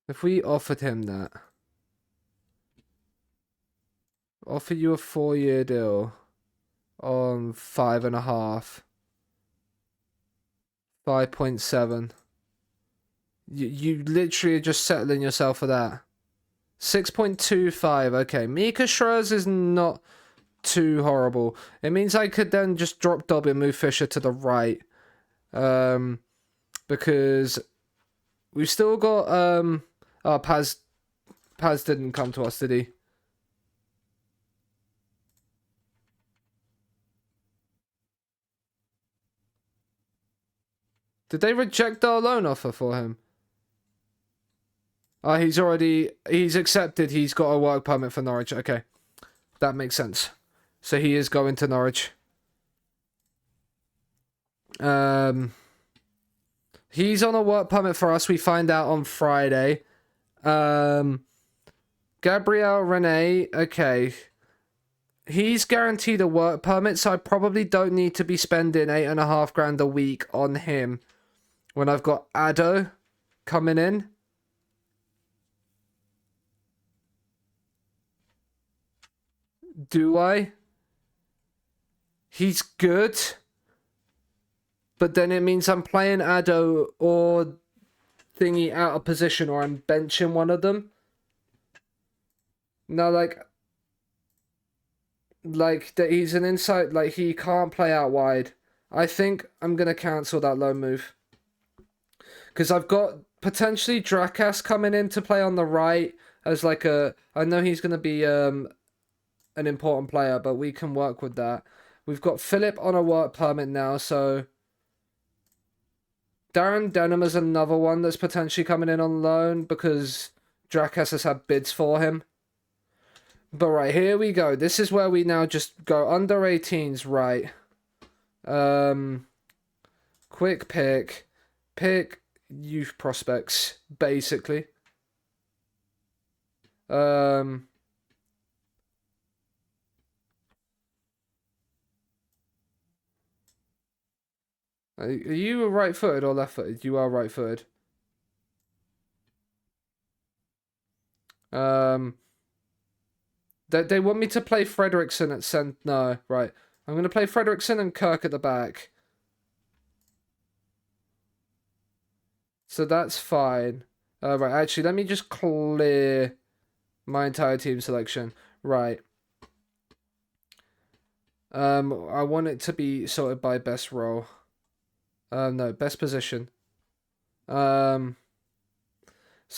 If we offered him that, offer you a 4-year deal on 5.5, 5.7. You literally are just settling yourself for that. 6.25. Okay, Mika Schroers is not too horrible. It means I could then just drop Dobby and move Fisher to the right. Because we've still got oh, Paz didn't come to us, did he? Did they reject our loan offer for him? Oh, he's accepted. He's got a work permit for Norwich. Okay, that makes sense. So he is going to Norwich. He's on a work permit for us. We find out on Friday. Gabriel Rene. Okay. He's guaranteed a work permit, so I probably don't need to be spending 8.5 grand a week on him when I've got Addo coming in. Do I? He's good. But then it means I'm playing Addo or Thingy out of position, or I'm benching one of them. No, like that he's an inside, like he can't play out wide. I think I'm going to cancel that loan move. Because I've got potentially Drakas coming in to play on the right as like a... I know he's going to be an important player, but we can work with that. We've got Philip on a work permit now, so... Darren Denham is another one that's potentially coming in on loan because Drakas has had bids for him. But right, here we go. This is where we now just go under 18s, right. Quick pick. Pick youth prospects, basically. Are you right-footed or left-footed? You are right-footed. They want me to play Fredrickson at center. No, right. I'm going to play Fredrickson and Kirk at the back. So that's fine. Right, actually, let me just clear my entire team selection. Right. I want it to be sorted by best role. No, best position. So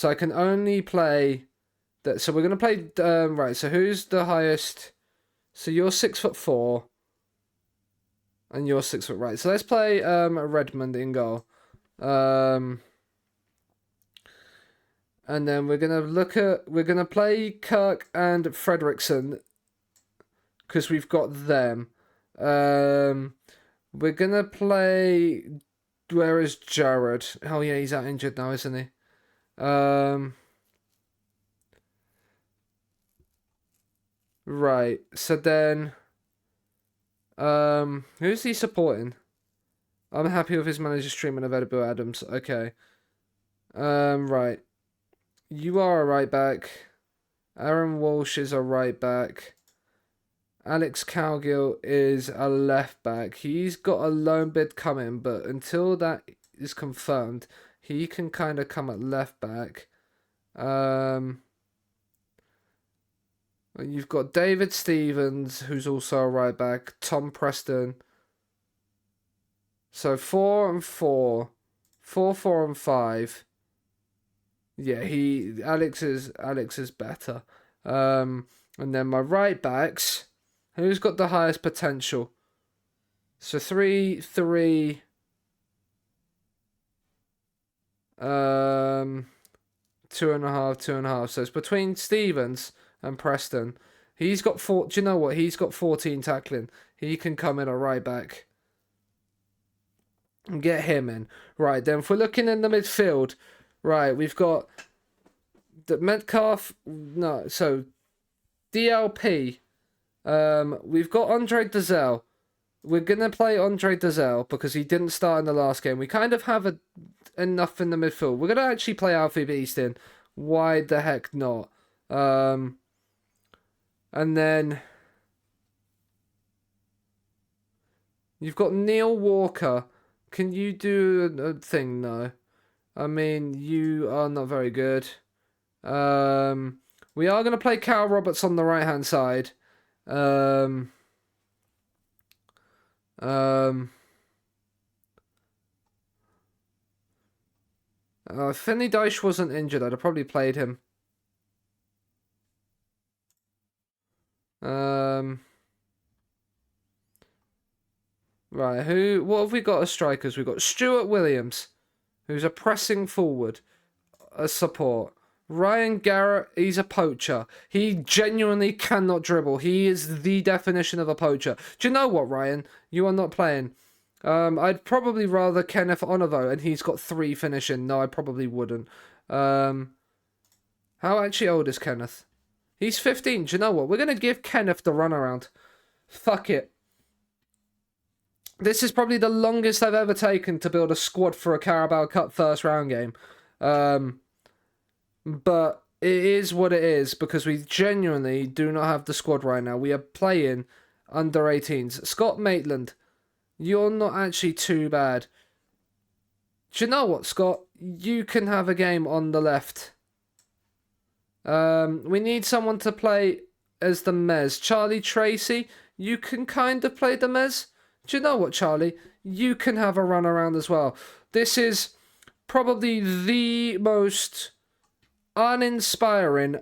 I can only play that. So we're gonna play. Right. So who's the highest? So you're 6'4", and you're 6 foot. Right. So let's play Redmond in goal. And then we're gonna play Kirk and Fredrickson because we've got them. We're gonna play. Where is Jared? Oh yeah, he's out injured now, isn't he? Right. So then, who's he supporting? I'm happy with his manager's treatment of Edible Adams. Okay. Right. You are a right back. Aaron Walsh is a right back. Alex Cowgill is a left back. He's got a loan bid coming, but until that is confirmed, he can kind of come at left back. You've got David Stevens, who's also a right back. Tom Preston. So 4 and 4. 4, 4 and 5. Yeah, Alex is better. And then my right backs, who's got the highest potential? So 3, 3. 2.5, 2.5. So it's between Stevens and Preston. He's got four. Do you know what? He's got 14 tackling. He can come in a right back. And get him in. Right, then if we're looking in the midfield, right, we've got the Metcalf. No, so DLP. We've got Andre Dazelle. We're going to play Andre Dazelle because he didn't start in the last game. We kind of have enough in the midfield. We're going to actually play Alfie Beeston. Why the heck not? And then you've got Neil Walker. Can you do a thing? No. I mean, you are not very good. We are going to play Cal Roberts on the right-hand side. If Finley Dyche wasn't injured, I'd have probably played him. Right, what have we got as strikers? We've got Stuart Williams, who's a pressing forward, a support. Ryan Garrett, he's a poacher. He genuinely cannot dribble. He is the definition of a poacher. Do you know what, Ryan? You are not playing. I'd probably rather Kenneth Onovo, and he's got 3 finishing. No, I probably wouldn't. How actually old is Kenneth? He's 15. Do you know what? We're going to give Kenneth the runaround. Fuck it. This is probably the longest I've ever taken to build a squad for a Carabao Cup first round game. But it is what it is because we genuinely do not have the squad right now. We are playing under 18s. Scott Maitland, you're not actually too bad. Do you know what, Scott? You can have a game on the left. We need someone to play as the Mez. Charlie Tracy, you can kind of play the Mez. Do you know what, Charlie? You can have a run around as well. This is probably the most uninspiring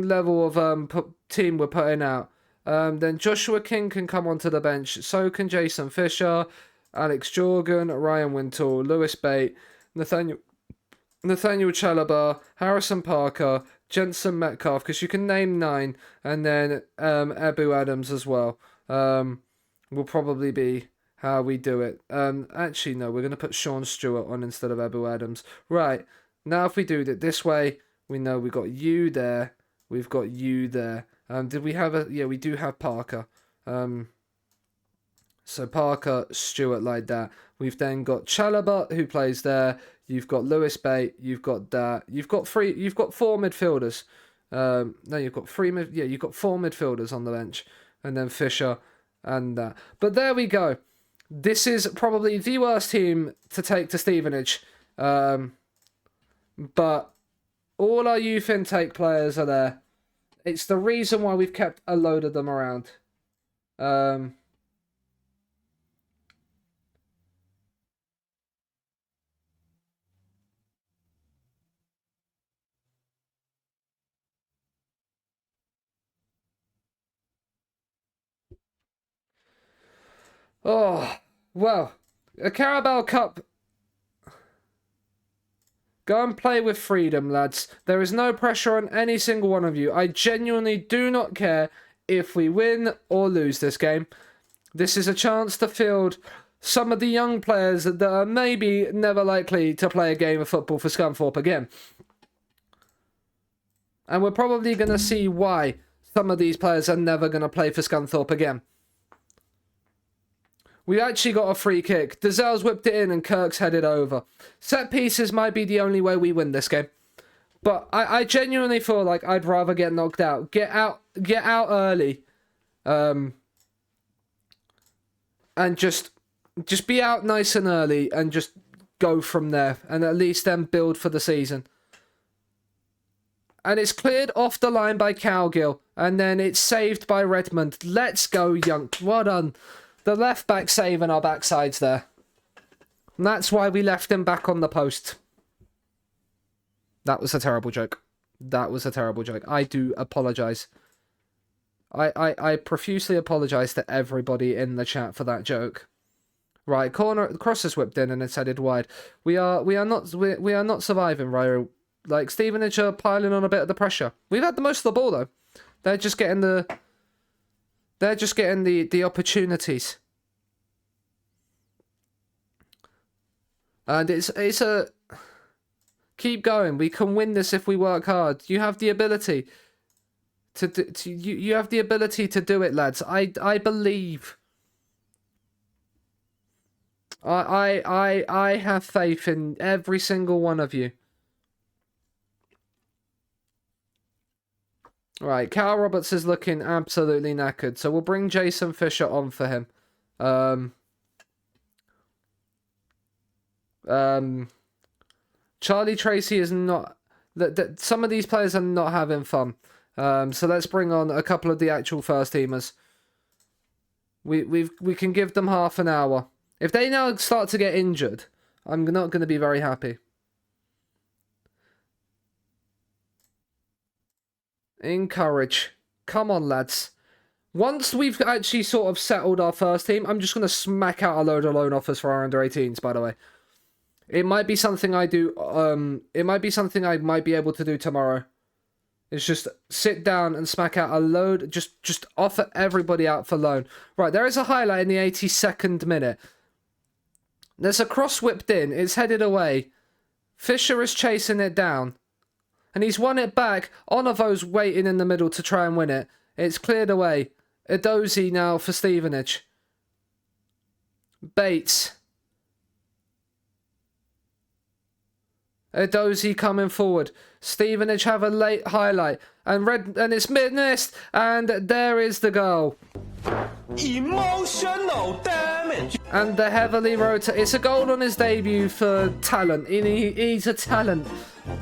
level of team we're putting out. Then Joshua King can come onto the bench. So can Jason Fisher, Alex Jorgen, Ryan Wintle, Lewis Bate, Nathaniel Chalobah, Harrison Parker, Jensen Metcalf, because you can name 9, and then Ebu Adams as well. Will probably be how we do it. Actually, no, we're going to put Sean Stewart on instead of Ebu Adams. Right, now if we do it this way, we know we've got you there, we've got you there. Did we have a... Yeah, we do have Parker. So Parker, Stewart like that. We've then got Chalobah, who plays there. You've got Lewis Bate. You've got that. You've got 4 midfielders. No, you've got 3 you've got 4 midfielders on the bench, and then Fisher and that. But there we go. This is probably the worst team to take to Stevenage. But all our youth intake players are there. It's the reason why we've kept a load of them around. Oh, well, a Carabao Cup. Go and play with freedom, lads. There is no pressure on any single one of you. I genuinely do not care if we win or lose this game. This is a chance to field some of the young players that are maybe never likely to play a game of football for Scunthorpe again. And we're probably going to see why some of these players are never going to play for Scunthorpe again. We actually got a free kick. Dazell's whipped it in and Kirk's headed over. Set pieces might be the only way we win this game. But I genuinely feel like I'd rather get knocked out. Get out early. And just be out nice and early and just go from there. And at least then build for the season. And it's cleared off the line by Cowgill. And then it's saved by Redmond. Let's go, young. Well done. The left back saving our backsides there. And that's why we left him back on the post. That was a terrible joke. That was a terrible joke. I do apologise. I profusely apologise to everybody in the chat for that joke. Right, cross is whipped in and it's headed wide. We are not surviving, Ryo. Like, Stevenage are piling on a bit of the pressure. We've had the most of the ball, though. They're just getting the opportunities. And it's a keep going. We can win this if we work hard. You have the ability you have the ability to do it, lads. I believe. I have faith in every single one of you. Right, Cal Roberts is looking absolutely knackered, so we'll bring Jason Fisher on for him. Charlie Tracy is not... Some of these players are not having fun. So let's bring on a couple of the actual first teamers. We can give them half an hour. If they now start to get injured, I'm not going to be very happy. Encourage. Come on, lads. Once we've actually sort of settled our first team, I'm just going to smack out a load of loan offers for our under-18s, by the way. It might be something I do, it might be something I might be able to do tomorrow. It's just sit down and smack out a load, just offer everybody out for loan. Right, there is a highlight in the 82nd minute. There's a cross whipped in, it's headed away. Fisher is chasing it down. And he's won it back. Onovo's waiting in the middle to try and win it. It's cleared away. Edozie now for Stevenage. Bates. Edozie coming forward. Stevenage have a late highlight. And it's missed. And there is the goal. Emotional damage. And the heavily rotated. It's a goal on his debut for talent. He's a talent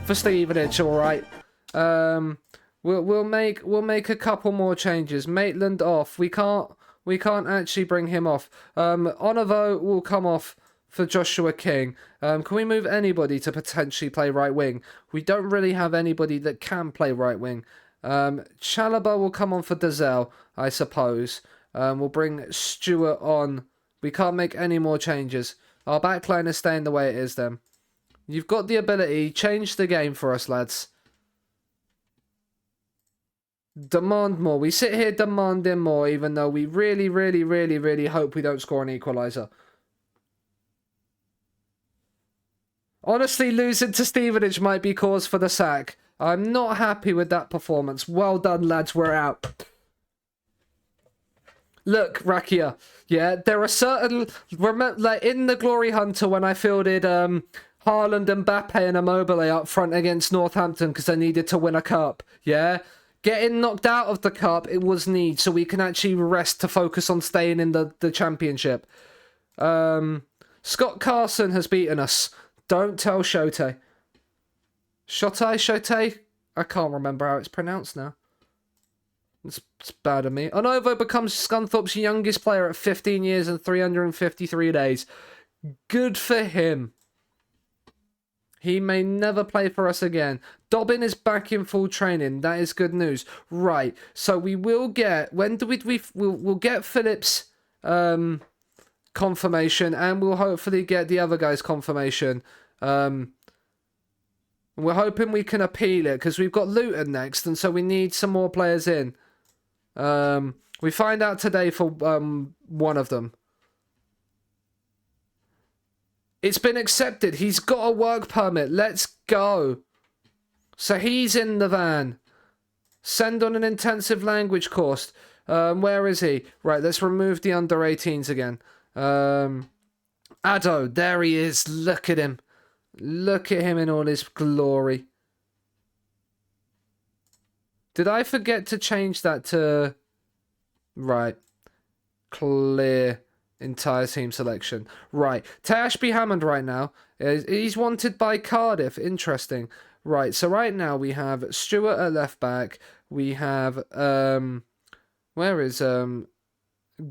for Stevenage, all right. We'll make a couple more changes. Maitland off. We can't actually bring him off. Onovo will come off for Joshua King. Can we move anybody to potentially play right wing? We don't really have anybody that can play right wing. Chalobah will come on for Dazelle, I suppose. We'll bring Stewart on. We can't make any more changes. Our backline is staying the way it is then. You've got the ability. Change the game for us, lads. Demand more. We sit here demanding more, even though we really, really, really, really hope we don't score an equaliser. Honestly, losing to Stevenage might be cause for the sack. I'm not happy with that performance. Well done, lads. We're out. Look, Rakia. Yeah, there are certain... like in the Glory Hunter when I fielded Haaland, Mbappe and Immobile up front against Northampton because I needed to win a cup. Yeah? Getting knocked out of the cup, it was need, so we can actually rest to focus on staying in the championship. Scott Carson has beaten us. Don't tell Shote. Shote? I can't remember how it's pronounced now. It's bad of me. Onovo becomes Scunthorpe's youngest player at 15 years and 353 days. Good for him. He may never play for us again. Dobbin is back in full training. That is good news. Right. So we will get... When do we'll get Phillips confirmation, and we'll hopefully get the other guy's confirmation. We're hoping we can appeal it because we've got Luton next, and so we need some more players in. We find out today for one of them. It's been accepted. He's got a work permit. Let's go. So he's in the van. Send on an intensive language course. Where is he? Right, let's remove the under-18s again. Addo, there he is. Look at him. Look at him in all his glory. Did I forget to change that to... Right. Clear entire team selection. Right. Ashby Hammond right now. He's wanted by Cardiff. Interesting. Right. So right now we have Stewart at left back. We have... where is...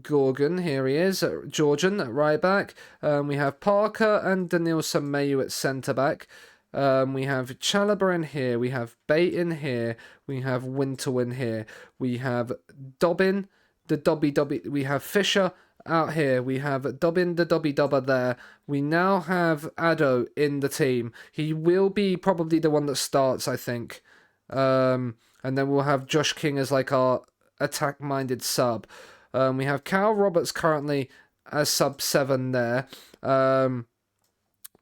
Gorgon, here he is, Georgian at right back. We have Parker and Danielson Mayu at centre back. We have Chalobah in here. We have Bate in here. We have Winterwin here. We have Dobbin, the Dobby Dobby. We have Fisher out here. We have Dobbin the Dobby Dobber there. We now have Addo in the team. He will be probably the one that starts, I think. And then we'll have Josh King as like our attack-minded sub. We have Cal Roberts currently as sub 7 there.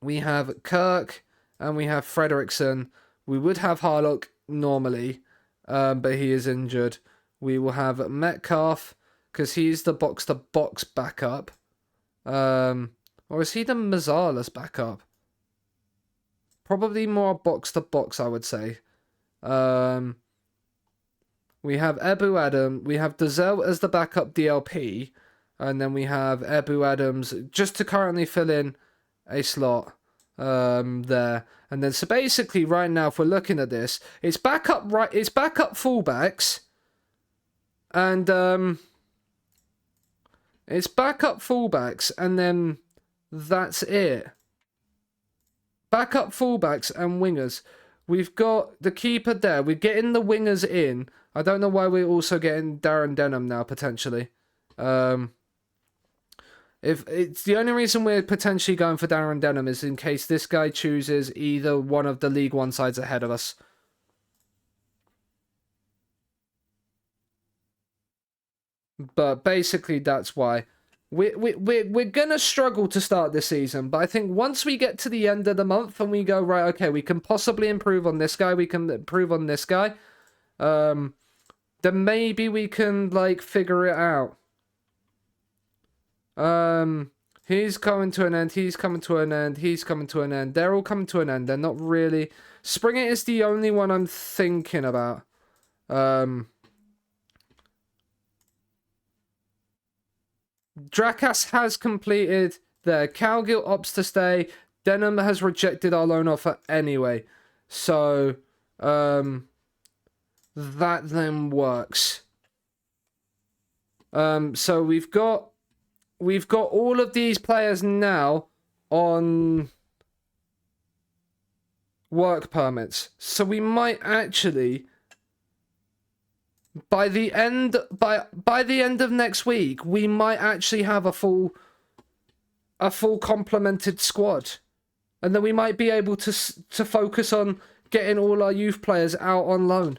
We have Kirk and we have Frederickson. We would have Harlock normally, but he is injured. We will have Metcalf because he's the box-to-box backup. Or is he the Mazzala's backup? Probably more box-to-box, I would say. We have Ebu Adam. We have Dazelle as the backup DLP. And then we have Ebu Adams just to currently fill in a slot there. And then so basically right now, if we're looking at this, it's backup fullbacks. And it's backup fullbacks, and then that's it. Backup fullbacks and wingers. We've got the keeper there. We're getting the wingers in. I don't know why we're also getting Darren Denham now, potentially. If it's the only reason we're potentially going for Darren Denham is in case this guy chooses either one of the League One sides ahead of us. But basically, that's why. We're gonna struggle to start this season, but I think once we get to the end of the month and we go, right, okay, we can possibly improve on this guy, we can improve on this guy, then maybe we can, like, figure it out. He's coming to an end, he's coming to an end, he's coming to an end. They're all coming to an end. They're not really... Springer is the only one I'm thinking about. Drakas has completed there. Calgill opts to stay. Denham has rejected our loan offer anyway. So, that then works. So we've got all of these players now on work permits. So we might actually... By the end of next week, we might actually have a full complemented squad, and then we might be able to focus on getting all our youth players out on loan.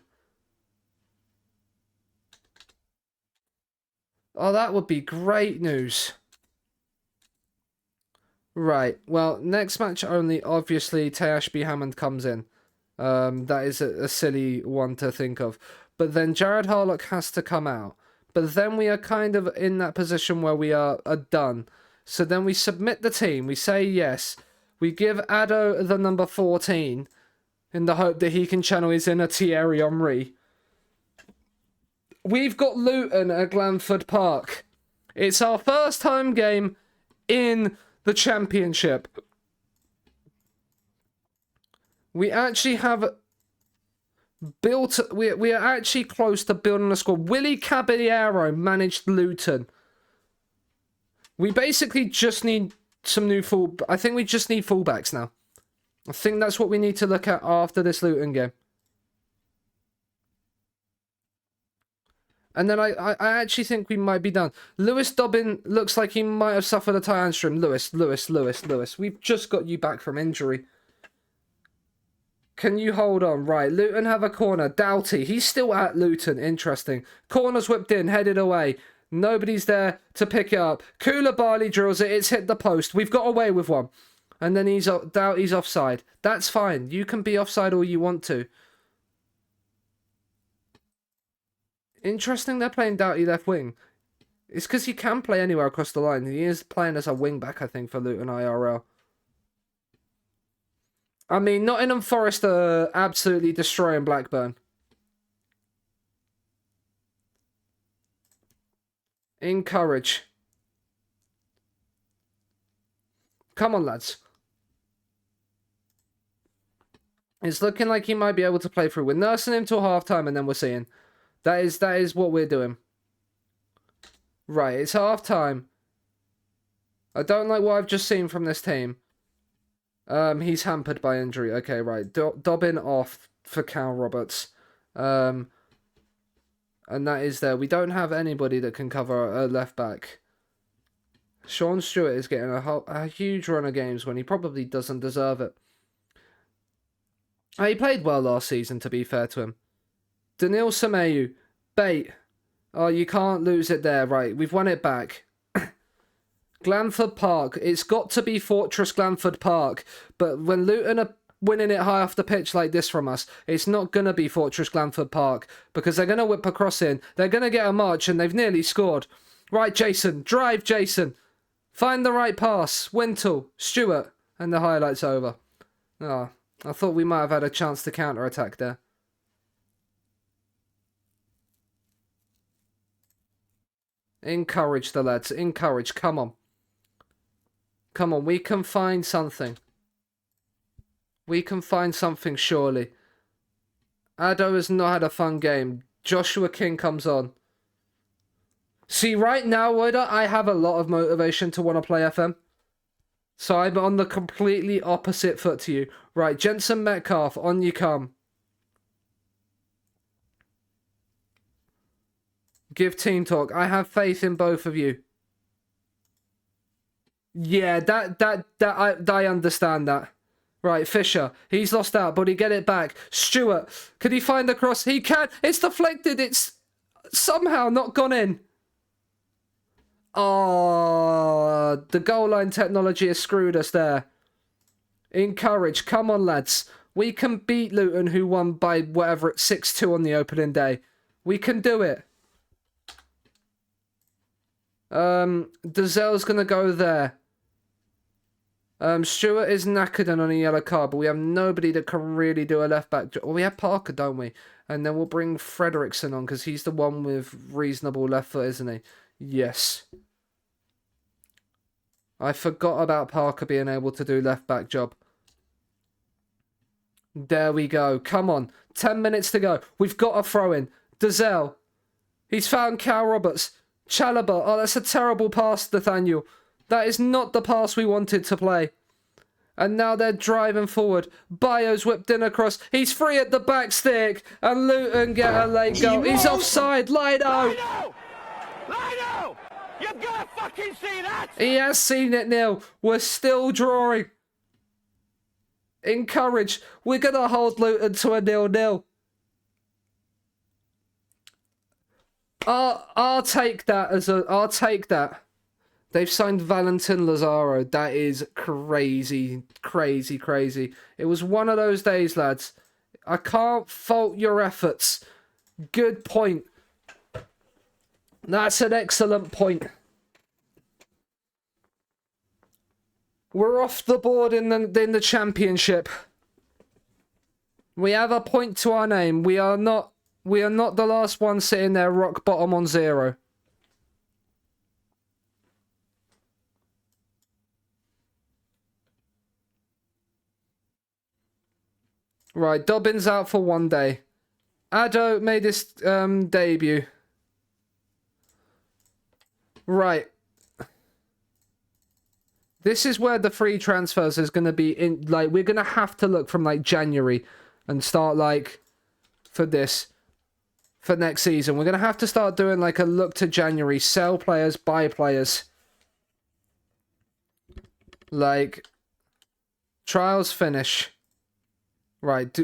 Oh, that would be great news. Right. Well, next match only. Obviously, Teashby Hammond comes in. That is a silly one to think of. But then Jared Harlock has to come out. But then we are kind of in that position where we are done. So then we submit the team. We say yes. We give Addo the number 14 in the hope that he can channel his inner Thierry Henry. We've got Luton at Glanford Park. It's our first home game in the Championship. We actually have... we are actually close to building a squad. Willie Caballero managed Luton. We basically just need some new I think we just need fullbacks now. I think that's what we need to look at after this Luton game. And then I actually think we might be done. Lewis Dobbin looks like he might have suffered a tie hamstring. Lewis. We've just got you back from injury. Can you hold on? Right, Luton have a corner. Doughty, he's still at Luton. Interesting. Corner's whipped in, headed away. Nobody's there to pick it up. Koulibaly drills it. It's hit the post. We've got away with one. And then Doughty's offside. That's fine. You can be offside all you want to. Interesting they're playing Doughty left wing. It's because he can play anywhere across the line. He is playing as a wing back, I think, for Luton IRL. I mean, Nottingham Forest are absolutely destroying Blackburn. Encourage. Come on, lads. It's looking like he might be able to play through. We're nursing him till half-time and then we're seeing. That is what we're doing. Right, it's half-time. I don't like what I've just seen from this team. He's hampered by injury. Okay, right. Dobbin off for Cal Roberts. And that is there. We don't have anybody that can cover a left back. Sean Stewart is getting a huge run of games when he probably doesn't deserve it. He played well last season, to be fair to him. Daniil Semeyu, bait. Oh, you can't lose it there. Right, we've won it back. Glanford Park. It's got to be Fortress Glanford Park. But when Luton are winning it high off the pitch like this from us, it's not going to be Fortress Glanford Park. Because they're going to whip a cross in. They're going to get a march and they've nearly scored. Right, Jason. Drive, Jason. Find the right pass. Wintle. Stewart. And the highlight's over. Ah, I thought we might have had a chance to counter-attack there. Encourage the lads. Encourage. Come on. Come on. We can find something. We can find something, surely. Addo has not had a fun game. Joshua King comes on. See, right now, Woda, I have a lot of motivation to want to play FM. So I'm on the completely opposite foot to you. Right, Jensen Metcalf, on you come. Give team talk. I have faith in both of you. Yeah, I understand that. Right, Fisher. He's lost out, but he get it back. Stewart. Can he find the cross? He can. It's deflected. It's somehow not gone in. Oh, the goal line technology has screwed us there. Encourage. Come on, lads. We can beat Luton, who won by whatever, it's 6-2 on the opening day. We can do it. Dazell's going to go there. Stewart is knackered and on a yellow card, but we have nobody that can really do a left back. Well, we have Parker, don't we? And then we'll bring Frederickson on because he's the one with reasonable left foot, isn't he? Yes. I forgot about Parker being able to do left back job. There we go. Come on. 10 minutes to go. We've got a throw in. Dazell. He's found Cal Roberts. Chalobah. Oh, that's a terrible pass, Nathaniel. That is not the pass we wanted to play. And now they're driving forward. Bio's whipped in across. He's free at the back stick. And Luton get a late goal. He's offside. Lido! Lido! You've got to fucking see that! He has seen it, Neil. We're still drawing. Encourage. We're going to hold Luton to a 0-0. I'll take that as a... I'll take that. They've signed Valentin Lazaro. That is crazy, crazy, crazy. It was one of those days, lads. I can't fault your efforts. Good point. That's an excellent point. We're off the board in the championship. We have a point to our name. We are not the last one sitting there rock bottom on 0. Right, Dobbins out for 1 day. Addo made his debut. Right. This is where the free transfers is going to be in. Like, we're going to have to look from like January and start like for next season. We're going to have to start doing like a look to January, sell players, buy players. Like trials finish. Right,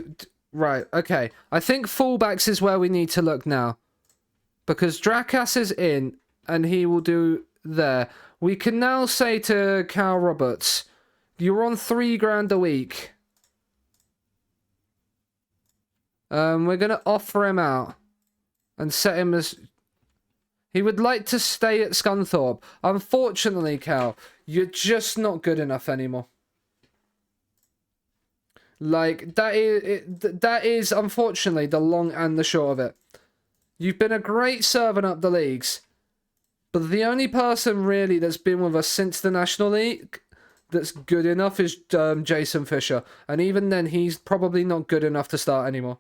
right, okay. I think fullbacks is where we need to look now. Because Drakas is in, and he will do there. We can now say to Cal Roberts, you're on $3,000 a week. We're going to offer him out. And set him as... He would like to stay at Scunthorpe. Unfortunately, Cal, you're just not good enough anymore. Like, that is, unfortunately, the long and the short of it. You've been a great servant up the leagues. But the only person, really, that's been with us since the National League that's good enough is Jason Fisher. And even then, he's probably not good enough to start anymore.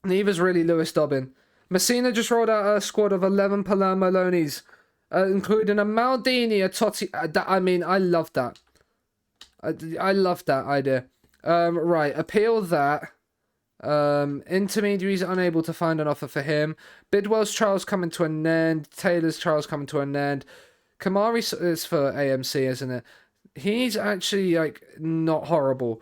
Neither's really Lewis Dobbin. Messina just rolled out a squad of 11 Palermo loanies, including a Maldini, a Totti. I mean, I love that. I love that idea. Right, appeal that. Intermediaries unable to find an offer for him. Bidwell's trial's coming to an end. Taylor's trial's coming to an end. Kamari is for AMC, isn't it? He's actually, like, not horrible.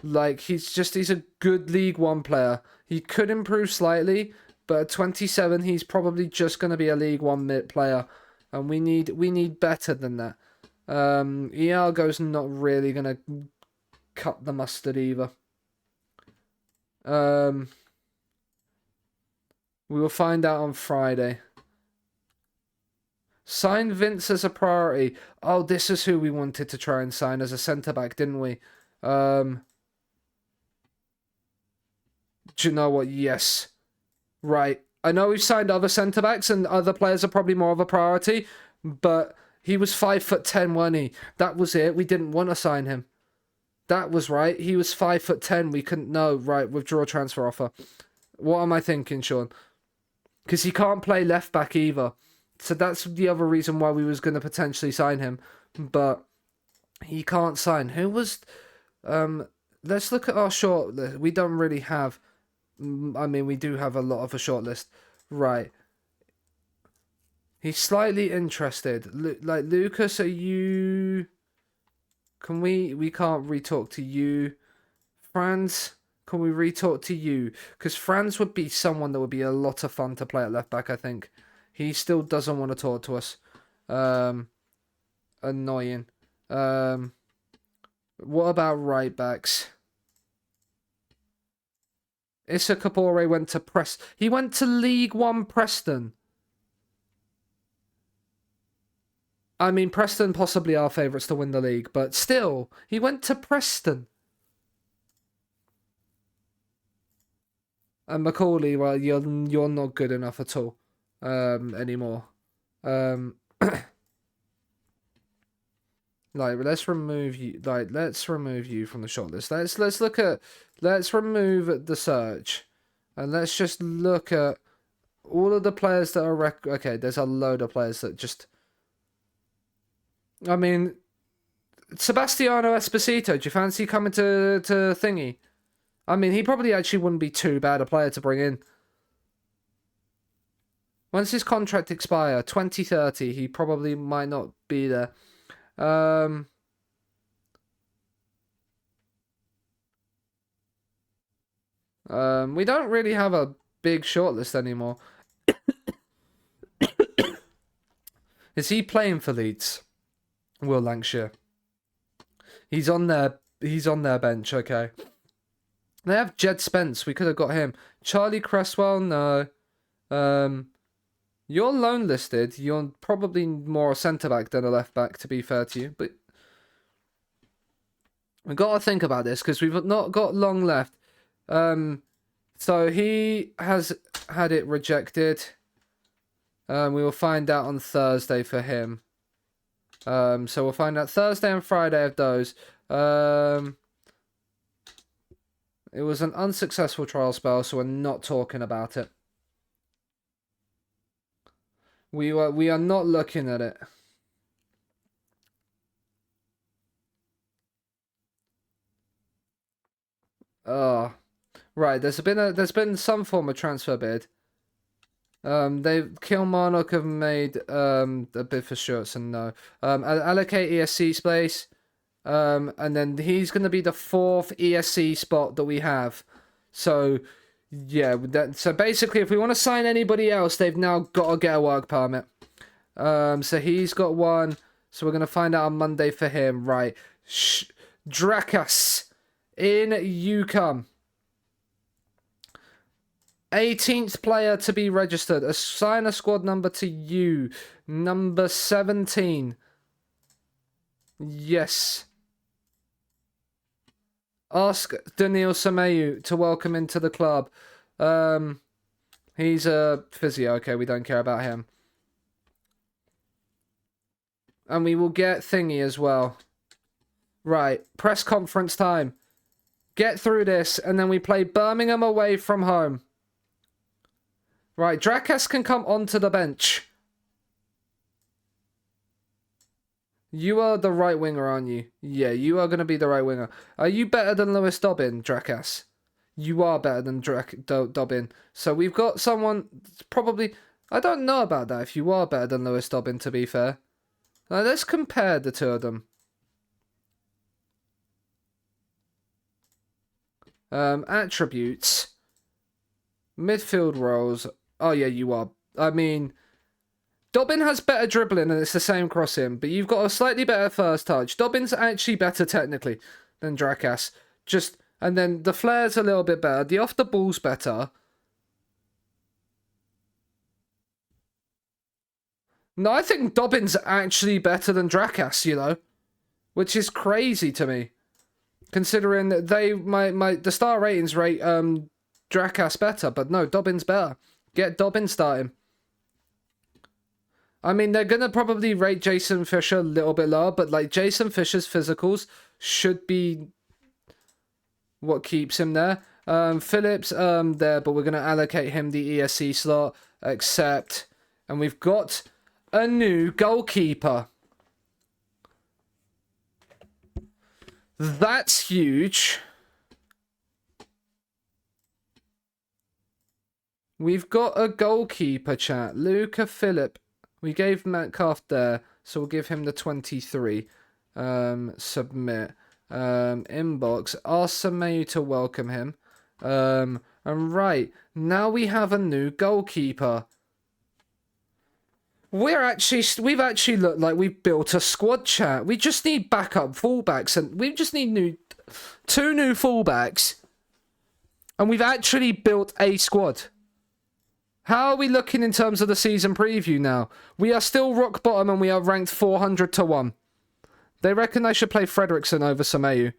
Like, he's a good League One player. He could improve slightly, but at 27, he's probably just going to be a League One mid player. And we need better than that. Iago's not really going to cut the mustard either. We will find out on Friday. Sign Vince as a priority. Oh, this is who we wanted to try and sign as a centre-back, didn't we? Do you know what? Yes. Right. I know we've signed other centre-backs and other players are probably more of a priority, but he was 5'10", wasn't he? That was it. We didn't want to sign him. That was right. He was 5'10". We couldn't know. Right, withdraw transfer offer. What am I thinking, Sean? Because he can't play left back either. So that's the other reason why we was going to potentially sign him. But he can't sign. Who was... let's look at our short list. We don't really have... I mean, we do have a lot of a short list. Right. He's slightly interested. Like, Lucas, are you... Can we can't re-talk to you. Franz, can we re-talk to you? Because Franz would be someone that would be a lot of fun to play at left back, I think. He still doesn't want to talk to us. Annoying. What about right backs? Issa Kapore went to He went to League One Preston. I mean, Preston possibly our favourites to win the league, but still, he went to Preston. And Macaulay, well, you're not good enough at all anymore. Like, let's remove you. Like, let's remove you from the shortlist. Let's look at. Let's remove the search, and let's just look at all of the players that are okay. There's a load of players that just. I mean, Sebastiano Esposito. Do you fancy coming to thingy? I mean, he probably actually wouldn't be too bad a player to bring in. Once his contract expire, 2030, he probably might not be there. We don't really have a big shortlist anymore. Is he playing for Leeds? Will Lancashire. He's on their bench, okay. They have Jed Spence, we could have got him. Charlie Cresswell, no. You're loan listed. You're probably more a centre-back than a left-back, to be fair to you. But we've got to think about this, because we've not got long left. So he has had it rejected. We will find out on Thursday for him. So we'll find out Thursday and Friday of those. It was an unsuccessful trial spell, so we're not talking about it. We are not looking at it. Oh, right. There's been some form of transfer bid. Kilmarnock have made a bid for shirts and no. Allocate ESC space. And then he's going to be the 4th ESC spot that we have. So, yeah. So basically, if we want to sign anybody else, they've now got to get a work permit. So he's got one. So we're going to find out on Monday for him. Right. Drakas. In you come. 18th player to be registered. Assign a squad number to you. Number 17. Yes. Ask Daniil Semeyu to welcome into the club. He's a physio. Okay, we don't care about him. And we will get Thingy as well. Right. Press conference time. Get through this, and then we play Birmingham away from home. Right, Drakas can come onto the bench. You are the right winger, aren't you? Yeah, you are going to be the right winger. Are you better than Lewis Dobbin, Drakas? You are better than Dobbin. So we've got someone probably... I don't know about that if you are better than Lewis Dobbin, to be fair. Now, let's compare the two of them. Attributes. Midfield roles. Oh, yeah, you are. I mean, Dobbin has better dribbling and it's the same crossing, but you've got a slightly better first touch. Dobbin's actually better technically than Drakas. And then the flair's a little bit better. The off the ball's better. No, I think Dobbin's actually better than Drakas, you know, which is crazy to me, considering that the star ratings rate Drakas better, but no, Dobbin's better. Get Dobbin starting. I mean, they're gonna probably rate Jason Fisher a little bit lower, but like Jason Fisher's physicals should be what keeps him there. Phillips there, but we're gonna allocate him the ESC slot. Accept, and we've got a new goalkeeper. That's huge. We've got a goalkeeper, chat. Luca Phillip. We gave Metcalf there, so we'll give him the 23. Submit. Inbox. Ask Semeyu to welcome him. And right, now we have a new goalkeeper. We've actually looked like we've built a squad, chat. We just need backup fullbacks, and we just need two new fullbacks. And we've actually built a squad. How are we looking in terms of the season preview now? We are still rock bottom and we are ranked 400 to 1. They reckon I should play Fredrickson over Semeyu.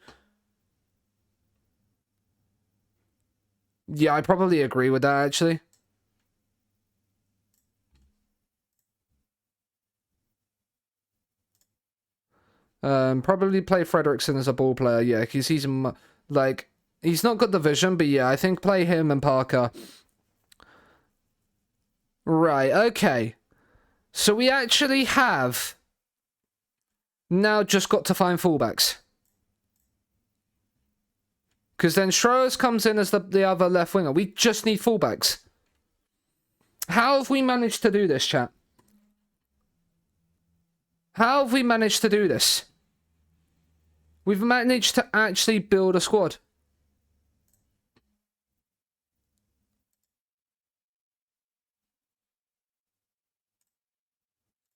Yeah, I probably agree with that, actually. Probably play Fredrickson as a ball player, yeah, because he's not got the vision, but yeah, I think play him and Parker. Right, okay. So we actually have now just got to find fullbacks. Because then Schroers comes in as the other left winger. We just need fullbacks. How have we managed to do this, chat? How have we managed to do this? We've managed to actually build a squad.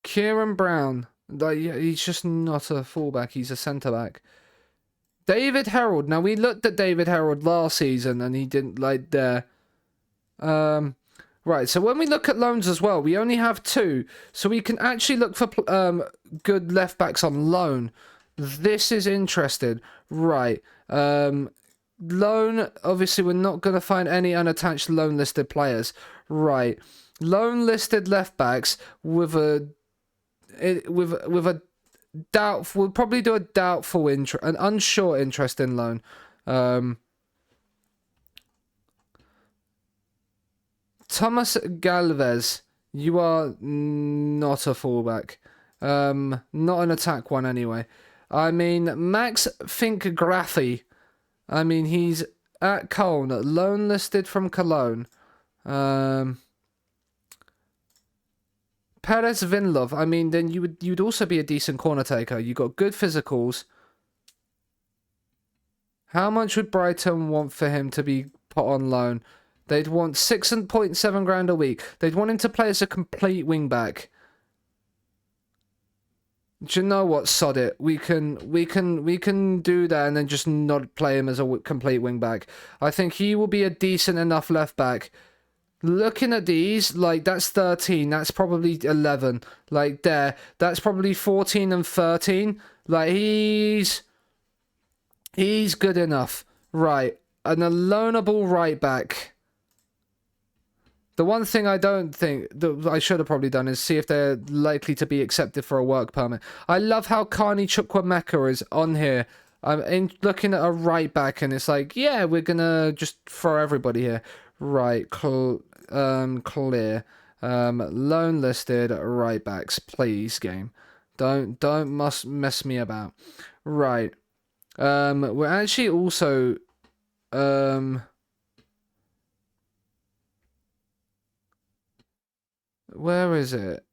Kieran Brown. He's just not a fullback. He's a centre-back. David Harold. Now, we looked at David Harold last season and he didn't like there. Right, so when we look at loans as well, we only have 2. So we can actually look for good left-backs on loan. This is interesting. Right. Loan, obviously, we're not going to find any unattached loan-listed players. Right. Loan-listed left-backs with a doubtful, we'll probably do a doubtful interest, an unsure interest in loan. Thomas Galvez, you are not a fullback. Not an attack one anyway. I mean, Max Fink-Graffi. I mean, he's at Cologne, loan listed from Cologne. Perez Vinlov. I mean, then you'd also be a decent corner taker. You got good physicals. How much would Brighton want for him to be put on loan? They'd want 6.7 grand a week. They'd want him to play as a complete wing back. Do you know what? Sod it. We can do that and then just not play him as a complete wing back. I think he will be a decent enough left back. Looking at these, like, that's 13. That's probably 11. Like, there. That's probably 14 and 13. Like, he's good enough. Right. An loanable right back. The one thing I don't think that I should have probably done is see if they're likely to be accepted for a work permit. I love how Carney Chukwuemeka is on here. I'm looking at a right back and it's like, yeah, we're gonna just throw everybody here. Right, clear. Loan listed right backs, please, game. Don't mess me about. Right. We're actually also Where is it?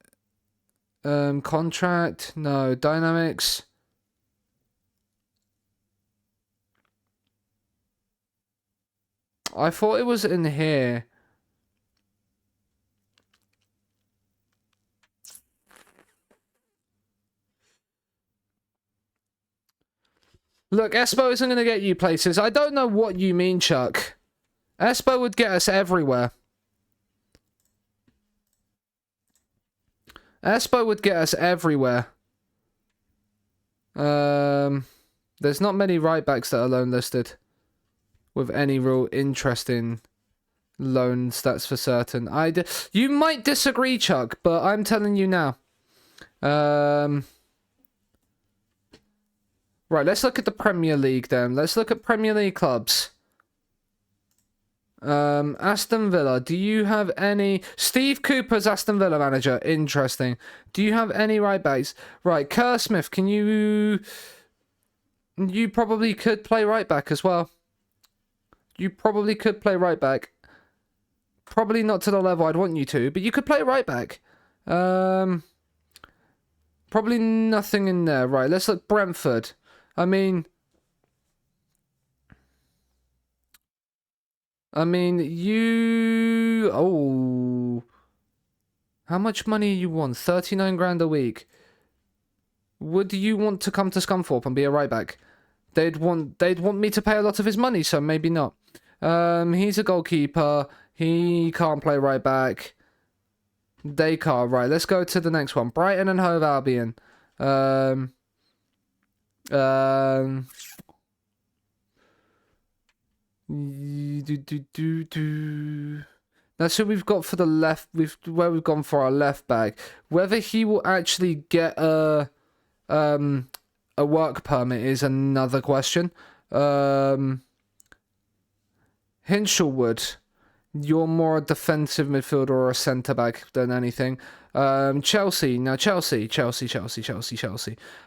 Contract? No. Dynamics? I thought it was in here. Look, Espo isn't going to get you places. I don't know what you mean, Chuck. Espo would get us everywhere. Espo would get us everywhere. There's not many right backs that are loan listed with any real interesting loans, that's for certain. You might disagree, Chuck, but I'm telling you now. Right, let's look at the Premier League then. Let's look at Premier League clubs. Aston Villa, do you have any... Steve Cooper's Aston Villa manager. Interesting. Do you have any right backs? Right, Kerr Smith, can you... You probably could play right back as well. You probably could play right back. Probably not to the level I'd want you to, but you could play right back. Probably nothing in there. Right, let's look Brentford. I mean, you... Oh. How much money you want? 39 grand a week. Would you want to come to Scunthorpe and be a right back? They'd want me to pay a lot of his money, so maybe not. He's a goalkeeper. He can't play right back. They can't. Right, let's go to the next one. Brighton and Hove Albion. That's who we've got for the left. Where we've gone for our left back. Whether he will actually get a work permit is another question. Hinshelwood, you're more a defensive midfielder or a centre back than anything. Chelsea. Now Chelsea.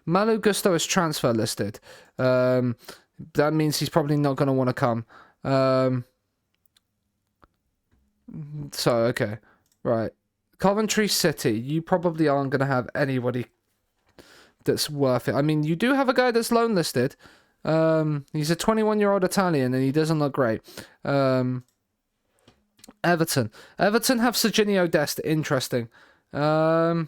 Malo Gusto is transfer listed. That means he's probably not going to want to come. So, okay. Right. Coventry City. You probably aren't going to have anybody that's worth it. I mean, you do have a guy that's loan listed. He's a 21-year-old Italian, and he doesn't look great. Everton. Everton have Serginho Dest. Interesting. I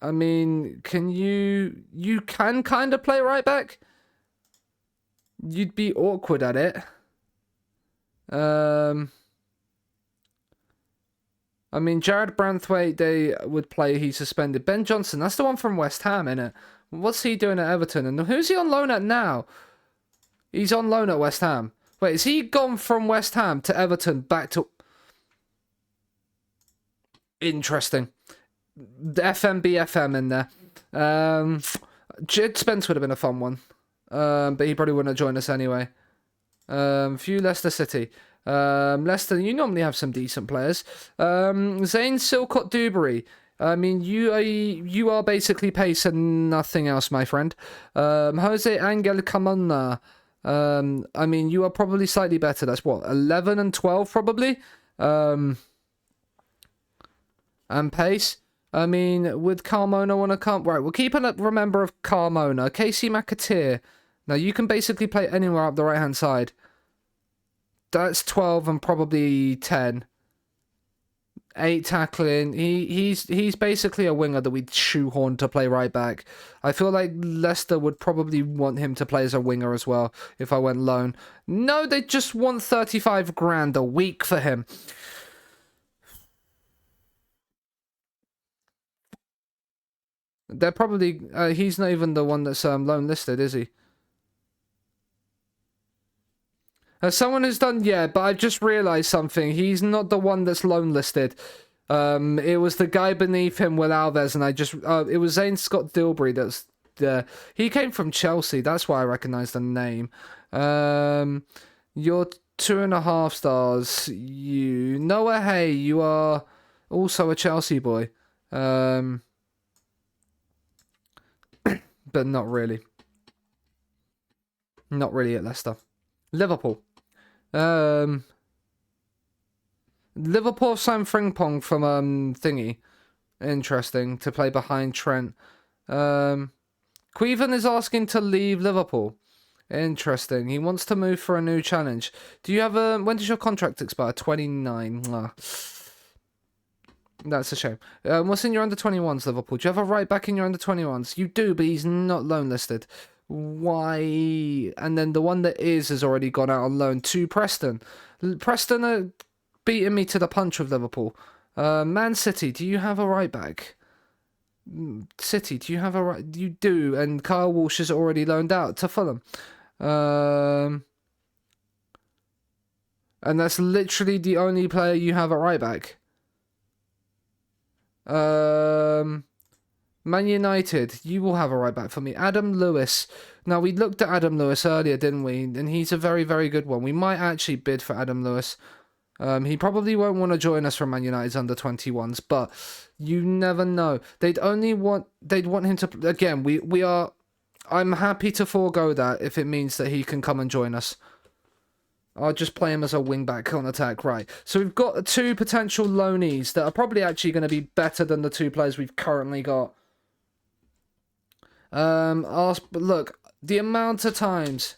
mean, you can kind of play right back. You'd be awkward at it. I mean, Jared Branthwaite, they would play. He's suspended. Ben Johnson, that's the one from West Ham, innit? What's he doing at Everton? And who's he on loan at now? He's on loan at West Ham. Wait, is he gone from West Ham to Everton back to... Interesting. The FMBFM in there. Jid Spence would have been a fun one. But he probably wouldn't have joined us anyway. Few Leicester City. Leicester, you normally have some decent players. Zane Silcott Dewberry. I mean, you are basically pace and nothing else, my friend. Jose Angel Camona. I mean, you are probably slightly better. That's what, 11 and 12 probably. And pace. I mean, would Carmona want to come? Right, we'll keep a remember of Carmona. Casey McAteer. Now, you can basically play anywhere up the right-hand side. That's 12 and probably 10. 8 tackling. He's basically a winger that we'd shoehorn to play right back. I feel like Leicester would probably want him to play as a winger as well if I went loan. No, they just want 35 grand a week for him. They're probably... he's not even the one that's loan listed, is he? Someone has done... Yeah, but I've just realised something. He's not the one that's loan listed. It was the guy beneath him with Alves, and I just... it was Zane Scott Dilbury that's... he came from Chelsea. That's why I recognise the name. You're 2.5 stars. You... Noah Hay, you are also a Chelsea boy. But not really. Not really at Leicester. Liverpool. Liverpool signed Frimpong from thingy. Interesting, to play behind Trent. Queven is asking to leave Liverpool. Interesting. He wants to move for a new challenge. Do you have a... When does your contract expire? 29. That's a shame. What's in your under-21s, Liverpool? Do you have a right back in your under-21s? You do, but he's not loan listed. Why? And then the one that is has already gone out on loan to Preston. Preston are beating me to the punch with Liverpool. Man City, do you have a right back? City, do you have a right... You do, and Kyle Walsh is already loaned out to Fulham. And that's literally the only player you have at right back. Man United, you will have a right back for me. Adam Lewis. Now, we looked at Adam Lewis earlier, didn't we? And he's a very, very good one. We might actually bid for Adam Lewis. He probably won't want to join us from Man United's under-21s, but you never know. They'd want him to... Again, we are... I'm happy to forego that if it means that he can come and join us. I'll just play him as a wing-back on attack. Right, so we've got 2 potential loanees that are probably actually going to be better than the 2 players we've currently got. Look, the amount of times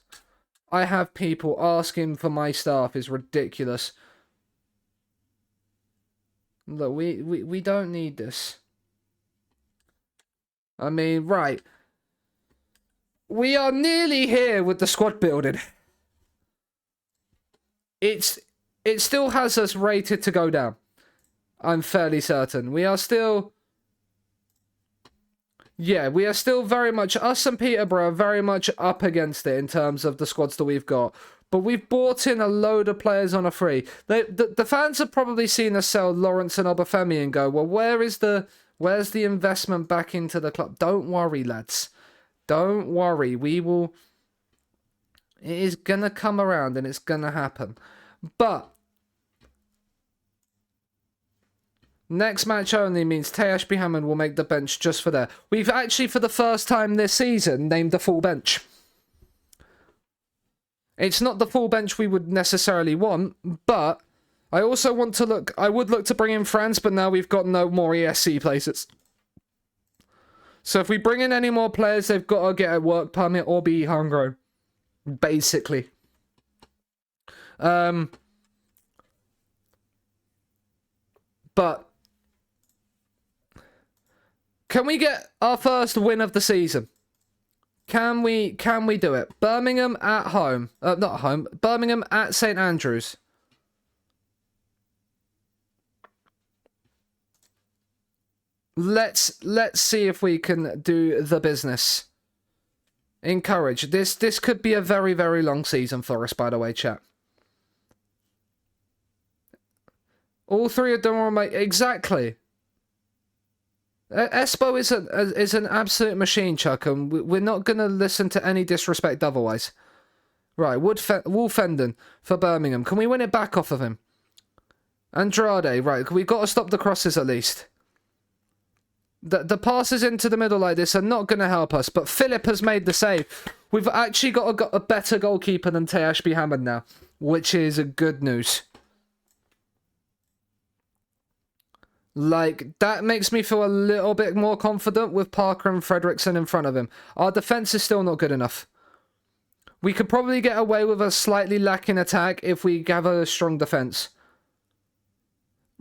I have people asking for my staff is ridiculous. Look, we don't need this. I mean, right. We are nearly here with the squad building. It still has us rated to go down. I'm fairly certain. We are still... Yeah, we are still very much... Us and Peterborough are very much up against it in terms of the squads that we've got. But we've bought in a load of players on a free. The fans have probably seen us sell Lawrence and Obafemi and go, well, where's the investment back into the club? Don't worry, lads. Don't worry. We will... It is going to come around and it's going to happen. But... Next match only means Tay Hammond will make the bench just for that. We've actually, for the first time this season, named the full bench. It's not the full bench we would necessarily want, but I also want to look... I would look to bring in France, but now we've got no more ESC places. So if we bring in any more players, they've got to get a work permit or be homegrown. Basically. But... Can we get our first win of the season? Can we do it? Birmingham at home. Not at home. Birmingham at St Andrews. Let's see if we can do the business. Encourage. This could be a very, very long season for us, by the way, chat. All 3 of them are my... Exactly. Espo is an absolute machine, Chuck, and we're not going to listen to any disrespect otherwise. Right, Wolfenden for Birmingham. Can we win it back off of him? Andrade, right, we've got to stop the crosses at least. The passes into the middle like this are not going to help us, but Philip has made the save. We've actually got a better goalkeeper than Tay Hammond now, which is good news. Like, that makes me feel a little bit more confident with Parker and Fredrickson in front of him. Our defence is still not good enough. We could probably get away with a slightly lacking attack if we have a strong defence.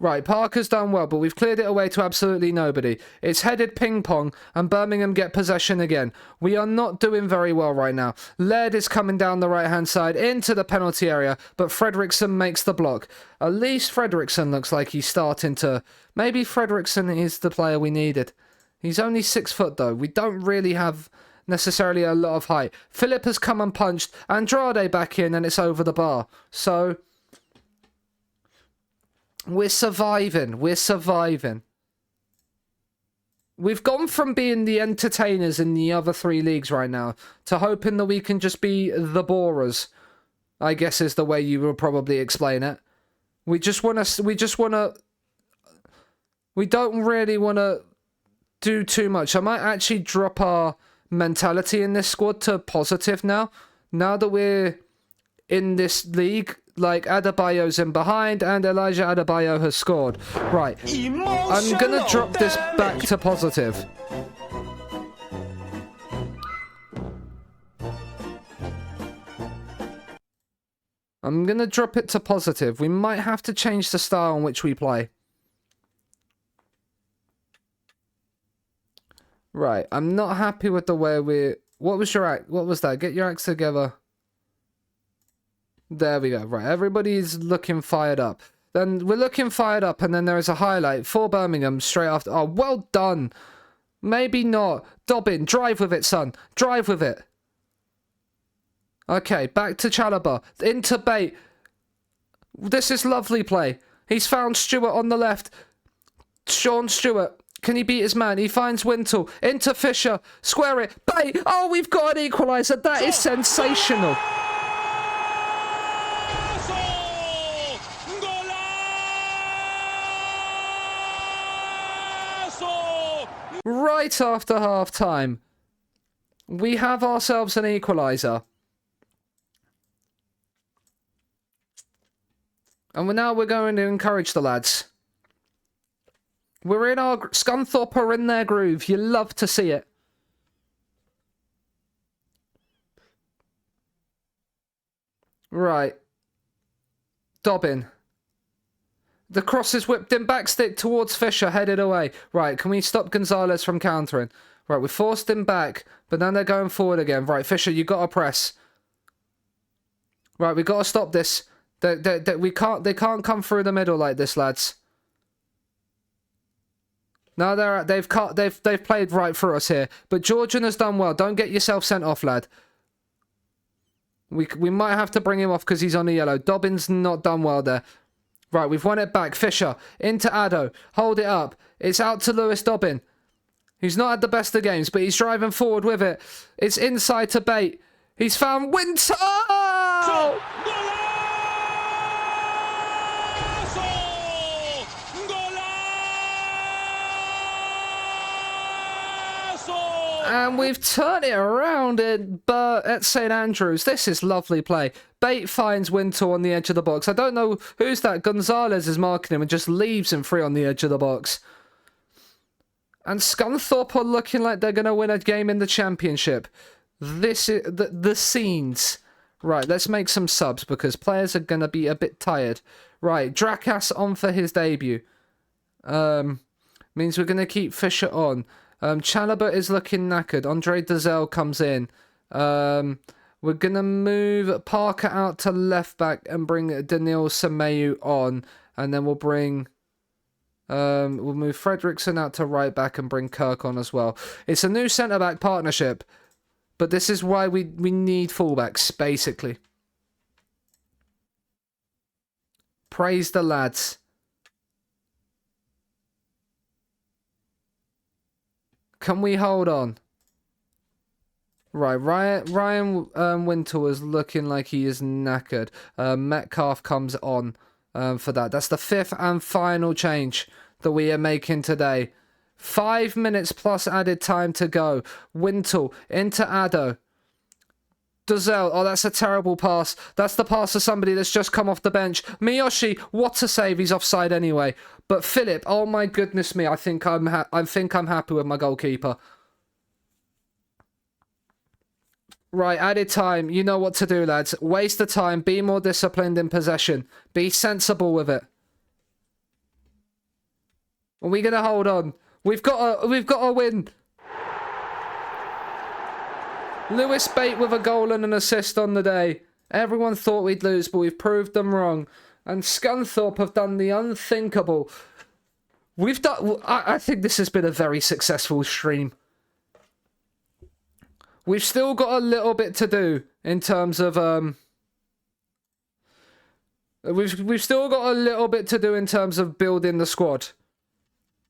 Right, Parker's done well, but we've cleared it away to absolutely nobody. It's headed ping-pong, and Birmingham get possession again. We are not doing very well right now. Laird is coming down the right-hand side into the penalty area, but Fredrickson makes the block. At least Fredrickson looks like he's starting to... Maybe Fredrickson is the player we needed. He's only 6 foot, though. We don't really have necessarily a lot of height. Philip has come and punched. Andrade back in, and it's over the bar. So... We're surviving. We're surviving. We've gone from being the entertainers in the other 3 leagues right now to hoping that we can just be the borers, I guess is the way you will probably explain it. We don't really want to do too much. I might actually drop our mentality in this squad to positive now. Now that we're in this league, like Adebayo's in behind, and Elijah Adebayo has scored. Right, I'm gonna drop this back to positive. I'm gonna drop it to positive. We might have to change the style in which we play. Right, I'm not happy with the way we... What was your act? What was that? Get your acts together. There we go. Right, everybody's looking fired up. Then we're looking fired up, and then there is a highlight for Birmingham straight after. Oh, well done. Maybe not. Dobbin, drive with it, son. Drive with it. Okay, back to Chalobah. Into Bate. This is lovely play. He's found Stewart on the left. Sean Stewart. Can he beat his man? He finds Wintle. Into Fisher. Square it. Bate. Oh, we've got an equaliser. That is sensational. Right after half time, we have ourselves an equaliser. And now we're going to encourage the lads. We're in our... Scunthorpe are in their groove. You love to see it. Right. Dobbin. The cross is whipped in backstick towards Fisher, headed away. Right, can we stop Gonzalez from countering? Right, we forced him back, but then they're going forward again. Right, Fisher, you got to press. Right, we got to stop this. They can't come through the middle like this, lads. No, they've played right through us here. But Georgian has done well. Don't get yourself sent off, lad. We might have to bring him off because he's on a yellow. Dobbin's not done well there. Right, we've won it back. Fisher into Addo. Hold it up. It's out to Lewis Dobbin. He's not had the best of games, but he's driving forward with it. It's inside to Bate. He's found Winter. And we've turned it around at St Andrews. This is lovely play. Bate finds Wintle on the edge of the box. I don't know who's that. Gonzalez is marking him and just leaves him free on the edge of the box. And Scunthorpe are looking like they're going to win a game in the championship. This is the scenes. Right, let's make some subs because players are going to be a bit tired. Right, Drakas on for his debut. Means we're going to keep Fisher on. Chalobah is looking knackered. Andre Dazelle comes in. We're going to move Parker out to left back and bring Daniil Semeyu on. And then we'll bring... we'll move Fredrickson out to right back and bring Kirk on as well. It's a new centre-back partnership. But this is why we need fullbacks, basically. Praise the lads. Can we hold on? Right, Ryan Wintle is looking like he is knackered. Metcalf comes on for that. That's the fifth and final change that we are making today. 5 minutes plus added time to go. Wintle into Addo. Dazelle, oh, that's a terrible pass. That's the pass to somebody that's just come off the bench. Miyoshi, what a save. He's offside anyway. But Philip, oh my goodness me, I think I'm happy with my goalkeeper. Right, added time. You know what to do, lads. Waste the time. Be more disciplined in possession. Be sensible with it. Are we gonna hold on? We've got a win. Lewis Bate with a goal and an assist on the day. Everyone thought we'd lose, but we've proved them wrong. And Scunthorpe have done the unthinkable. I think this has been a very successful stream. We've still got a little bit to do in terms of we've still got a little bit to do in terms of building the squad.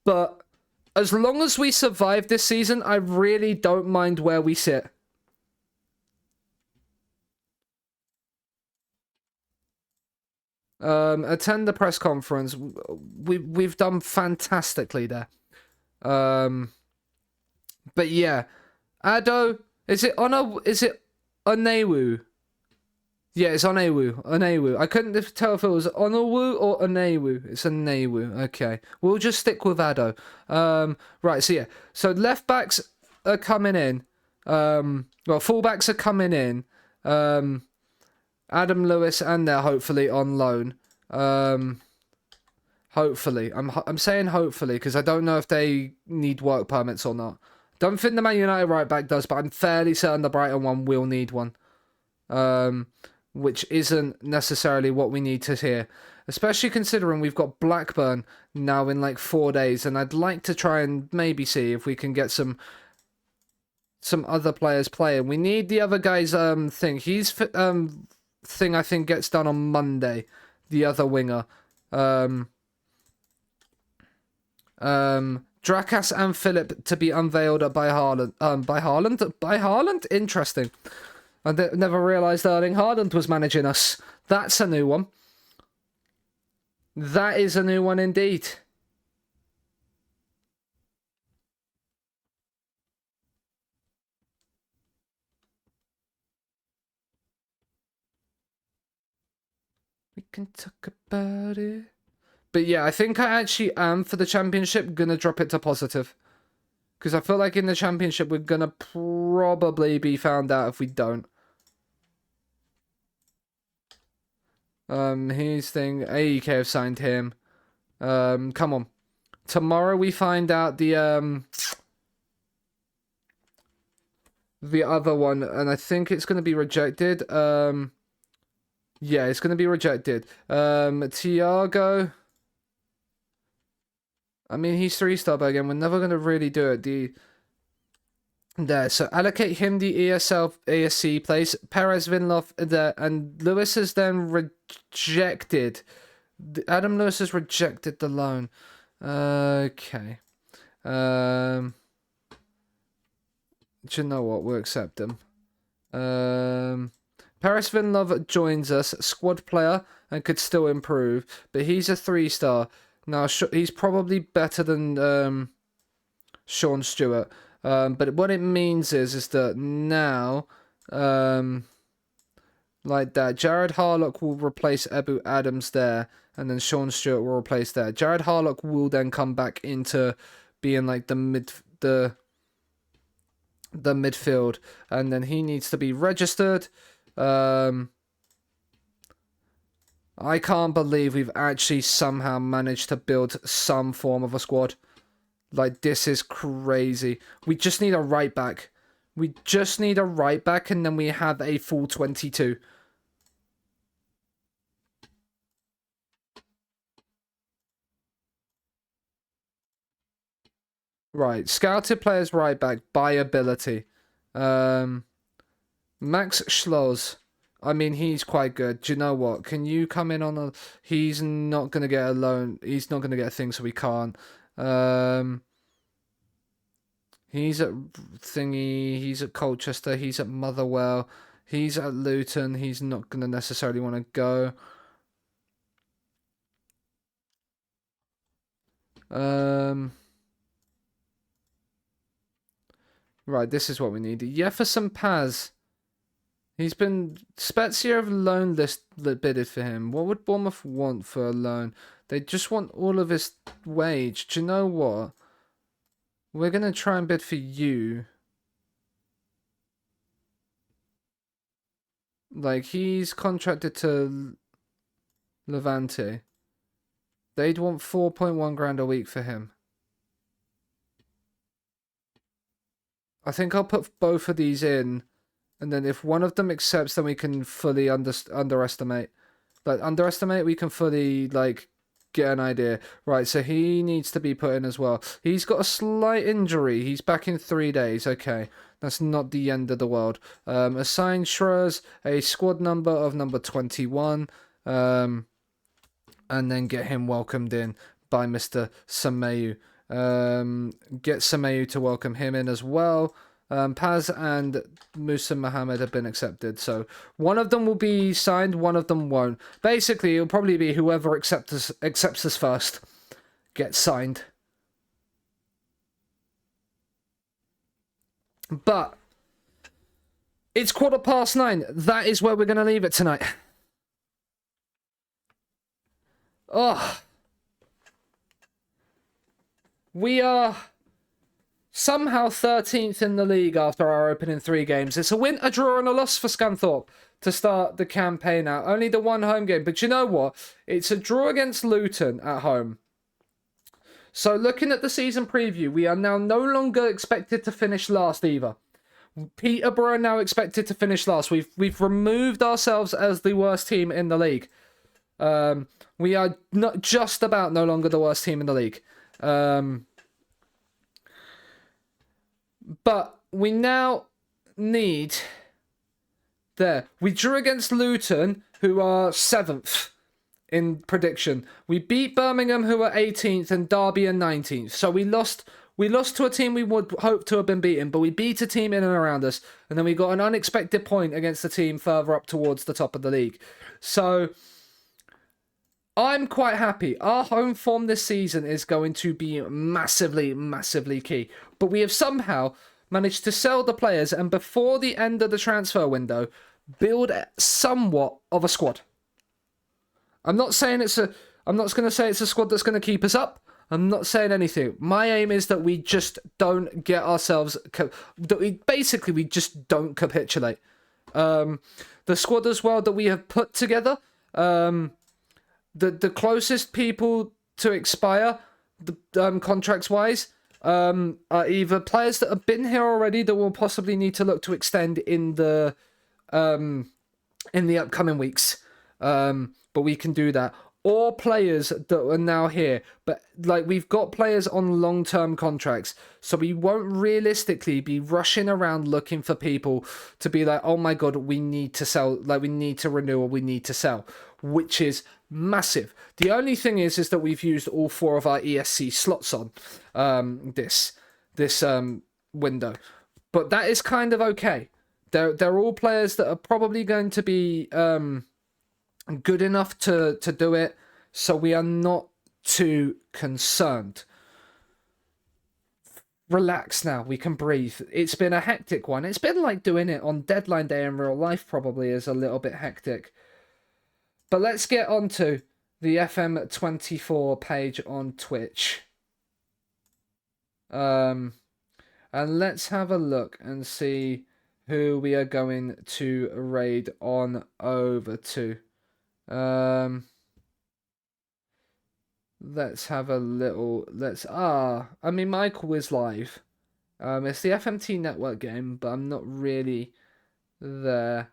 But as long as we survive this season, I really don't mind where we sit. Attend the press conference. We've done fantastically there. But yeah, Addo, is it Onewu? Yeah, it's on Onewu. I couldn't tell if it was Onowu or Onewu. It's Onewu. Okay. We'll just stick with Ado. Right, so yeah. So left backs are coming in. Fullbacks are coming in. Adam Lewis and they're hopefully on loan. Hopefully. I'm saying hopefully because I don't know if they need work permits or not. Don't think the Man United right back does, but I'm fairly certain the Brighton one will need one. Which isn't necessarily what we need to hear. Especially considering we've got Blackburn now in like 4 days, and I'd like to try and maybe see if we can get some other players playing. We need the other guy's thing. He's thing I think gets done on Monday. The other winger. Drakas and Philip to be unveiled by Haaland. By Haaland? Interesting. I never realised Erling Haaland was managing us. That's a new one. That is a new one indeed. We can talk about it. But yeah, I think I actually am, for the championship, going to drop it to positive. Because I feel like in the championship, we're going to probably be found out if we don't. His thing, AEK have signed him. Come on. Tomorrow we find out the other one, and I think it's going to be rejected. Yeah, it's going to be rejected. Thiago. I mean, he's 3-star, but again, we're never going to really do it. There, so allocate him the ASC place. Perez, Vinloff, there, and Lewis is then rejected. Adam Lewis has rejected the loan. Okay. Do you know what? We'll accept him. Paris Vinlov joins us, squad player, and could still improve, but he's a 3-star. Now, he's probably better than Sean Stewart. But what it means is that now, like that, Jared Harlock will replace Ebu Adams there, and then Sean Stewart will replace there. Jared Harlock will then come back into being like the midfield, and then he needs to be registered. I can't believe we've actually somehow managed to build some form of a squad. Like, this is crazy. We just need a right back. We just need a right back, and then we have a full 22. Right, scouted players right back by ability. Max Schloss. I mean, he's quite good. Do you know what? Can you come in on a... He's not going to get a loan. He's not going to get a thing, so we can't. He's at Thingy. He's at Colchester. He's at Motherwell. He's at Luton. He's not going to necessarily want to go. Right, this is what we need. Jefferson Paz. He's been... Spezia have loan list bidded for him. What would Bournemouth want for a loan? They just want all of his wage. Do you know what? We're going to try and bid for you. Like, he's contracted to Levante. They'd want 4.1 grand a week for him. I think I'll put both of these in. And then if one of them accepts, then we can fully underestimate. Like, underestimate, we can fully, like, get an idea. Right, so he needs to be put in as well. He's got a slight injury. He's back in 3 days. Okay, that's not the end of the world. Assign Schroers a squad number of number 21. And then get him welcomed in by Mr. Semeyu. Get Semeyu to welcome him in as well. Paz and Musa Mohammed have been accepted. So one of them will be signed, one of them won't. Basically, it'll probably be whoever accepts us first gets signed. But It's 9:15. That is where we're going to leave it tonight. Oh. We are somehow 13th in the league after our opening 3 games. It's a win, a draw, and a loss for Scunthorpe to start the campaign out. Only the 1 home game. But you know what? It's a draw against Luton at home. So looking at the season preview, we are now no longer expected to finish last either. Peterborough are now expected to finish last. We've removed ourselves as the worst team in the league. We are not just about no longer the worst team in the league. But we now need... There. We drew against Luton, who are 7th in prediction. We beat Birmingham, who are 18th, and Derby are 19th. So we lost to a team we would hope to have been beaten, but we beat a team in and around us. And then we got an unexpected point against a team further up towards the top of the league. So I'm quite happy. Our home form this season is going to be massively, massively key. But we have somehow managed to sell the players and before the end of the transfer window, build somewhat of a squad. I'm not going to say it's a squad that's going to keep us up. I'm not saying anything. My aim is that we just don't get ourselves... we just don't capitulate. The squad as well that we have put together, the closest people to expire, contracts-wise, are either players that have been here already that will possibly need to look to extend in the upcoming weeks. But we can do that. Or players that are now here. But like we've got players on long-term contracts. So we won't realistically be rushing around looking for people to be like, oh my god, we need to sell, like we need to renew or we need to sell. Which is massive. The only thing is that we've used all 4 of our ESC slots on this window. But that is kind of okay. They're all players that are probably going to be good enough to do it, so we are not too concerned. Relax now, we can breathe. It's been a hectic one. It's been like doing it on deadline day in real life probably is a little bit hectic. But let's get on to the FM24 page on Twitch. And let's have a look and see who we are going to raid on over to. Let's have a little... I mean, Michael is live. It's the FMT network game, but I'm not really there.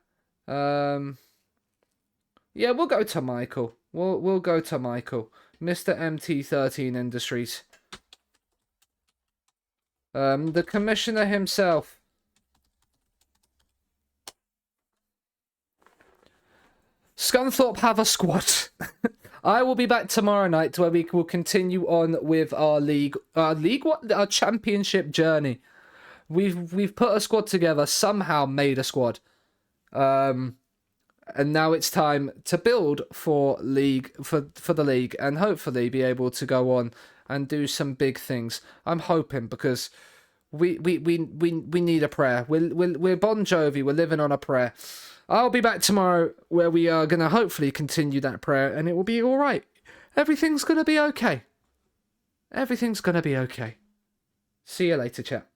Yeah, we'll go to Michael. We'll go to Michael. Mr. MT13 Industries. The commissioner himself. Scunthorpe have a squad. I will be back tomorrow night where we will continue on with our our championship journey. We've put a squad together, somehow made a squad. And now it's time to build for the league and hopefully be able to go on and do some big things. I'm hoping because we need a prayer. We're Bon Jovi, we're living on a prayer. I'll be back tomorrow where we are going to hopefully continue that prayer and it will be all right. Everything's going to be okay. Everything's going to be okay. See you later, chat.